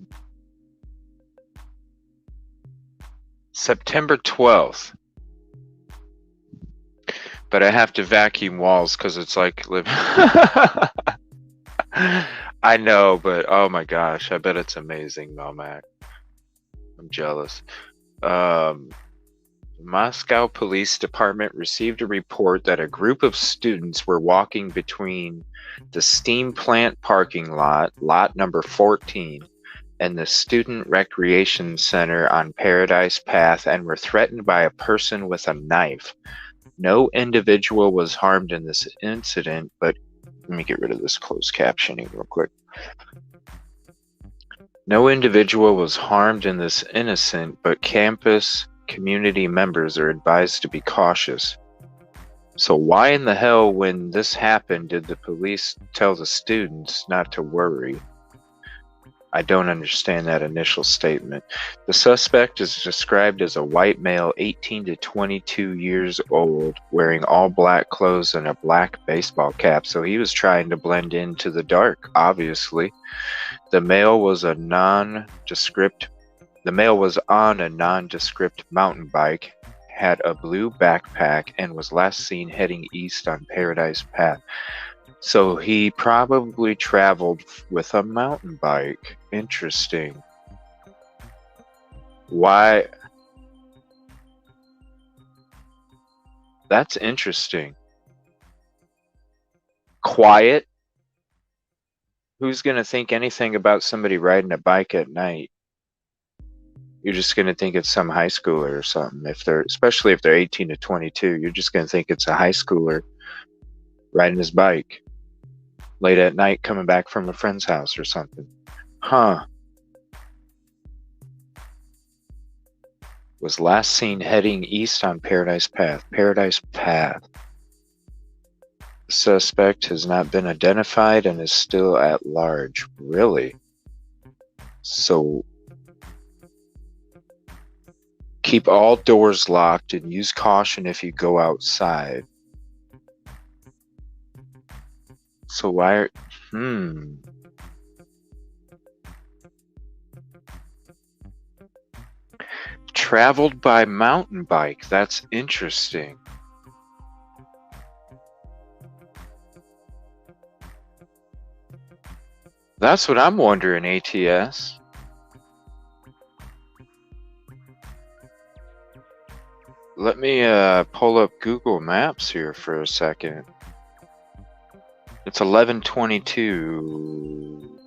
September 12th. But I have to vacuum walls because it's like living. I know, but oh my gosh, I bet it's amazing, Melmac. I'm jealous. Moscow Police Department received a report that a group of students were walking between the steam plant parking lot, lot number 14, and the Student Recreation Center on Paradise Path and were threatened by a person with a knife. No individual was harmed in this incident, but let me get rid of this closed captioning real quick. No individual was harmed in this incident, but campus community members are advised to be cautious. So why in the hell, when this happened, did the police tell the students not to worry? I don't understand that initial statement. The suspect is described as a white male, 18 to 22 years old, wearing all black clothes and a black baseball cap. So he was trying to blend into the dark, obviously. The male was on a nondescript mountain bike, had a blue backpack, and was last seen heading east on Paradise Path. So he probably traveled with a mountain bike. Interesting. Why? That's interesting. Quiet. Who's going to think anything about somebody riding a bike at night? You're just going to think it's some high schooler or something. Especially if they're 18 to 22, you're just going to think it's a high schooler riding his bike late at night coming back from a friend's house or something. Huh. Was last seen heading east on Paradise Path. Paradise Path. The suspect has not been identified and is still at large. Really? So keep all doors locked and use caution if you go outside. So why? Traveled by mountain bike. That's interesting. That's what I'm wondering, ATS. Let me pull up Google Maps here for a second. It's 1122,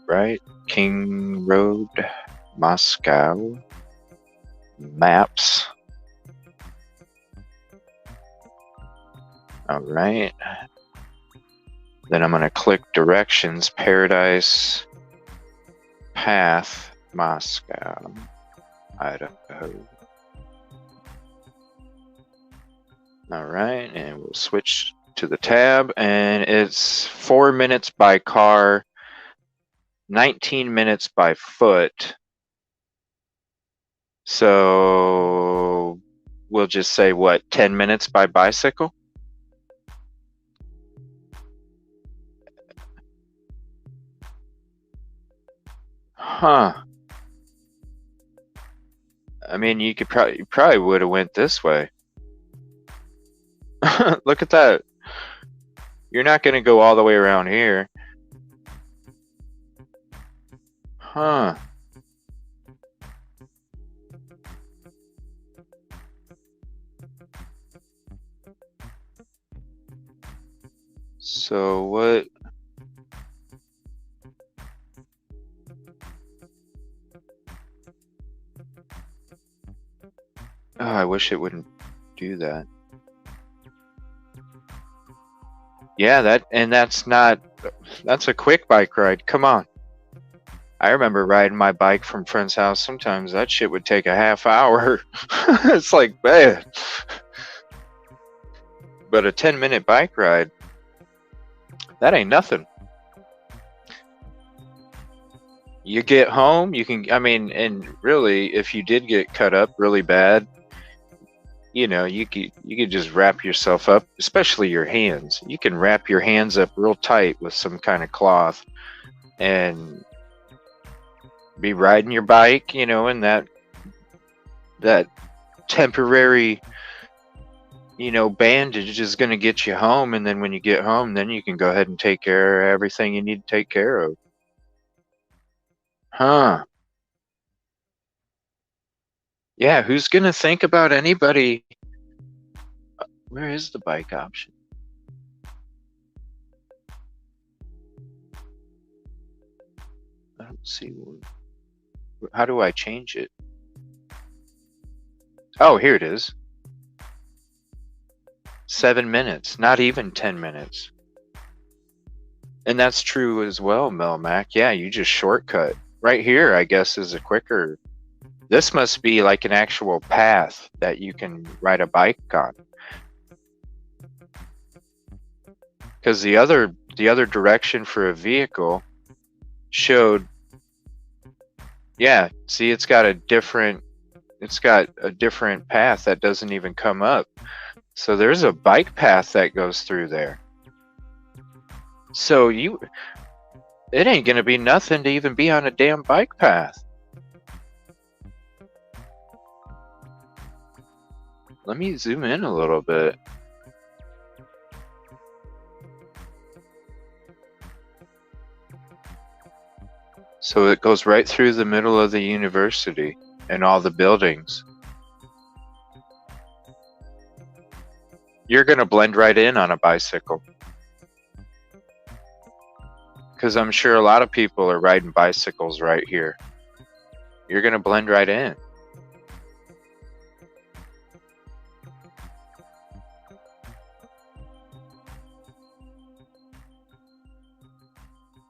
right? King Road, Moscow. Maps. All right. Then I'm going to click directions. Paradise Path, Moscow, Idaho. All right, and we'll switch to the tab, and it's 4 minutes by car, 19 minutes by foot. So we'll just say, what, 10 minutes by bicycle? Huh. I mean, you probably would have went this way. Look at that. You're not going to go all the way around here. Huh. So what? Oh, I wish it wouldn't do that. Yeah, that's a quick bike ride. Come on. I remember riding my bike from friend's house. Sometimes that shit would take a half hour. It's like, man. But a 10-minute bike ride, that ain't nothing. You get home, you can, I mean, and really, if you did get cut up really bad, you could just wrap yourself up, especially your hands. You can wrap your hands up real tight with some kind of cloth and be riding your bike, and that temporary, bandage is going to get you home. And then when you get home, then you can go ahead and take care of everything you need to take care of. Huh. Yeah, who's going to think about anybody? Where is the bike option? I don't see one. How do I change it? Oh, here it is. 7 minutes, not even 10 minutes. And that's true as well, Melmac. Yeah, you just shortcut. Right here, I guess, is a quicker. This must be like an actual path that you can ride a bike on. Because the other direction for a vehicle showed, yeah, see, it's got a different path that doesn't even come up. So there's a bike path that goes through there. So it ain't gonna be nothing to even be on a damn bike path. Let me zoom in a little bit. So it goes right through the middle of the university and all the buildings. You're going to blend right in on a bicycle. Because I'm sure a lot of people are riding bicycles right here. You're going to blend right in.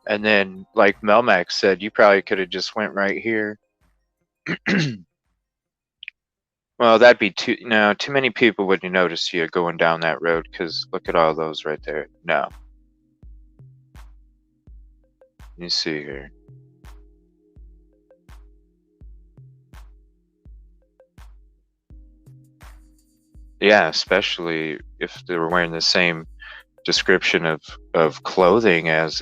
And then, like Melmac said, you probably could have just went right here. Well, that'd be too many people would notice you going down that road, because look at all those right there. No. You see here. Yeah, especially if they were wearing the same description of clothing as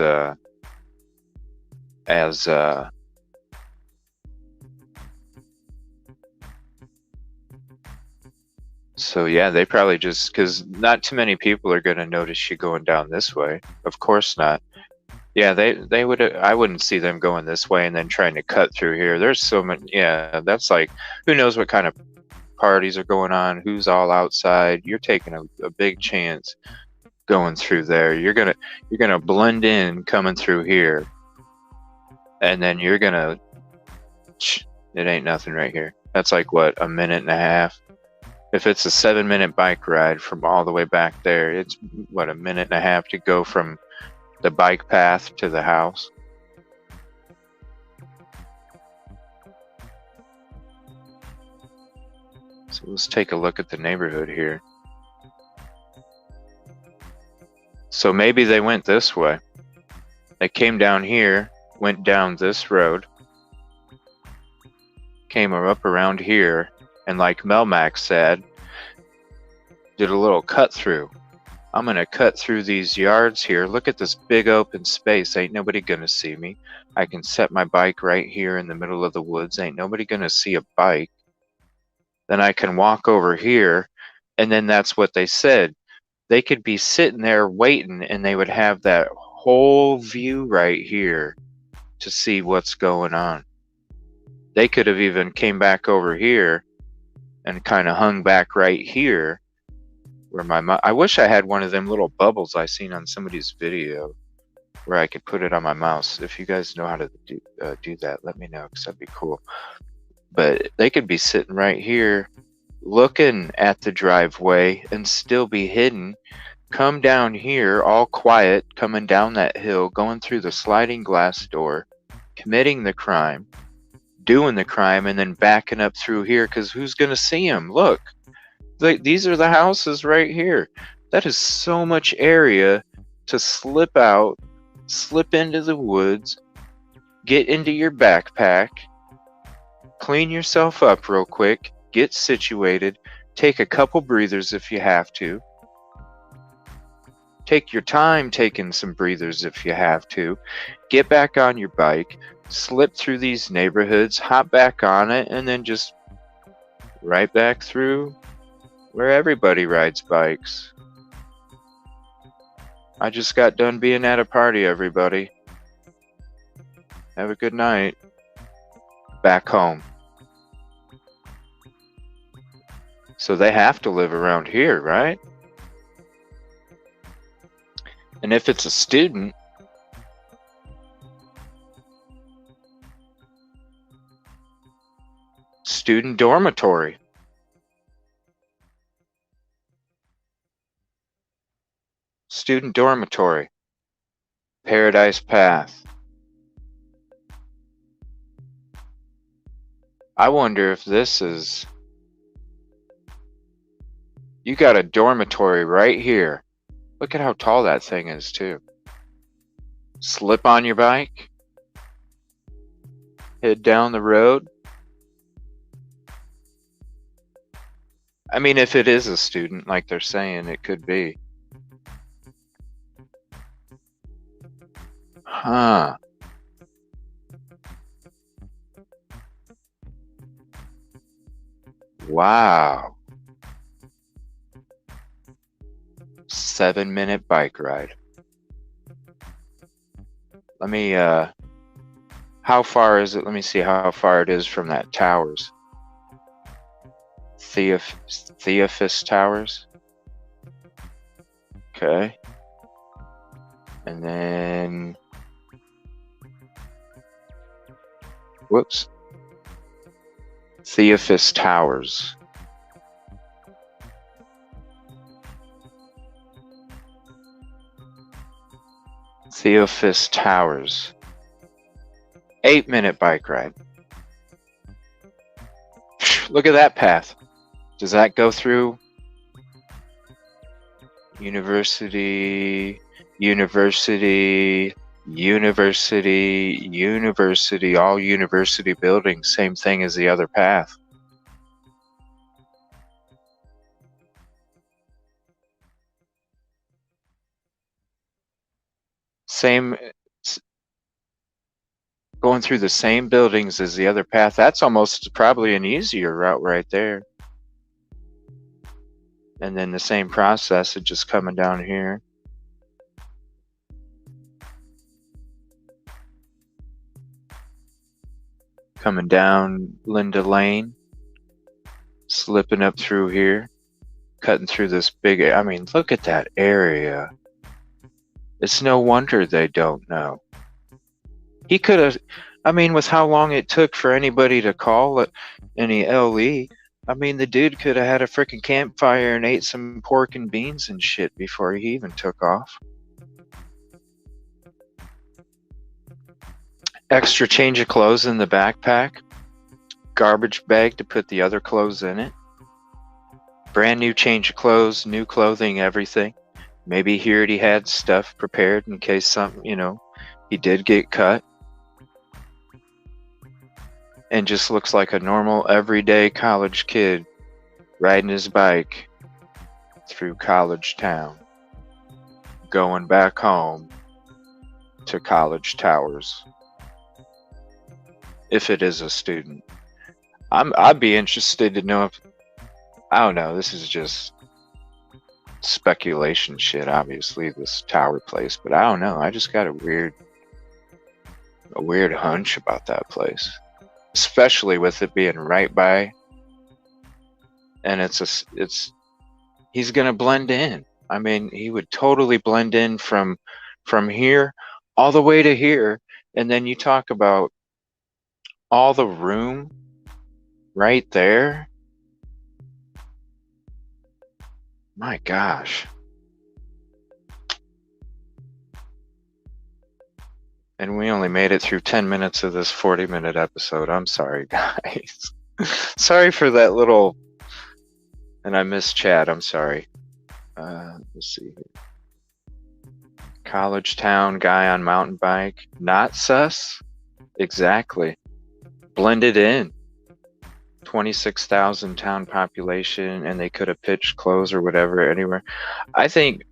so yeah, they probably just, because not too many people are going to notice you going down this way. Of course not. Yeah, they would. I wouldn't see them going this way and then trying to cut through here. There's so many. Yeah, that's like, who knows what kind of parties are going on? Who's all outside? You're taking a big chance going through there. You're gonna blend in coming through here, and then you're gonna. It ain't nothing right here. That's like what, a minute and a half. If it's a 7-minute bike ride from all the way back there, it's what, a minute and a half to go from the bike path to the house. So let's take a look at the neighborhood here. So maybe they went this way. They came down here, went down this road, came up around here, and like Melmac said, did a little cut through. I'm gonna cut through these yards here. Look at this big open space. Ain't nobody gonna see me. I can set my bike right here in the middle of the woods. Ain't nobody gonna see a bike. Then I can walk over here, and then that's what they said. They could be sitting there waiting, and they would have that whole view right here to see what's going on. They could have even came back over here and kind of hung back right here where I wish I had one of them little bubbles I seen on somebody's video where I could put it on my mouse. If you guys know how to do that, let me know, because that'd be cool. But they could be sitting right here looking at the driveway and still be hidden. Come down here all quiet, coming down that hill, going through the sliding glass door, committing the crime, doing the crime, and then backing up through here, because who's going to see them? Look, these are the houses right here. That is so much area to slip out, slip into the woods, get into your backpack, clean yourself up real quick, get situated, Take a couple breathers if you have to. Take your time taking some breathers if you have to. Get back on your bike, slip through these neighborhoods, hop back on it, and then just right back through where everybody rides bikes. I just got done being at a party, everybody. Have a good night. Back home. So they have to live around here, right? And if it's a student, student dormitory. Student dormitory. Paradise Path. I wonder if this is... You got a dormitory right here. Look at how tall that thing is, too. Slip on your bike. Head down the road. I mean, if it is a student, like they're saying, it could be. Huh. Wow. 7-minute bike ride. Let me, how far is it? Let me see how far it is from that Towers. Theophis Towers. Okay. And then... Whoops. Theophis Towers. Theophis Towers. 8-minute bike ride. Look at that path. Does that go through university, university, university, university, all university buildings, same thing as the other path? Same, going through the same buildings as the other path. That's almost probably an easier route right there. And then the same process of just coming down here. Coming down Linda Lane. Slipping up through here. Cutting through this big, I mean, look at that area. It's no wonder they don't know. He could have, I mean, with how long it took for anybody to call it, any LE, I mean, the dude could have had a freaking campfire and ate some pork and beans and shit before he even took off. Extra change of clothes in the backpack. Garbage bag to put the other clothes in it. Brand new change of clothes, new clothing, everything. Maybe he already had stuff prepared in case something, you know, he did get cut. And just looks like a normal, everyday college kid riding his bike through College Town, going back home to College Towers. If it is a student, I'd be interested to know if, I don't know, this is just speculation shit, obviously, this tower place, but I don't know. I just got a weird hunch about that place. Especially with it being right by, and he's gonna blend in. I mean, he would totally blend in from here all the way to here, and then you talk about all the room right there. My gosh. And we only made it through 10 minutes of this 40-minute episode. I'm sorry, guys. Sorry for that little... And I missed Chad. I'm sorry. Let's see here. College Town guy on mountain bike. Not sus? Exactly. Blended in. 26,000 town population, and they could have pitched clothes or whatever anywhere. I think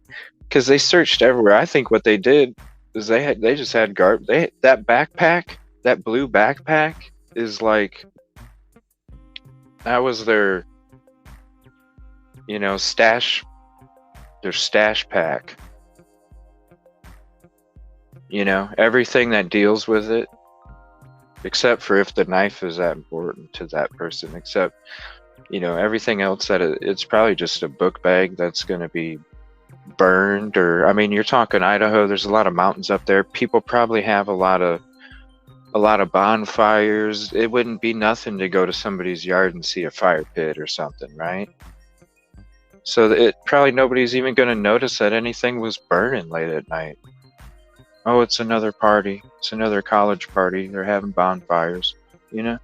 because they searched everywhere. I think what they did is they just had that backpack, that blue backpack is like, that was their, you know, their stash pack. You know, everything that deals with it, except for if the knife is that important to that person, except, you know, everything else that it's probably just a book bag that's going to be burned. Or, I mean, you're talking Idaho, there's a lot of mountains up there. People probably have a lot of bonfires. It wouldn't be nothing to go to somebody's yard and see a fire pit or something, right? So it probably nobody's even going to notice that anything was burning late at night. Oh, it's another party. It's another college party. They're having bonfires, you know?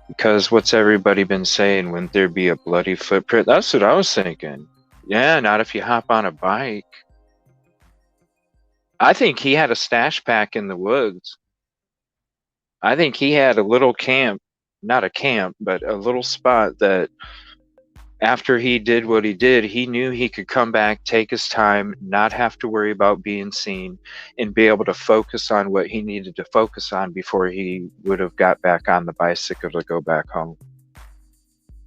Because what's everybody been saying? Wouldn't there be a bloody footprint? That's what I was thinking. Yeah, not if you hop on a bike. I think he had a stash pack in the woods. I think he had a little camp, not a camp, but a little spot that after he did what he did, he knew he could come back, take his time, not have to worry about being seen, and be able to focus on what he needed to focus on before he would have got back on the bicycle to go back home.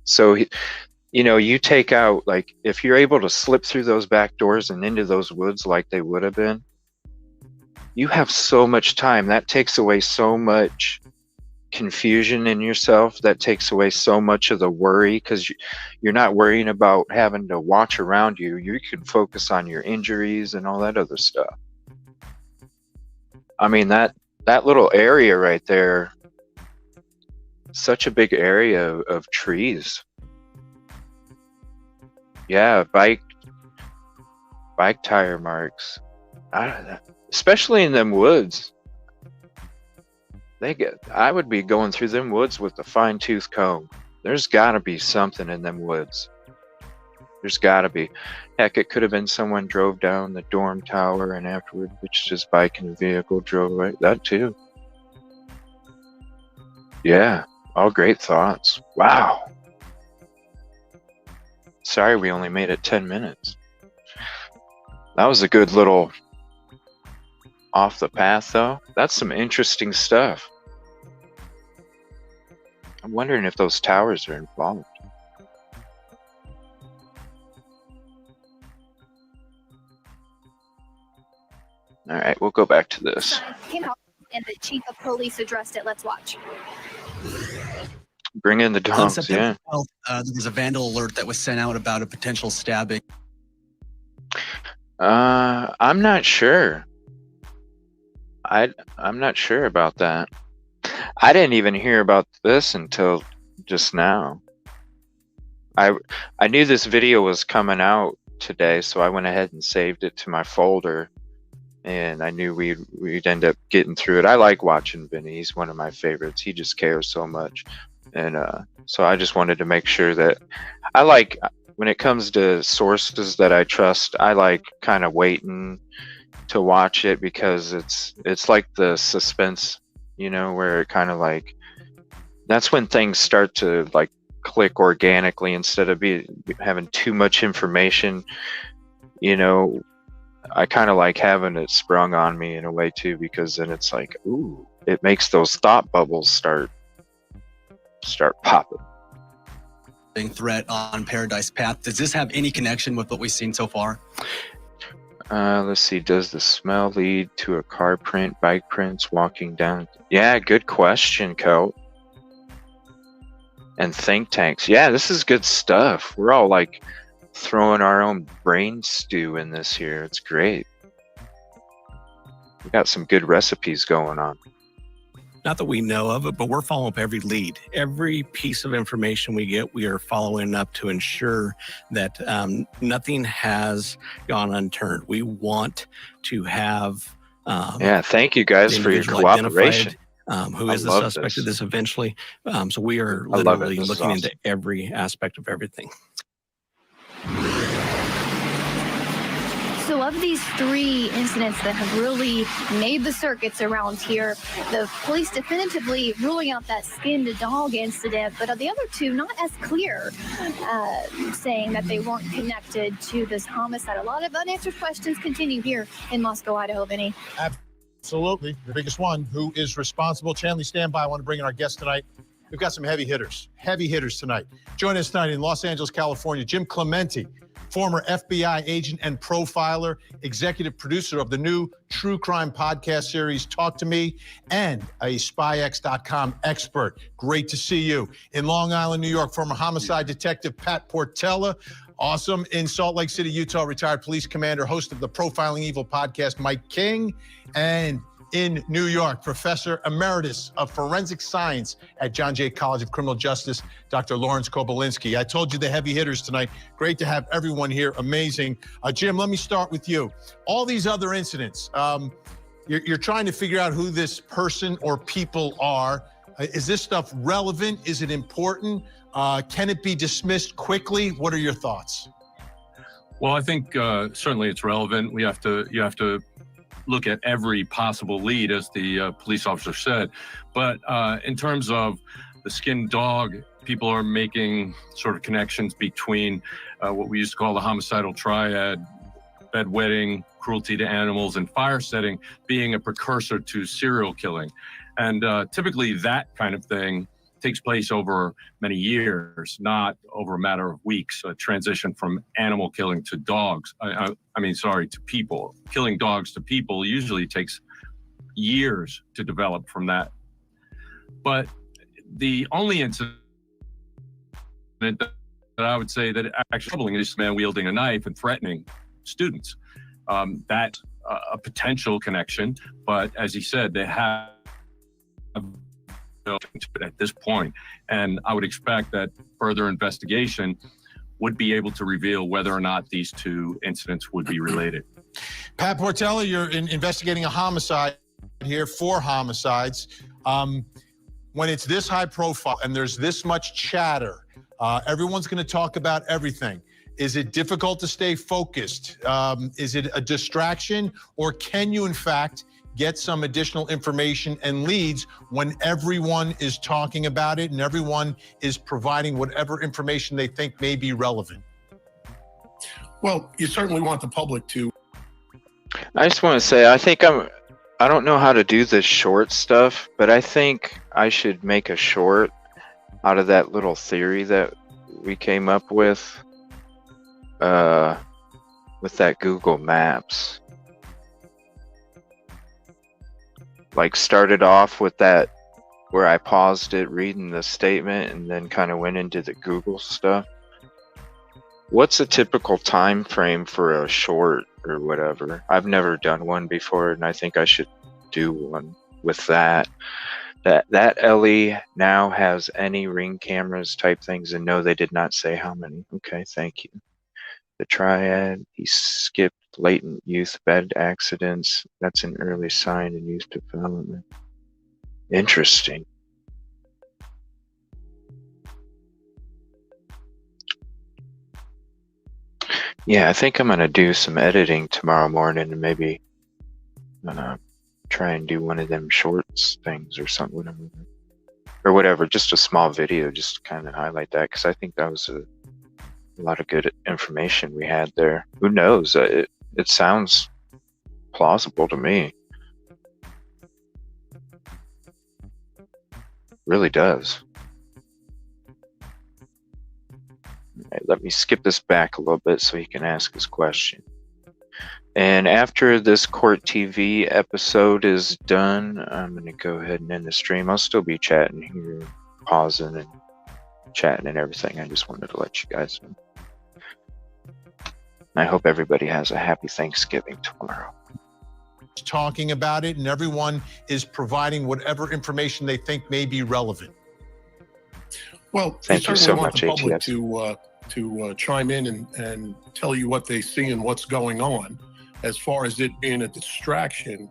So, you know, you take out, like, if you're able to slip through those back doors and into those woods like they would have been, you have so much time. That takes away so much confusion in yourself. That takes away so much of the worry, because you're not worrying about having to watch around you. You can focus on your injuries and all that other stuff. I mean, that little area right there, such a big area of trees. Yeah, bike tire marks. Especially in them woods. I would be going through them woods with a fine-tooth comb. There's got to be something in them woods. There's got to be. Heck, it could have been someone drove down the dorm tower and afterward pitched his bike in a vehicle, drove away. That too. Yeah, all great thoughts. Wow. Sorry we only made it 10 minutes. That was a good little off the path, though. That's some interesting stuff. I'm wondering if those towers are involved. All right, we'll go back to this. Came out and the chief of police addressed it. Let's watch. Bring in the On dogs, September yeah. 12th, there was a vandal alert that was sent out about a potential stabbing. I'm not sure. I'm not sure about that. I didn't even hear about this until just now. I knew this video was coming out today, so I went ahead and saved it to my folder, and I knew we'd end up getting through it. I like watching Vinny. He's one of my favorites. He just cares so much, and so I just wanted to make sure that I like, when it comes to sources that I trust, I like kind of waiting to watch it, because it's like the suspense, you know, where it kind of like, that's when things start to like click organically instead of having too much information. You know, I kind of like having it sprung on me in a way too, because then it's like, ooh, it makes those thought bubbles start popping. Threat on Paradise Path. Does this have any connection with what we've seen so far? Let's see. Does the smell lead to a car print, bike prints, walking down? Yeah, good question, Colt. And think tanks. Yeah, this is good stuff. We're all like throwing our own brain stew in this here. It's great. We got some good recipes going on. Not that we know of it, but we're following up every lead. Every piece of information we get, we are following up to ensure that nothing has gone unturned. We want to have yeah, thank you guys for your cooperation. Who is the suspect of this eventually. So we are literally looking into every aspect of everything. So So of these 3 incidents that have really made the circuits around here, the police definitively ruling out that skinned dog incident, but of the other 2, not as clear, saying that they weren't connected to this homicide. A lot of unanswered questions continue here in Moscow, Idaho, Vinny. Absolutely. The biggest one. Who is responsible? Chanley, stand by. I want to bring in our guest tonight. We've got some heavy hitters tonight. Join us tonight in Los Angeles, California, Jim Clemente, former FBI agent and profiler, executive producer of the new true crime podcast series, Talk to Me, and a SpyX.com expert. Great to see you. In Long Island, New York, former homicide detective Pat Portella. Awesome. In Salt Lake City, Utah, retired police commander, host of the Profiling Evil podcast, Mike King. And in New York, Professor Emeritus of Forensic Science at John Jay College of Criminal Justice, Dr. Lawrence Kobylinski. I told you the heavy hitters tonight. Great to have everyone here. Amazing. Jim, let me start with you. All these other incidents, you're trying to figure out who this person or people are. Is this stuff relevant? Is it important? Can it be dismissed quickly? What are your thoughts? Well, I think certainly it's relevant. You have to look at every possible lead, as the police officer said. But in terms of the skinned dog, people are making sort of connections between what we used to call the homicidal triad, bedwetting, cruelty to animals, and fire setting being a precursor to serial killing. And typically that kind of thing takes place over many years, not over a matter of weeks. A transition from animal killing to dogs, to people. Killing dogs to people usually takes years to develop from that. But the only incident that I would say that actually troubling is this man wielding a knife and threatening students. That's a potential connection, but as he said, they have at this point, and I would expect that further investigation would be able to reveal whether or not these 2 incidents would be related. Pat Portella, you're investigating a homicide here, 4 homicides. When it's this high profile and there's this much chatter, everyone's going to talk about everything. Is it difficult to stay focused? Is it a distraction, or can you in fact get some additional information and leads when everyone is talking about it and everyone is providing whatever information they think may be relevant? Well, you certainly want the public to. I just want to say, I don't know how to do this short stuff, but I think I should make a short out of that little theory that we came up with that Google Maps. Like started off with that where I paused it reading the statement and then kind of went into the Google stuff. What's a typical time frame for a short or whatever? I've never done one before, and I think I should do one with that. That Ellie now has any Ring cameras type things, and no, they did not say how many. Okay, thank you. The triad, he skipped latent youth bed accidents. That's an early sign in youth development. Interesting. Yeah, I think I'm going to do some editing tomorrow morning and maybe try and do one of them shorts things or something. Or whatever, just a small video just to kind of highlight that, because I think that was a lot of good information we had there. Who knows? It sounds plausible to me. Really does. All right, let me skip this back a little bit so he can ask his question. And after this Court TV episode is done, I'm going to go ahead and end the stream. I'll still be chatting here, pausing and chatting and everything. I just wanted to let you guys know. I hope everybody has a happy Thanksgiving tomorrow. Talking about it, and everyone is providing whatever information they think may be relevant. Well, thank you so much, the public to chime in and tell you what they see and what's going on. As far as it being a distraction,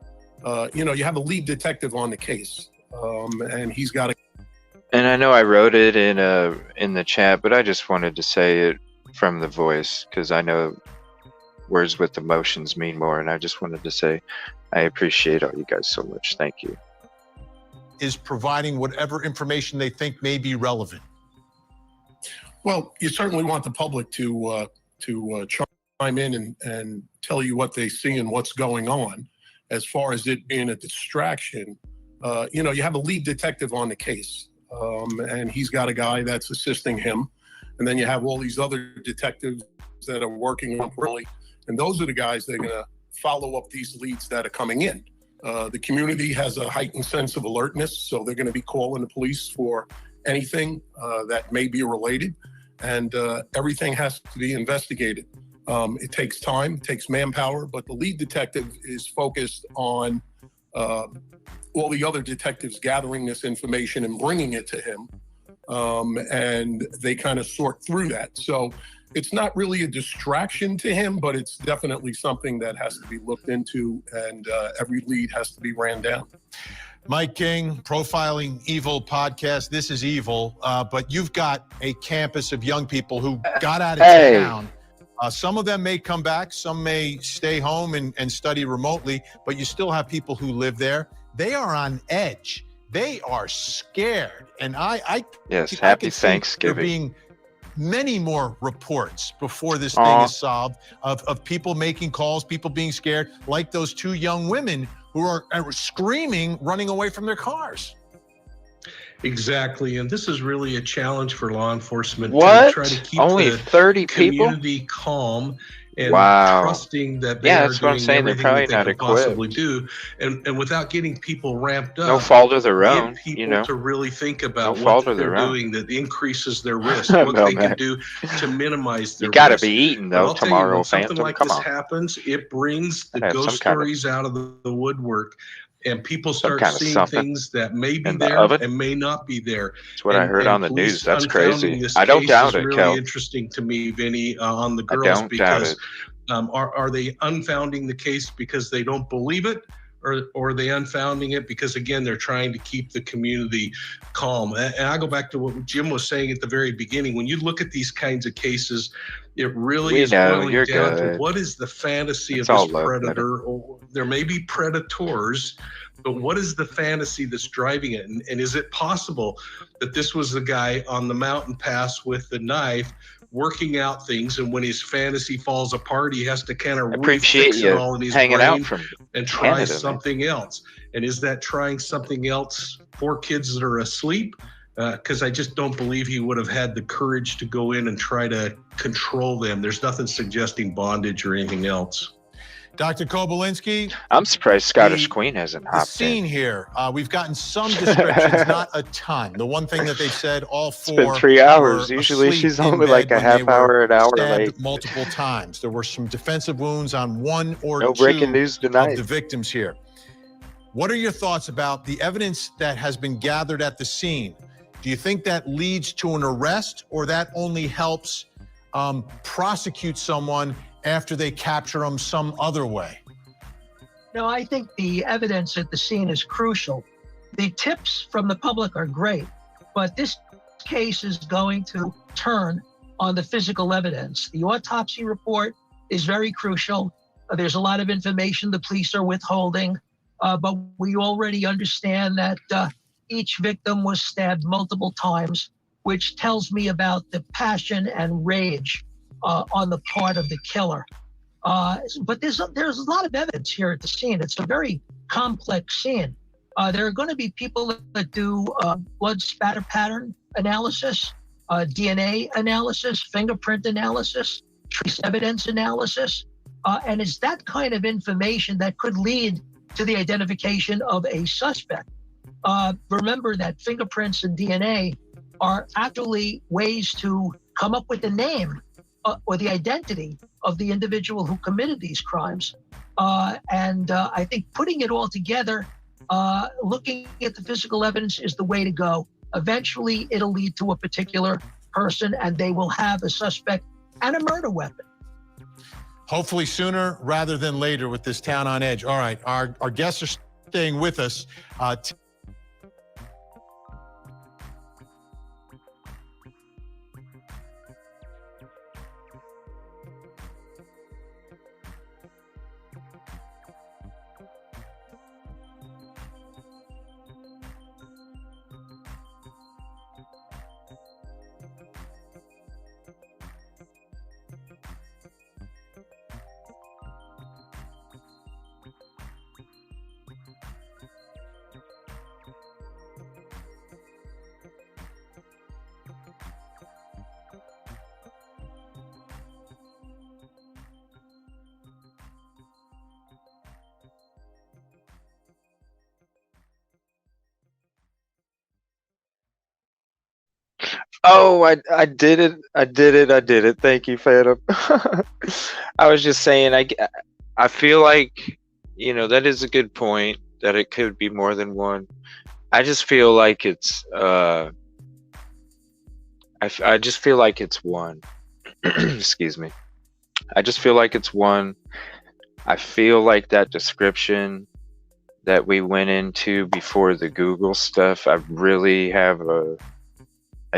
you have a lead detective on the case, and he's got a. And I know I wrote it in the chat, but I just wanted to say it from the voice, because I know words with emotions mean more. And I just wanted to say I appreciate all you guys so much. Thank you. Is providing whatever information they think may be relevant. Well, you certainly want the public to chime in and tell you what they see and what's going on. As far as it being a distraction, you have a lead detective on the case, and he's got a guy that's assisting him. And then you have all these other detectives that are working on really, and those are the guys that are going to follow up these leads that are coming in. The community has a heightened sense of alertness, so they're going to be calling the police for anything that may be related, and everything has to be investigated. It takes time, it takes manpower, but the lead detective is focused on all the other detectives gathering this information and bringing it to him, and they kind of sort through that. So it's not really a distraction to him, but it's definitely something that has to be looked into, and every lead has to be ran down. Mike King, Profiling Evil podcast. This is Evil, but you've got a campus of young people who got out of town. Some of them may come back, some may stay home and study remotely, but you still have people who live there. They are on edge. They are scared. And Yes, I happy can see there Thanksgiving. being many more reports before this thing is solved of people making calls, people being scared, like those two young women who are screaming, running away from their cars. Exactly, and this is really a challenge for law enforcement What? to try to keep Only the 30 people? community calm and Wow. trusting that they Yeah, are that's what I'm doing saying. They're everything probably that they not can possibly equipped. do, and without getting people ramped up. No fault of their get own, people to really think about No fault what of they're their own. doing that increases their risk, what No, they can man. do to minimize their You got to risk. be eating, But though, I'll tell you, tomorrow, when something Phantom. like Come this on. happens, it brings the Gotta have ghost some kind of- stories out of the woodwork, and people Some start kind of seeing something things that may be in the there oven? and may not be there. That's what I heard on the police news. That's unfounding crazy. This I don't case doubt is it, really Kel. interesting to me, Vinny, on the I girls, don't doubt because it. are they unfounding the case because they don't believe it, or are they unfounding it because, again, they're trying to keep the community calm? And I go back to what Jim was saying at the very beginning. When you look at these kinds of cases, it really We is know, boiling you're down to good. what is the fantasy It's of all this love, predator, or there may be predators, but what is the fantasy that's driving it? And is it possible that this was the guy on the mountain pass with the knife working out things, and when his fantasy falls apart, he has to kind of Appreciate refix you it all in his hanging brain out from and try Canada, man. something else? And is that trying something else for kids that are asleep? Because I just don't believe he would have had the courage to go in and try to control them. There's nothing suggesting bondage or anything else. Dr. Kobolinski, I'm surprised Scottish Queen hasn't the hopped scene in. here, we've gotten some descriptions, not a ton. The one thing that they said, all four It's been 3 hours. were Usually asleep she's in only bed like a when half they were hour, an hour stabbed late. multiple times. There were some defensive wounds on one or No two breaking news tonight. of the victims here. What are your thoughts about the evidence that has been gathered at the scene? Do you think that leads to an arrest, or that only helps prosecute someone after they capture them some other way? No, I think the evidence at the scene is crucial. The tips from the public are great, but this case is going to turn on the physical evidence. The autopsy report is very crucial. There's a lot of information the police are withholding, but we already understand that each victim was stabbed multiple times, which tells me about the passion and rage on the part of the killer. But there's a lot of evidence here at the scene. It's a very complex scene. There are going to be people that do blood spatter pattern analysis, DNA analysis, fingerprint analysis, trace evidence analysis. And it's that kind of information that could lead to the identification of a suspect. Remember that fingerprints and DNA are actually ways to come up with the name or the identity of the individual who committed these crimes. And I think putting it all together, looking at the physical evidence is the way to go. Eventually, it'll lead to a particular person, and they will have a suspect and a murder weapon. Hopefully sooner rather than later with this town on edge. All right, our guests are staying with us. Oh, I did it. I did it. I did it. Thank you, Phantom. I was just saying, I feel like, that is a good point that it could be more than one. I just feel like it's, I just feel like it's one. Excuse me. I just feel like it's one. I feel like that description that we went into before the Google stuff, I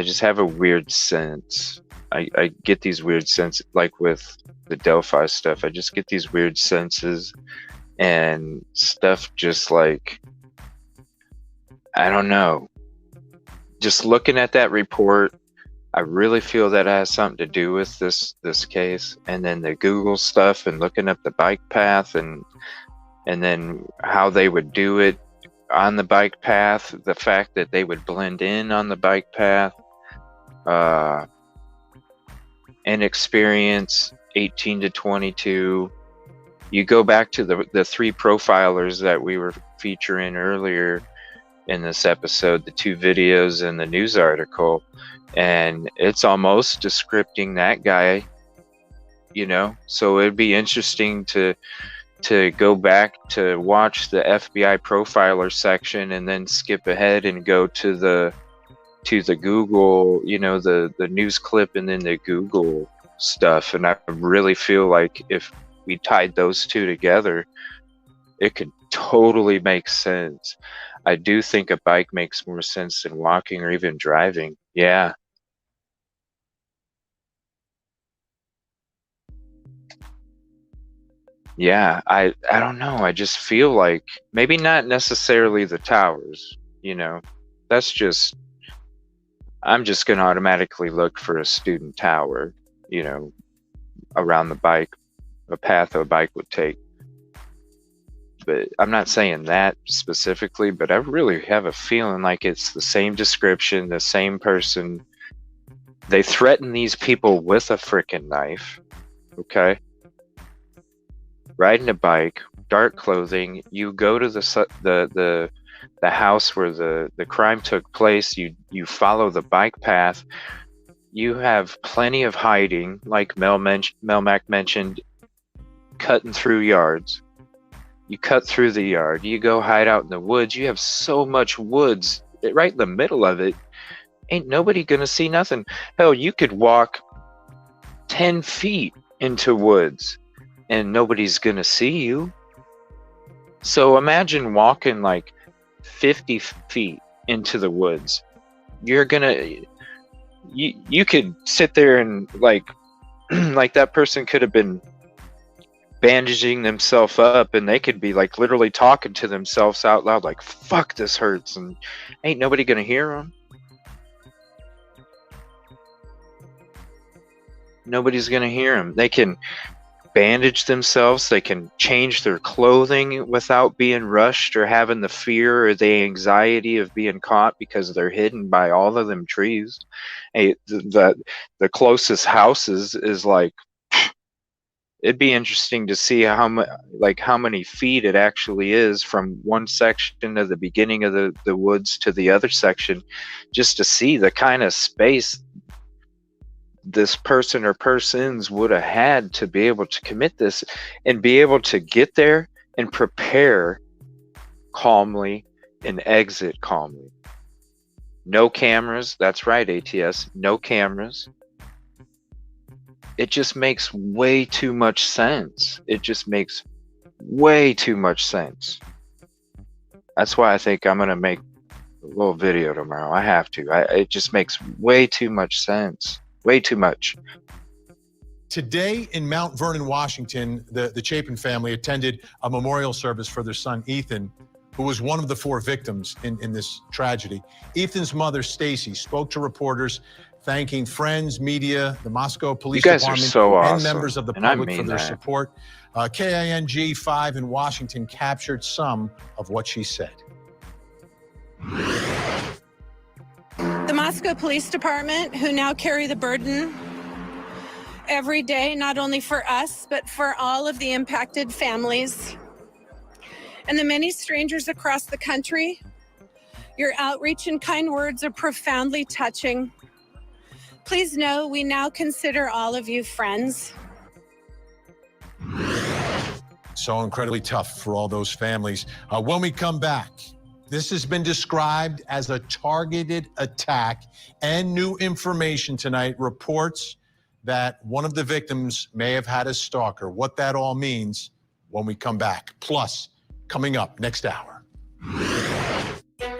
just have a weird sense. I get these weird senses, like with the Delphi stuff. I just get these weird senses and stuff just like, I don't know. Just looking at that report, I really feel that has something to do with this case. And then the Google stuff and looking up the bike path and then how they would do it on the bike path, the fact that they would blend in on the bike path, and experience 18 to 22. You go back to the three profilers that we were featuring earlier in this episode, the two videos and the news article, and it's almost descripting that guy, so it'd be interesting to go back to watch the FBI profiler section and then skip ahead and go to the Google, the news clip and then the Google stuff. And I really feel like if we tied those two together, it could totally make sense. I do think a bike makes more sense than walking or even driving. Yeah. Yeah, I don't know. I just feel like maybe not necessarily the towers, that's just, I'm just going to automatically look for a student tower, around the bike, a path a bike would take. But I'm not saying that specifically, but I really have a feeling like it's the same description, the same person. They threaten these people with a freaking knife, okay? Riding a bike, dark clothing. You go to the house where the crime took place. You follow the bike path. You have plenty of hiding, like Melmac mentioned, cutting through yards. You cut through the yard. You go hide out in the woods. You have so much woods right in the middle of it. Ain't nobody gonna see nothing. Hell, you could walk 10 feet into woods and nobody's gonna see you. So imagine walking like 50 feet into the woods. You're gonna, you could sit there and like that person could have been bandaging themselves up and they could be like literally talking to themselves out loud like, fuck, this hurts, and ain't nobody gonna hear them. Nobody's gonna hear them. They can bandage themselves, they can change their clothing without being rushed or having the fear or the anxiety of being caught because they're hidden by all of them trees. Hey, the closest houses is like, it'd be interesting to see how many feet it actually is from one section of the beginning of the woods to the other section, just to see the kind of space this person or persons would have had to be able to commit this and be able to get there and prepare calmly and exit calmly. No cameras. That's right, ATS. No cameras. It just makes way too much sense. It just makes way too much sense. That's why I think I'm going to make a little video tomorrow. I have to. It just makes way too much sense. Way too much. Today in Mount Vernon, Washington, the Chapin family attended a memorial service for their son, Ethan, who was one of the 4 victims in this tragedy. Ethan's mother, Stacy, spoke to reporters thanking friends, media, the Moscow Police Department, so awesome. and members of the public for their support. KING 5 in Washington captured some of what she said. The Moscow Police Department, who now carry the burden every day, not only for us, but for all of the impacted families and the many strangers across the country. Your outreach and kind words are profoundly touching. Please know we now consider all of you friends. So incredibly tough for all those families. When we come back, this has been described as a targeted attack, and new information tonight reports that one of the victims may have had a stalker. What that all means when we come back. Plus, coming up next hour.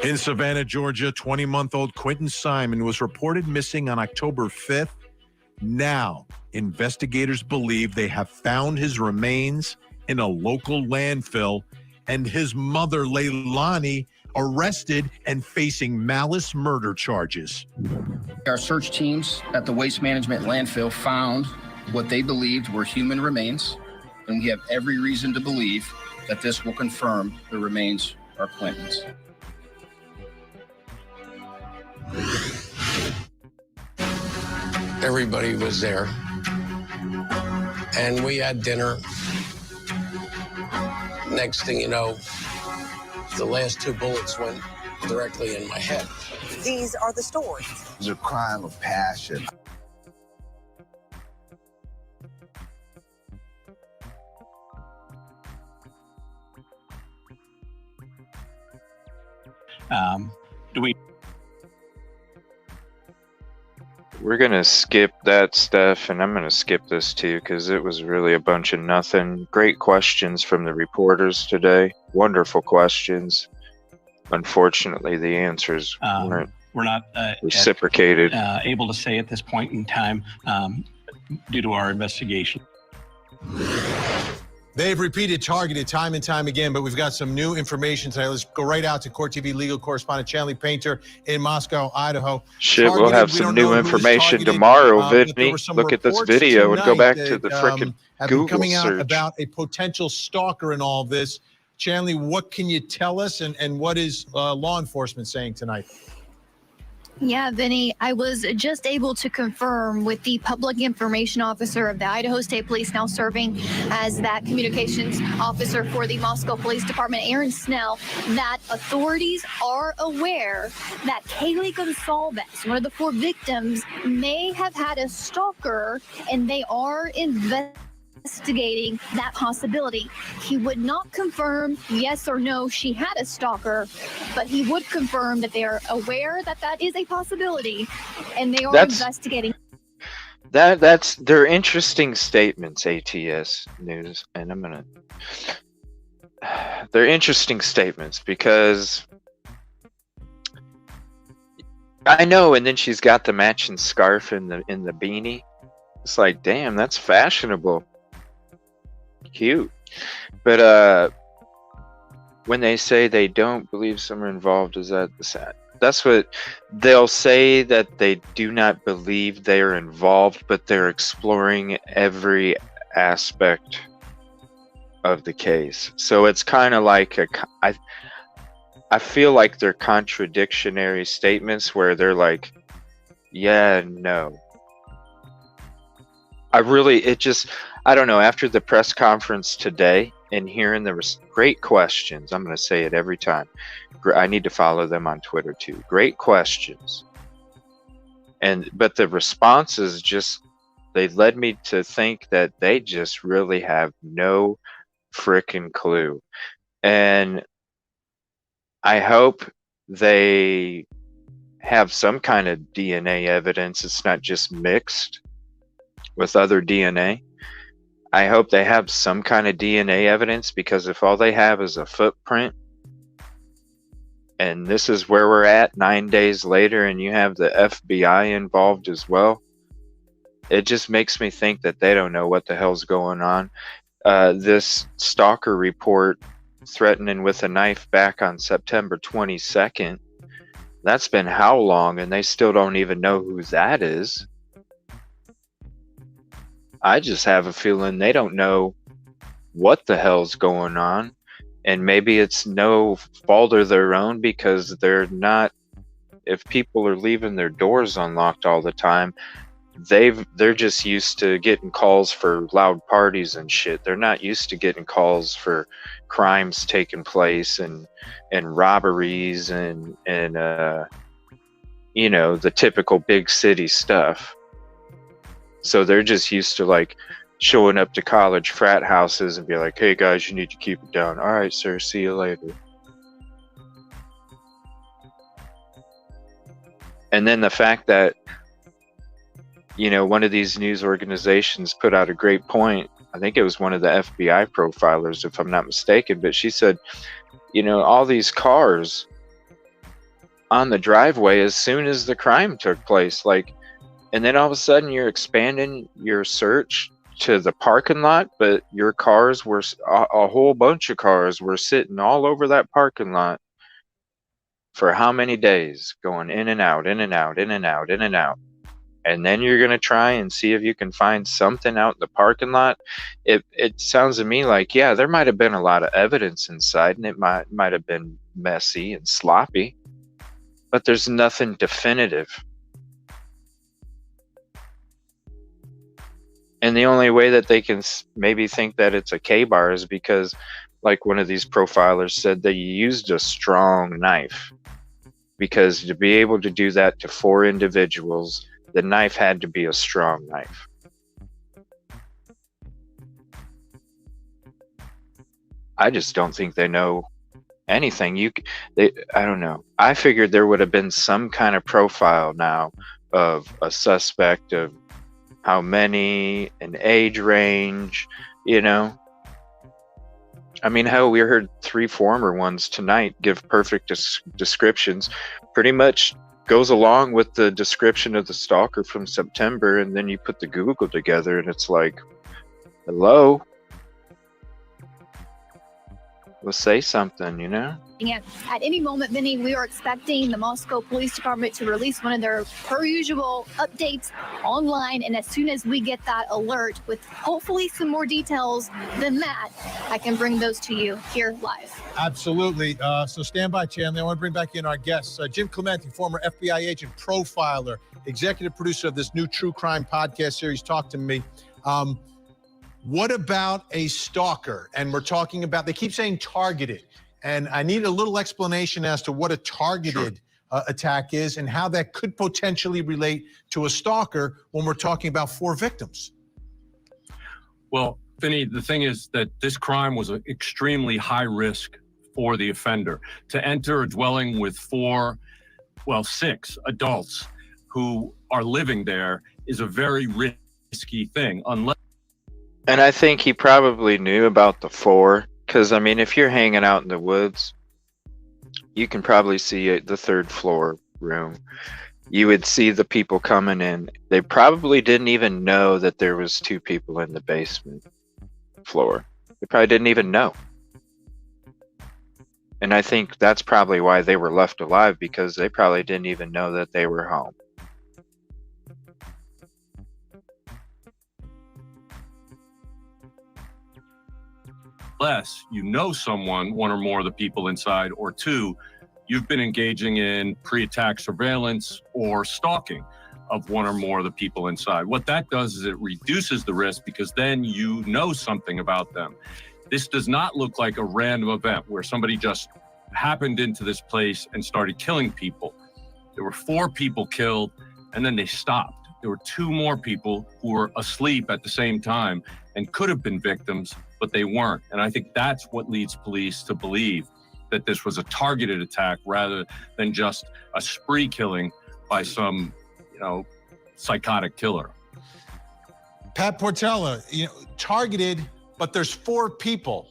In Savannah, Georgia, 20-month-old Quentin Simon was reported missing on October 5th. Now, investigators believe they have found his remains in a local landfill, and his mother, Leilani, arrested and facing malice murder charges. Our search teams at the waste management landfill found what they believed were human remains, and we have every reason to believe that this will confirm the remains are Quentin's. Everybody was there, and we had dinner. Next thing you know, the last two bullets went directly in my head. These are the stories. It's a crime of passion. Do we? We're going to skip that stuff, and I'm going to skip this too because it was really a bunch of nothing. Great questions from the reporters today. Wonderful questions. Unfortunately, the answers weren't We're not reciprocated. able to say at this point in time due to our investigation. They've repeated targeted time and time again, but we've got some new information tonight. Let's go right out to Court TV legal correspondent Chanley Painter in Moscow, Idaho. Shit, we'll have some new information tomorrow, Vinny. Look at this video and go back to the frickin' Google coming out search. about a potential stalker in all this. Chanley, what can you tell us, and what is law enforcement saying tonight? Yeah, Vinny, I was just able to confirm with the public information officer of the Idaho State Police, now serving as that communications officer for the Moscow Police Department, Aaron Snell, that authorities are aware that Kaylee Gonsalves, one of the 4 victims, may have had a stalker, and they are investigating that possibility. He would not confirm yes or no she had a stalker, but he would confirm that they are aware that that is a possibility, and they are investigating. They're interesting statements, ATS News, and they're interesting statements because I know, and then she's got the matching scarf in the beanie. It's like, damn, that's fashionable. Cute. But when they say they don't believe someone involved, is that's what they'll say, that they do not believe they are involved, but they're exploring every aspect of the case. So it's kind of like I feel like they're contradictory statements where they're like, yeah, no. I don't know, after the press conference today and hearing there was great questions, I'm going to say it every time. I need to follow them on Twitter too. Great questions. But the responses they led me to think that they just really have no frickin' clue. And I hope they have some kind of DNA evidence. It's not just mixed with other DNA. I hope they have some kind of DNA evidence, because if all they have is a footprint, and this is where we're at 9 days later, and you have the FBI involved as well, it just makes me think that they don't know what the hell's going on. This stalker report threatening with a knife back on September 22nd, that's been how long, and they still don't even know who that is. I just have a feeling they don't know what the hell's going on, and maybe it's no fault of their own, because they're not, if people are leaving their doors unlocked all the time, they're just used to getting calls for loud parties and shit. They're not used to getting calls for crimes taking place and robberies and you know, the typical big city stuff. So they're just used to like showing up to college frat houses and be like, hey guys, you need to keep it down. All right, sir, see you later. And then the fact that, you know, one of these news organizations put out a great point. I think it was one of the FBI profilers, if I'm not mistaken, but she said, you know, all these cars on the driveway as soon as the crime took place, like, and then all of a sudden you're expanding your search to the parking lot, but your cars were, a whole bunch of cars were sitting all over that parking lot for how many days, going in and out, in and out, in and out, in and out. And then you're going to try and see if you can find something out in the parking lot. It sounds to me like, yeah, there might have been a lot of evidence inside, and it might have been messy and sloppy, but there's nothing definitive. And the only way that they can maybe think that it's a K-bar is because, like one of these profilers said, they used a strong knife. Because to be able to do that to 4 individuals, the knife had to be a strong knife. I just don't think they know anything. I don't know. I figured there would have been some kind of profile now of a suspect, of how many, an age range, you know. I mean, hell, we heard 3 former ones tonight give perfect descriptions. Pretty much goes along with the description of the stalker from September, and then you put the Google together and it's like, hello? Let's say something, you know? At any moment, Vinny, we are expecting the Moscow Police Department to release one of their per usual updates online. And as soon as we get that alert with hopefully some more details than that, I can bring those to you here live. Absolutely. So stand by, Chandler. I want to bring back in our guests. Jim Clemente, former FBI agent, profiler, executive producer of this new true crime podcast series, Talk to Me. What about a stalker? And we're talking about, they keep saying targeted. And I need a little explanation as to what a targeted attack is and how that could potentially relate to a stalker when we're talking about 4 victims. Well, Vinny, the thing is that this crime was extremely high risk for the offender. To enter a dwelling with 6 adults who are living there is a very risky thing, unless. And I think he probably knew about the 4, because I mean, if you're hanging out in the woods, you can probably see the 3rd floor room. You would see the people coming in. They probably didn't even know that there was 2 people in the basement floor. They probably didn't even know. And I think that's probably why they were left alive, because they probably didn't even know that they were home. Unless you know someone, 1 or more of the people inside, or 2, you've been engaging in pre-attack surveillance or stalking of 1 or more of the people inside. What that does is it reduces the risk, because then you know something about them. This does not look like a random event where somebody just happened into this place and started killing people. There were 4 people killed, and then they stopped. There were 2 more people who were asleep at the same time and could have been victims, but they weren't. And I think that's what leads police to believe that this was a targeted attack rather than just a spree killing by some, psychotic killer. Pat Portella, targeted, but there's 4 people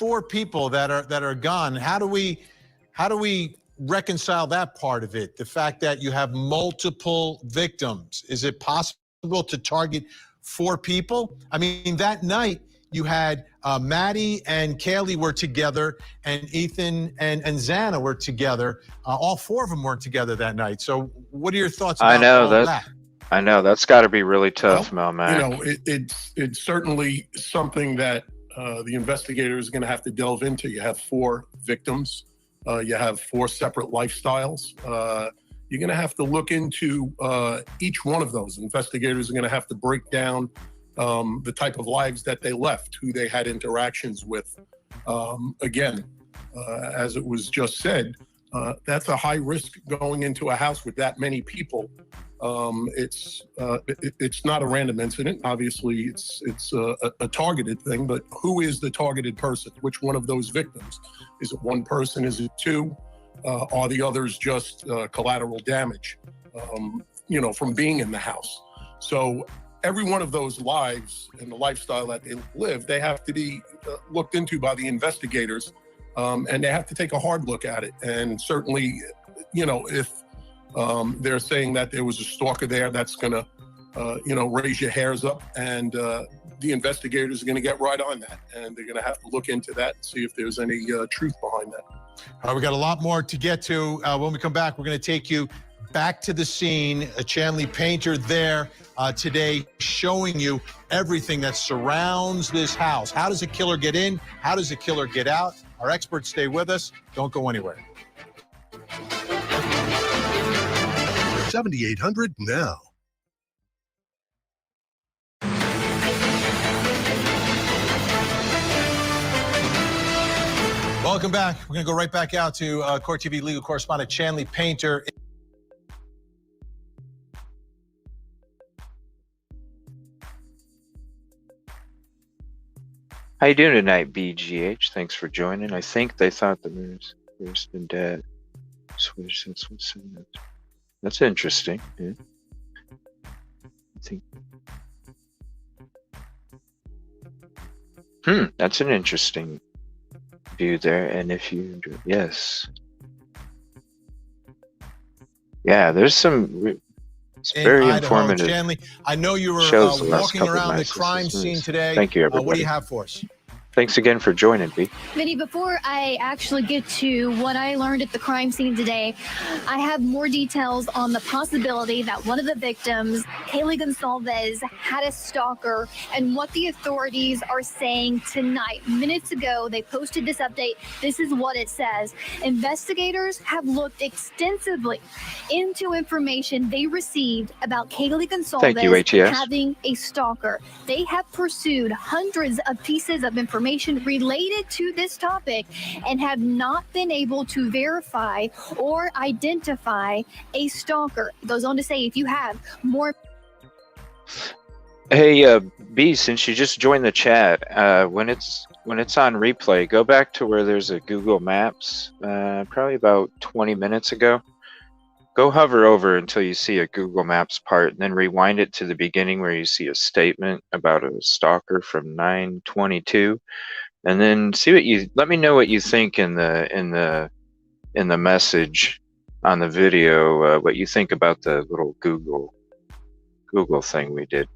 that are gone. How do we reconcile that part of it? The fact that you have multiple victims. Is it possible to target 4 people? I mean, that night you had Maddie and Kaylee were together, and Ethan and Xana were together. All 4 of them weren't together that night. So what are your thoughts about all that? I know that's got to be really tough, Mel Mac. It's certainly something that the investigator is going to have to delve into. You have 4 victims. You have 4 separate lifestyles. You're going to have to look into each one of those. Investigators are going to have to break down the type of lives that they left, who they had interactions with. Again, as it was just said, That's a high risk going into a house with that many people. It's not a random incident. Obviously, it's a targeted thing. But who is the targeted person? Which one of those victims? Is it one person? Is it two? Are the others just collateral damage? From being in the house. So every one of those lives and the lifestyle that they live, they have to be looked into by the investigators, and they have to take a hard look at it. And certainly, if they're saying that there was a stalker there, that's going to, raise your hairs up, and the investigators are going to get right on that, and they're going to have to look into that and see if there's any truth behind that. All right, we got a lot more to get to. When we come back, we're going to take you back to the scene. A Chanley Painter there today, showing you everything that surrounds this house. How does a killer get in? How does a killer get out? Our experts stay with us. Don't go anywhere. 7800 now. Welcome back. We're going to go right back out to Court TV legal correspondent Chanley Painter. How you doing tonight, BGH? Thanks for joining. I think they thought the murder's been dead. Switch. That's interesting. Yeah. I think. That's an interesting view there. And if you, yes, yeah, there's some. It's very informative. Chanley, I know you were walking around the crime scene today. Thank you, everybody. What do you have for us? Thanks again for joining, B. Vinny, before I actually get to what I learned at the crime scene today, I have more details on the possibility that one of the victims, Kaylee Gonsalves, had a stalker, and what the authorities are saying tonight. Minutes ago, they posted this update. This is what it says. Investigators have looked extensively into information they received about Kaylee Gonsalves having a stalker. They have pursued hundreds of pieces of information related to this topic and have not been able to verify or identify a stalker. It goes on to say, if you have more. Hey, B, since you just joined the chat, when it's on replay, go back to where there's a Google Maps, probably about 20 minutes ago. Go hover over until you see a Google Maps part, and then rewind it to the beginning where you see a statement about a stalker from 9/22, and then see what you. Let me know what you think in the message on the video. What you think about the little Google thing we did.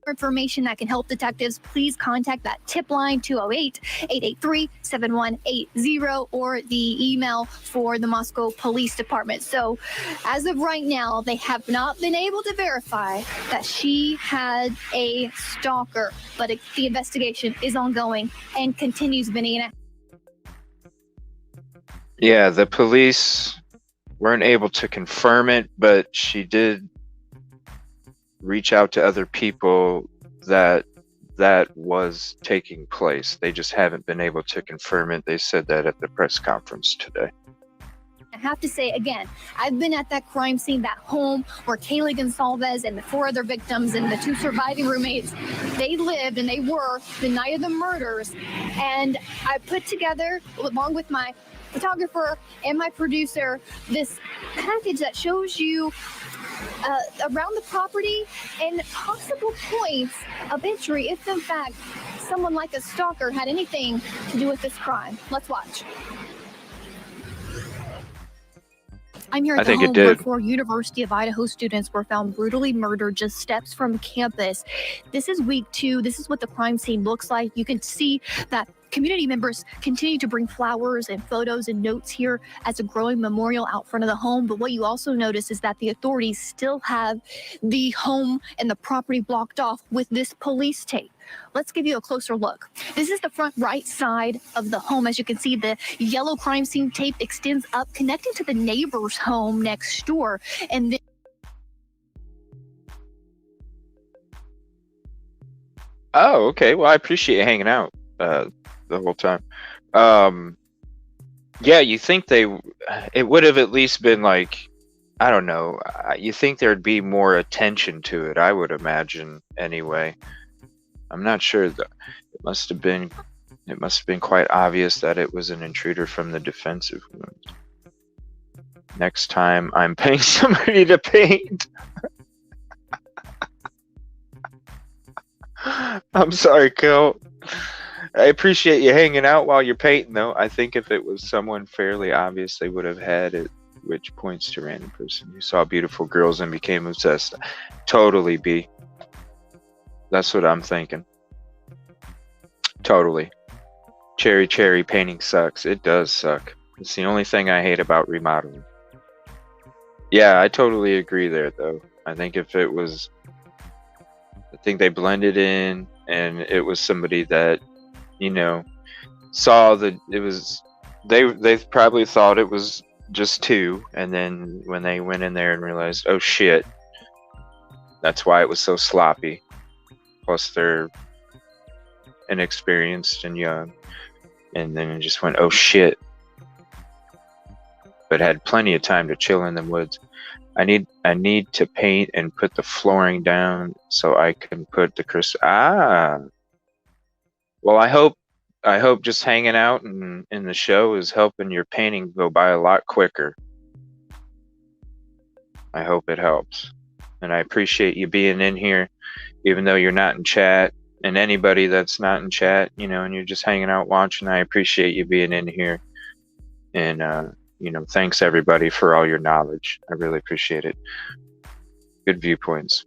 Information that can help detectives, please contact that tip line 208-883-7180 or the email for the Moscow Police Department. So as of right now, they have not been able to verify that she had a stalker, but the investigation is ongoing and continues, Vinny. Yeah, the police weren't able to confirm it, but she did reach out to other people that was taking place. They just haven't been able to confirm it. They said that at the press conference today. I have to say again, I've been at that crime scene, that home where Kaylee Gonsalves and the 4 other victims and the 2 surviving roommates, they lived and they were the night of the murders. And I put together, along with my photographer and my producer, this package that shows you around the property and possible points of entry if in fact someone like a stalker had anything to do with this crime. Let's watch. I'm here at the home where 4 University of Idaho students were found brutally murdered just steps from campus. This is week 2. This is what the crime scene looks like. You can see that community members continue to bring flowers and photos and notes here as a growing memorial out front of the home. But what you also notice is that the authorities still have the home and the property blocked off with this police tape. Let's give you a closer look. This is the front right side of the home. As you can see, the yellow crime scene tape extends up, connecting to the neighbor's home next door. And then Oh, okay. Well, I appreciate you hanging out the whole time. Yeah, you think it would have at least been like, I don't know. You think there'd be more attention to it, I would imagine anyway. I'm not sure though. It must have been quite obvious that it was an intruder from the defensive wound. Next time I'm paying somebody to paint. I'm sorry, Kel. I appreciate you hanging out while you're painting, though. I think if it was someone fairly obvious, they would have had it, which points to random person who saw beautiful girls and became obsessed. Totally, B. That's what I'm thinking. Totally. Cherry painting sucks. It does suck. It's the only thing I hate about remodeling. Yeah, I totally agree there, though. I think if it was... I think they blended in, and it was somebody that, you know, saw that it was... They probably thought it was just two, and then when they went in there and realized, oh shit, that's why it was so sloppy. Plus they're inexperienced and young, and then it just went, oh shit. But had plenty of time to chill in the woods. I need to paint and put the flooring down so I can put the well, I hope just hanging out in the show is helping your painting go by a lot quicker. I hope it helps. And I appreciate you being in here, even though you're not in chat. And anybody that's not in chat, you know, and you're just hanging out watching, I appreciate you being in here. And, you know, thanks everybody for all your knowledge. I really appreciate it. Good viewpoints.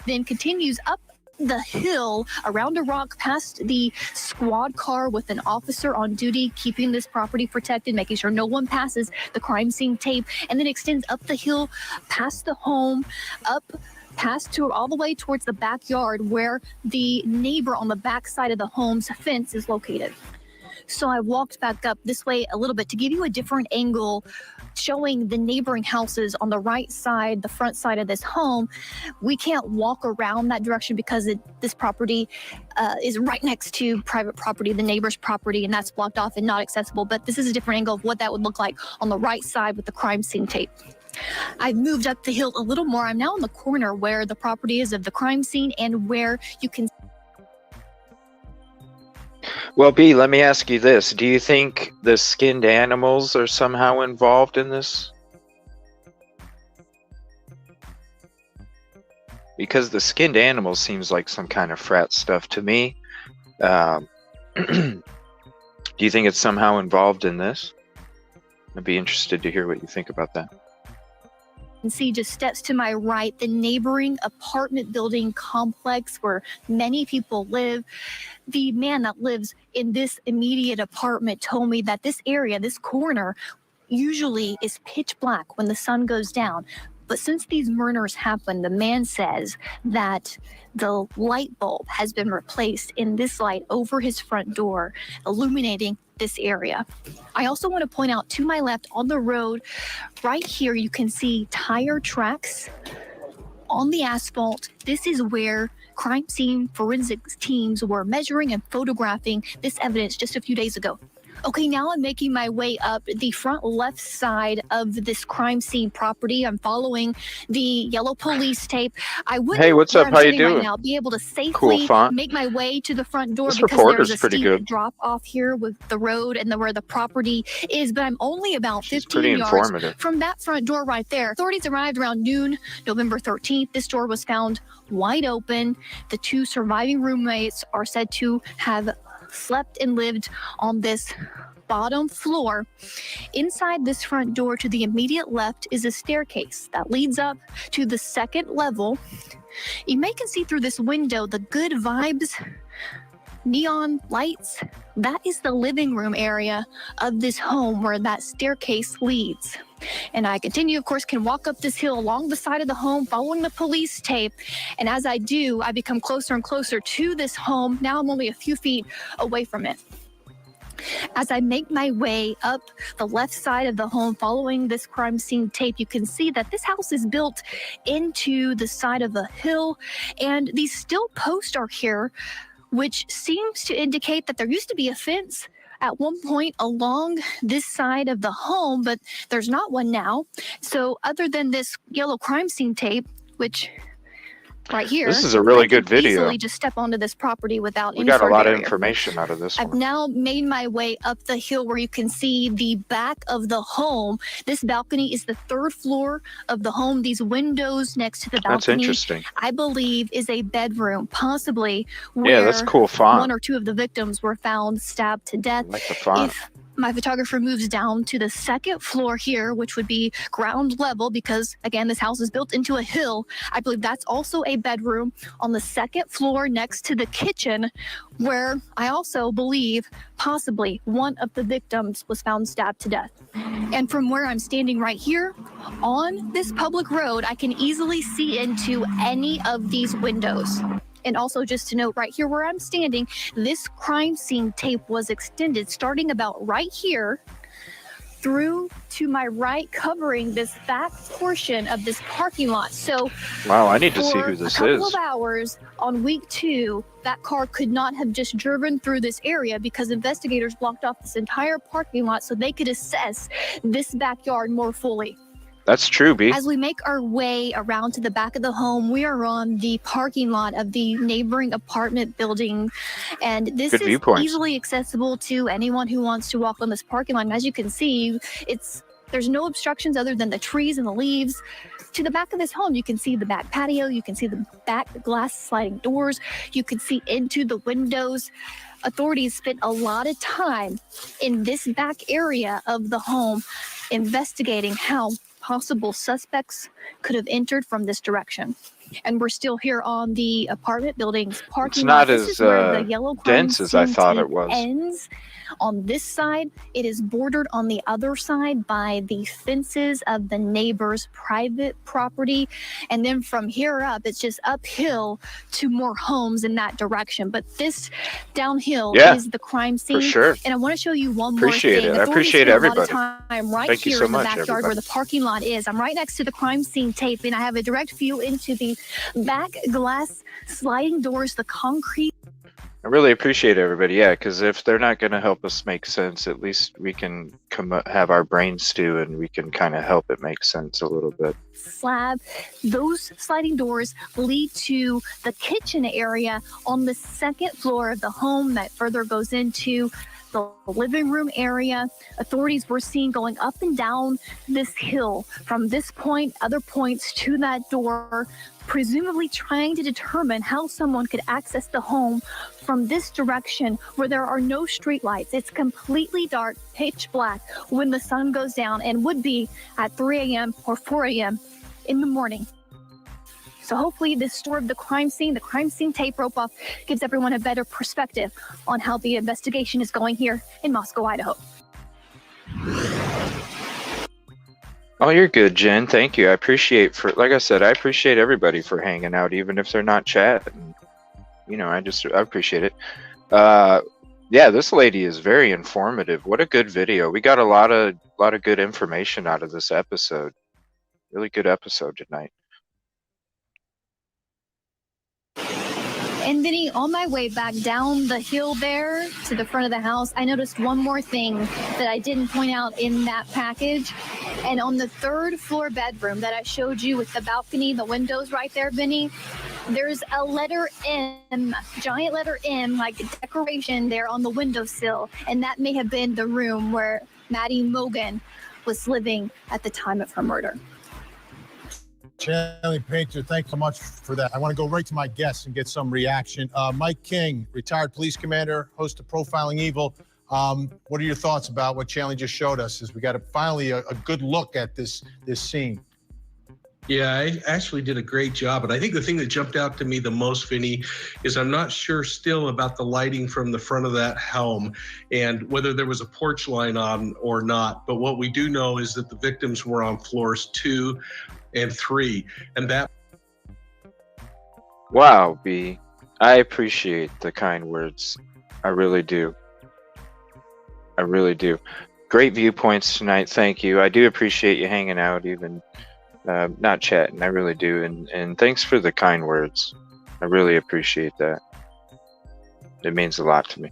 Then continues up the hill around a rock past the squad car with an officer on duty keeping this property protected, making sure no one passes the crime scene tape, and then extends up the hill past the home, up past to all the way towards the backyard where the neighbor on the back side of the home's fence is located. So I walked back up this way a little bit to give you a different angle, showing the neighboring houses on the right side, the front side of this home. We can't walk around that direction because this property is right next to private property, the neighbor's property, and that's blocked off and not accessible. But this is a different angle of what that would look like on the right side with the crime scene tape. I've moved up the hill a little more. I'm now in the corner where the property is of the crime scene and where you can... Well, B, let me ask you this. Do you think the skinned animals are somehow involved in this? Because the skinned animals seems like some kind of frat stuff to me. Do you think it's somehow involved in this? I'd be interested to hear what you think about that. See just steps to my right, the neighboring apartment building complex where many people live. The man that lives in this immediate apartment told me that this area, this corner, usually is pitch black when the sun goes down. But since these murders happened, the man says that the light bulb has been replaced in this light over his front door, illuminating this area. I also want to point out to my left on the road, right here, you can see tire tracks on the asphalt. This is where crime scene forensics teams were measuring and photographing this evidence just a few days ago. Okay, now I'm making my way up the front left side of this crime scene property. I'm following the yellow police tape. I wouldn't, hey, what's up? How you doing? Right now, be able to Cool safely font. make my way to the front door This because reporter's there's a pretty steep good. drop off here with the road and where the property is. But I'm only about 15 pretty yards informative. from that front door right there. Authorities arrived around noon, November 13th. This door was found wide open. The two surviving roommates are said to have slept and lived on this bottom floor. Inside this front door to the immediate left is a staircase that leads up to the second level. You may can see through this window the good vibes, neon lights. That is the living room area of this home where that staircase leads. And I continue, of course, can walk up this hill along the side of the home, following the police tape. And as I do, I become closer and closer to this home. Now I'm only a few feet away from it. As I make my way up the left side of the home following this crime scene tape, you can see that this house is built into the side of a hill, and these steel posts are here, which seems to indicate that there used to be a fence at one point along this side of the home, but there's not one now. So other than this yellow crime scene tape, which right here, This is a really I good could video. easily just step onto this property without We any got a further lot of barrier. information out of this I've one. now made my way up the hill where you can see the back of the home. This balcony is the 3rd floor of the home. These windows next to the balcony, That's interesting. I believe, is a bedroom, possibly Yeah, where that's cool font. 1 or 2 of the victims were found stabbed to death. I like the font. If my photographer moves down to the 2nd floor here, which would be ground level, because again, this house is built into a hill. I believe that's also a bedroom on the 2nd floor next to the kitchen, where I also believe possibly one of the victims was found stabbed to death. And from where I'm standing right here on this public road, I can easily see into any of these windows. And also, just to note, right here where I'm standing, this crime scene tape was extended starting about right here through to my right, covering this back portion of this parking lot. So Wow, I need to see for who this a couple is. of hours on week 2, that car could not have just driven through this area because investigators blocked off this entire parking lot so they could assess this backyard more fully. That's true, B. As we make our way around to the back of the home, we are on the parking lot of the neighboring apartment building. And this Good is viewpoints. easily accessible to anyone who wants to walk on this parking lot. And as you can see, there's no obstructions other than the trees and the leaves. To the back of this home, you can see the back patio, you can see the back glass sliding doors, you can see into the windows. Authorities spent a lot of time in this back area of the home investigating how possible suspects could have entered from this direction. And we're still here on the apartment building's parking lot. It's not This as is where the yellow crime dense as I scene thought tape it was. ends. On this side, it is bordered on the other side by the fences of the neighbor's private property. And then from here up, it's just uphill to more homes in that direction. But this downhill is the crime scene. for sure. And I want to show you one Appreciate more thing. it. I Authorities appreciate spent a lot everybody. of time right Thank you here so in the much, backyard everybody. where the parking lot is. I'm right next to the crime scene tape, and I have a direct view into the back glass sliding doors, the concrete. I really appreciate everybody. Yeah, because if they're not going to help us make sense, at least we can have our brains stew and we can kind of help it make sense a little bit. Slab. Those sliding doors lead to the kitchen area on the 2nd floor of the home that further goes into the living room area. Authorities were seen going up and down this hill from this point, other points to that door, presumably trying to determine how someone could access the home from this direction where there are no street lights. It's completely dark, pitch black when the sun goes down, and would be at 3 a.m. or 4 a.m. in the morning. So hopefully this story of the crime scene tape rope-off, gives everyone a better perspective on how the investigation is going here in Moscow, Idaho. Oh, you're good, Jen. Thank you. I appreciate like I said, I appreciate everybody for hanging out, even if they're not chatting. You know, I appreciate it. Yeah, this lady is very informative. What a good video. We got a lot of good information out of this episode. Really good episode tonight. And Vinny, on my way back down the hill there to the front of the house, I noticed one more thing that I didn't point out in that package. And on the 3rd floor bedroom that I showed you with the balcony, the windows right there, Vinny, there's a letter M, giant letter M, like decoration there on the windowsill. And that may have been the room where Maddie Mogan was living at the time of her murder. Charlie Painter, thanks so much for that. I want to go right to my guests and get some reaction. Mike King, retired police commander, host of Profiling Evil. What are your thoughts about what Charlie just showed us? As we got finally a good look at this scene. Yeah, I actually did a great job. And I think the thing that jumped out to me the most, Vinny, is I'm not sure still about the lighting from the front of that home and whether there was a porch line on or not. But what we do know is that the victims were on floors 2 and 3, and that. Wow, B. I appreciate the kind words. I really do. I really do. Great viewpoints tonight. Thank you. I do appreciate you hanging out, even not chatting. I really do. And thanks for the kind words. I really appreciate that. It means a lot to me.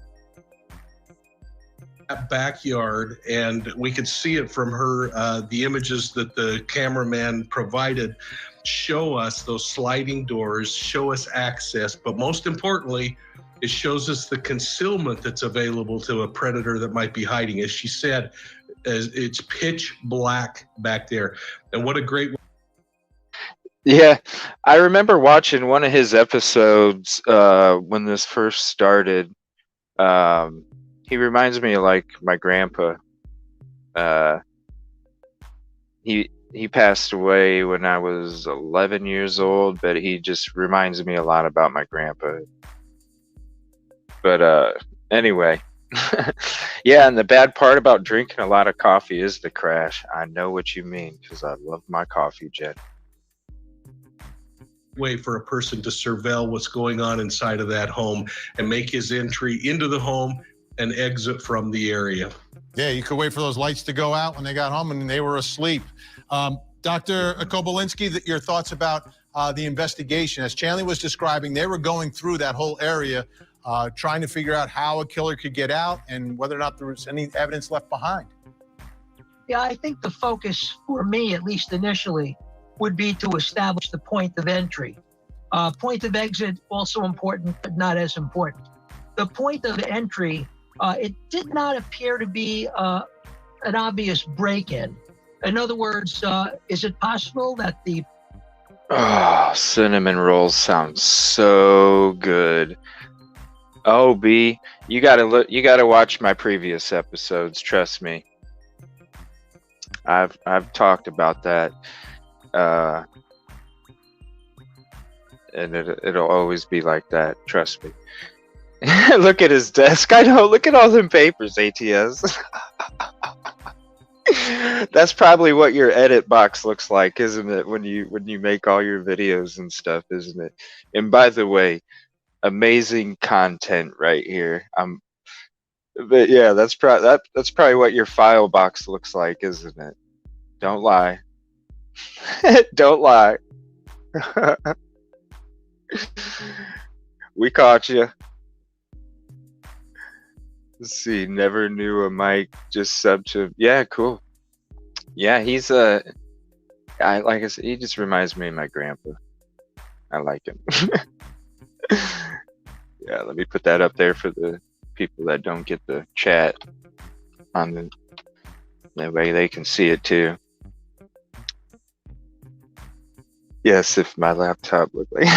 backyard, and we could see it from her. The images that the cameraman provided show us those sliding doors, show us access, but most importantly, it shows us the concealment that's available to a predator that might be hiding. As she said, it's pitch black back there. And what a great... Yeah, I remember watching one of his episodes when this first started. He reminds me of like my grandpa. He passed away when I was 11 years old, but he just reminds me a lot about my grandpa. But anyway, yeah, and the bad part about drinking a lot of coffee is the crash. I know what you mean, because I love my coffee, Jed. Way for a person to surveil what's going on inside of that home and make his entry into the home and exit from the area. Yeah, you could wait for those lights to go out when they got home and they were asleep. Dr. Kobolinski, your thoughts about the investigation. As Chanley was describing, they were going through that whole area, trying to figure out how a killer could get out and whether or not there was any evidence left behind. Yeah, I think the focus for me, at least initially, would be to establish the point of entry. Point of exit, also important, but not as important. The point of entry, it did not appear to be an obvious break-in. In other words, is it possible that the... Oh, cinnamon rolls sound so good. Oh, B, you gotta watch my previous episodes. Trust me. I've talked about that, and it'll always be like that. Trust me. Look at his desk. I know. Look at all them papers, ATS. That's probably what your edit box looks like, isn't it? When you make all your videos and stuff, isn't it? And by the way, amazing content right here. But yeah, that's probably what your file box looks like, isn't it? Don't lie. Don't lie. We caught you. Let's see. Never knew a Mike. Just sub to. Yeah, cool. Yeah, he's like I said, he just reminds me of my grandpa. I like him. Yeah, let me put that up there for the people that don't get the chat on that way they can see it too. Yes, if my laptop looked like.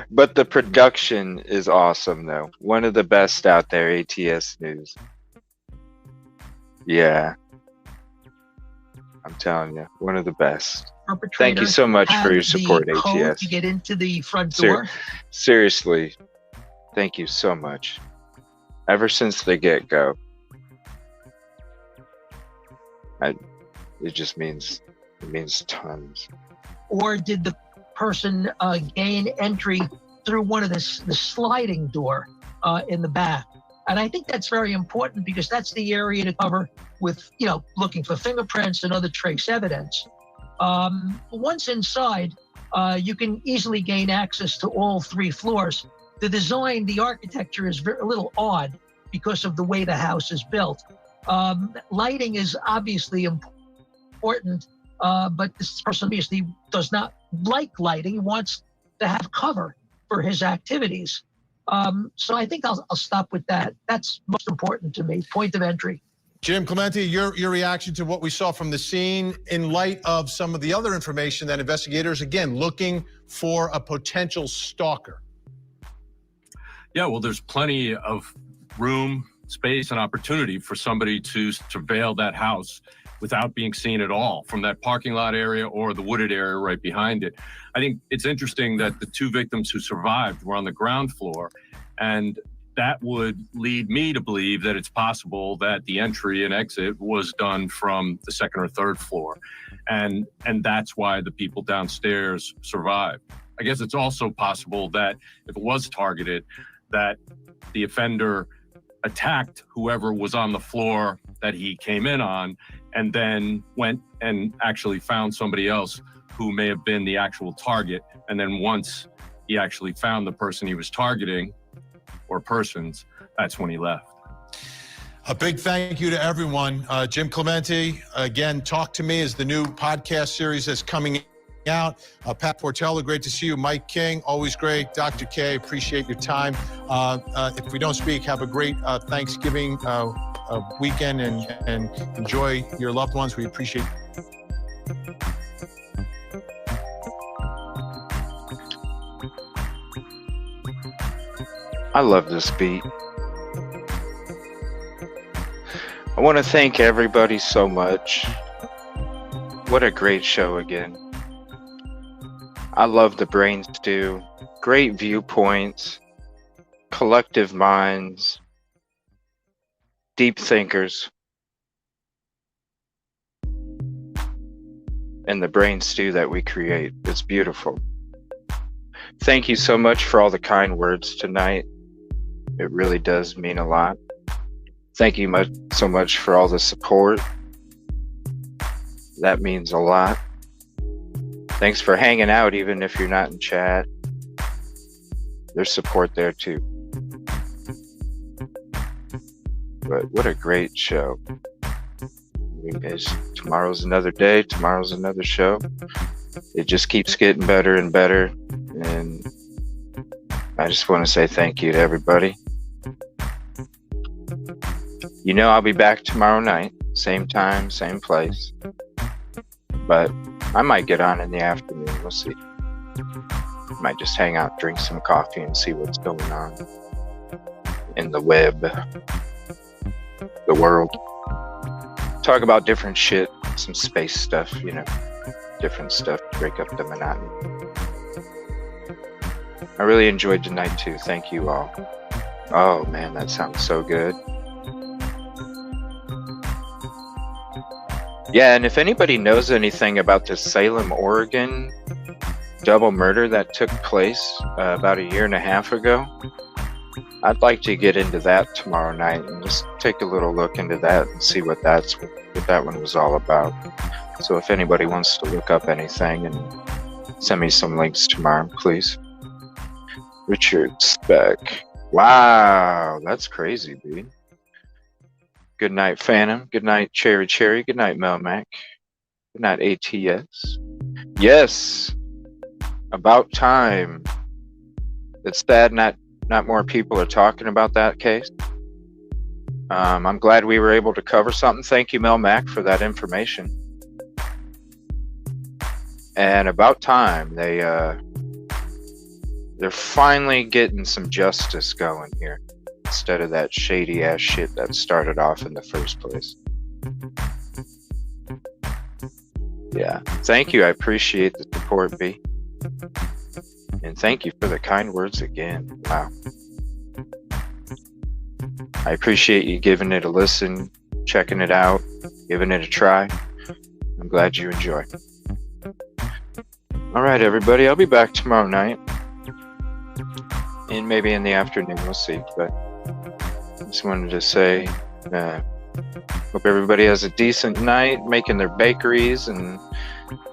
But the production is awesome, though. One of the best out there, ATS News. Yeah. I'm telling you, one of the best. Thank you so much for your support, ATS. To get into the front door. Seriously, thank you so much. Ever since the get-go, it just means tons. Or did the person gain entry through one of the sliding door in the back? And I think that's very important because that's the area to cover with, looking for fingerprints and other trace evidence. Once inside, you can easily gain access to all 3 floors. The design, the architecture is a little odd because of the way the house is built. Lighting is obviously important, but this person obviously does not like lighting. He wants to have cover for his activities. So I think I'll stop with that. That's most important to me, point of entry. Jim Clemente, your reaction to what we saw from the scene in light of some of the other information that investigators, again, looking for a potential stalker. Yeah, well, there's plenty of room, space, and opportunity for somebody to surveil that house without being seen at all from that parking lot area or the wooded area right behind it. I think it's interesting that the 2 victims who survived were on the ground floor, and that would lead me to believe that it's possible that the entry and exit was done from the 2nd or 3rd floor. And that's why the people downstairs survived. I guess it's also possible that if it was targeted, that the offender attacked whoever was on the floor that he came in on, and then went and actually found somebody else who may have been the actual target. And then once he actually found the person he was targeting, or persons, That's when he left. A big thank you to everyone. Jim Clemente, again, Talk to Me is the new podcast series that's coming out. Pat Portella, great to see you. Mike King, always great. Dr. K, appreciate your time. If we don't speak, have a great Thanksgiving weekend and enjoy your loved ones. We appreciate I love this beat. I want to thank everybody so much. What a great show again. I love the brain stew. Great viewpoints, collective minds, deep thinkers, and the brain stew that we create. It's beautiful. Thank you so much for all the kind words tonight. It really does mean a lot. Thank you so much for all the support. That means a lot. Thanks for hanging out, even if you're not in chat. There's support there too. But what a great show. Tomorrow's another day. Tomorrow's another show. It just keeps getting better and better. And I just want to say thank you to everybody. You know I'll be back tomorrow night, same time, same place. But I might get on in the afternoon, we'll see. Might just hang out, drink some coffee, and see what's going on in the web, the world. Talk about different shit, some space stuff, you know, different stuff to break up the monotony. I really enjoyed tonight too, thank you all. Oh man, that sounds so good. Yeah, and if anybody knows anything about this Salem, Oregon double murder that took place about 1.5 years ago, I'd like to get into that tomorrow night and just take a little look into that and see what that one was all about. So if anybody wants to look up anything and send me some links tomorrow, please. Richard Speck. Wow, that's crazy, dude. Good night, Phantom. Good night, Cherry Cherry. Good night, Melmac. Good night, ATS. Yes, about time. It's sad not more people are talking about that case. I'm glad we were able to cover something. Thank you, Melmac, for that information. And about time they're finally getting some justice going here, instead of that shady ass shit that started off in the first place. Yeah, thank you. I appreciate the support, B. And thank you for the kind words again. Wow. I appreciate you giving it a listen, checking it out, giving it a try. I'm glad you enjoy. All right, everybody. I'll be back tomorrow night. And maybe in the afternoon, we'll see. But I just wanted to say, hope everybody has a decent night, making their bakeries. And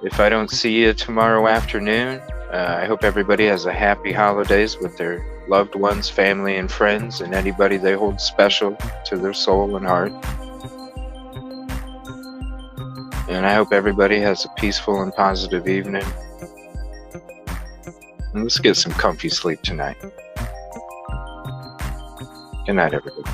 if I don't see you tomorrow afternoon, I hope everybody has a happy holidays with their loved ones, family, and friends, and anybody they hold special to their soul and heart. And I hope everybody has a peaceful and positive evening. And let's get some comfy sleep tonight. Good night, everybody.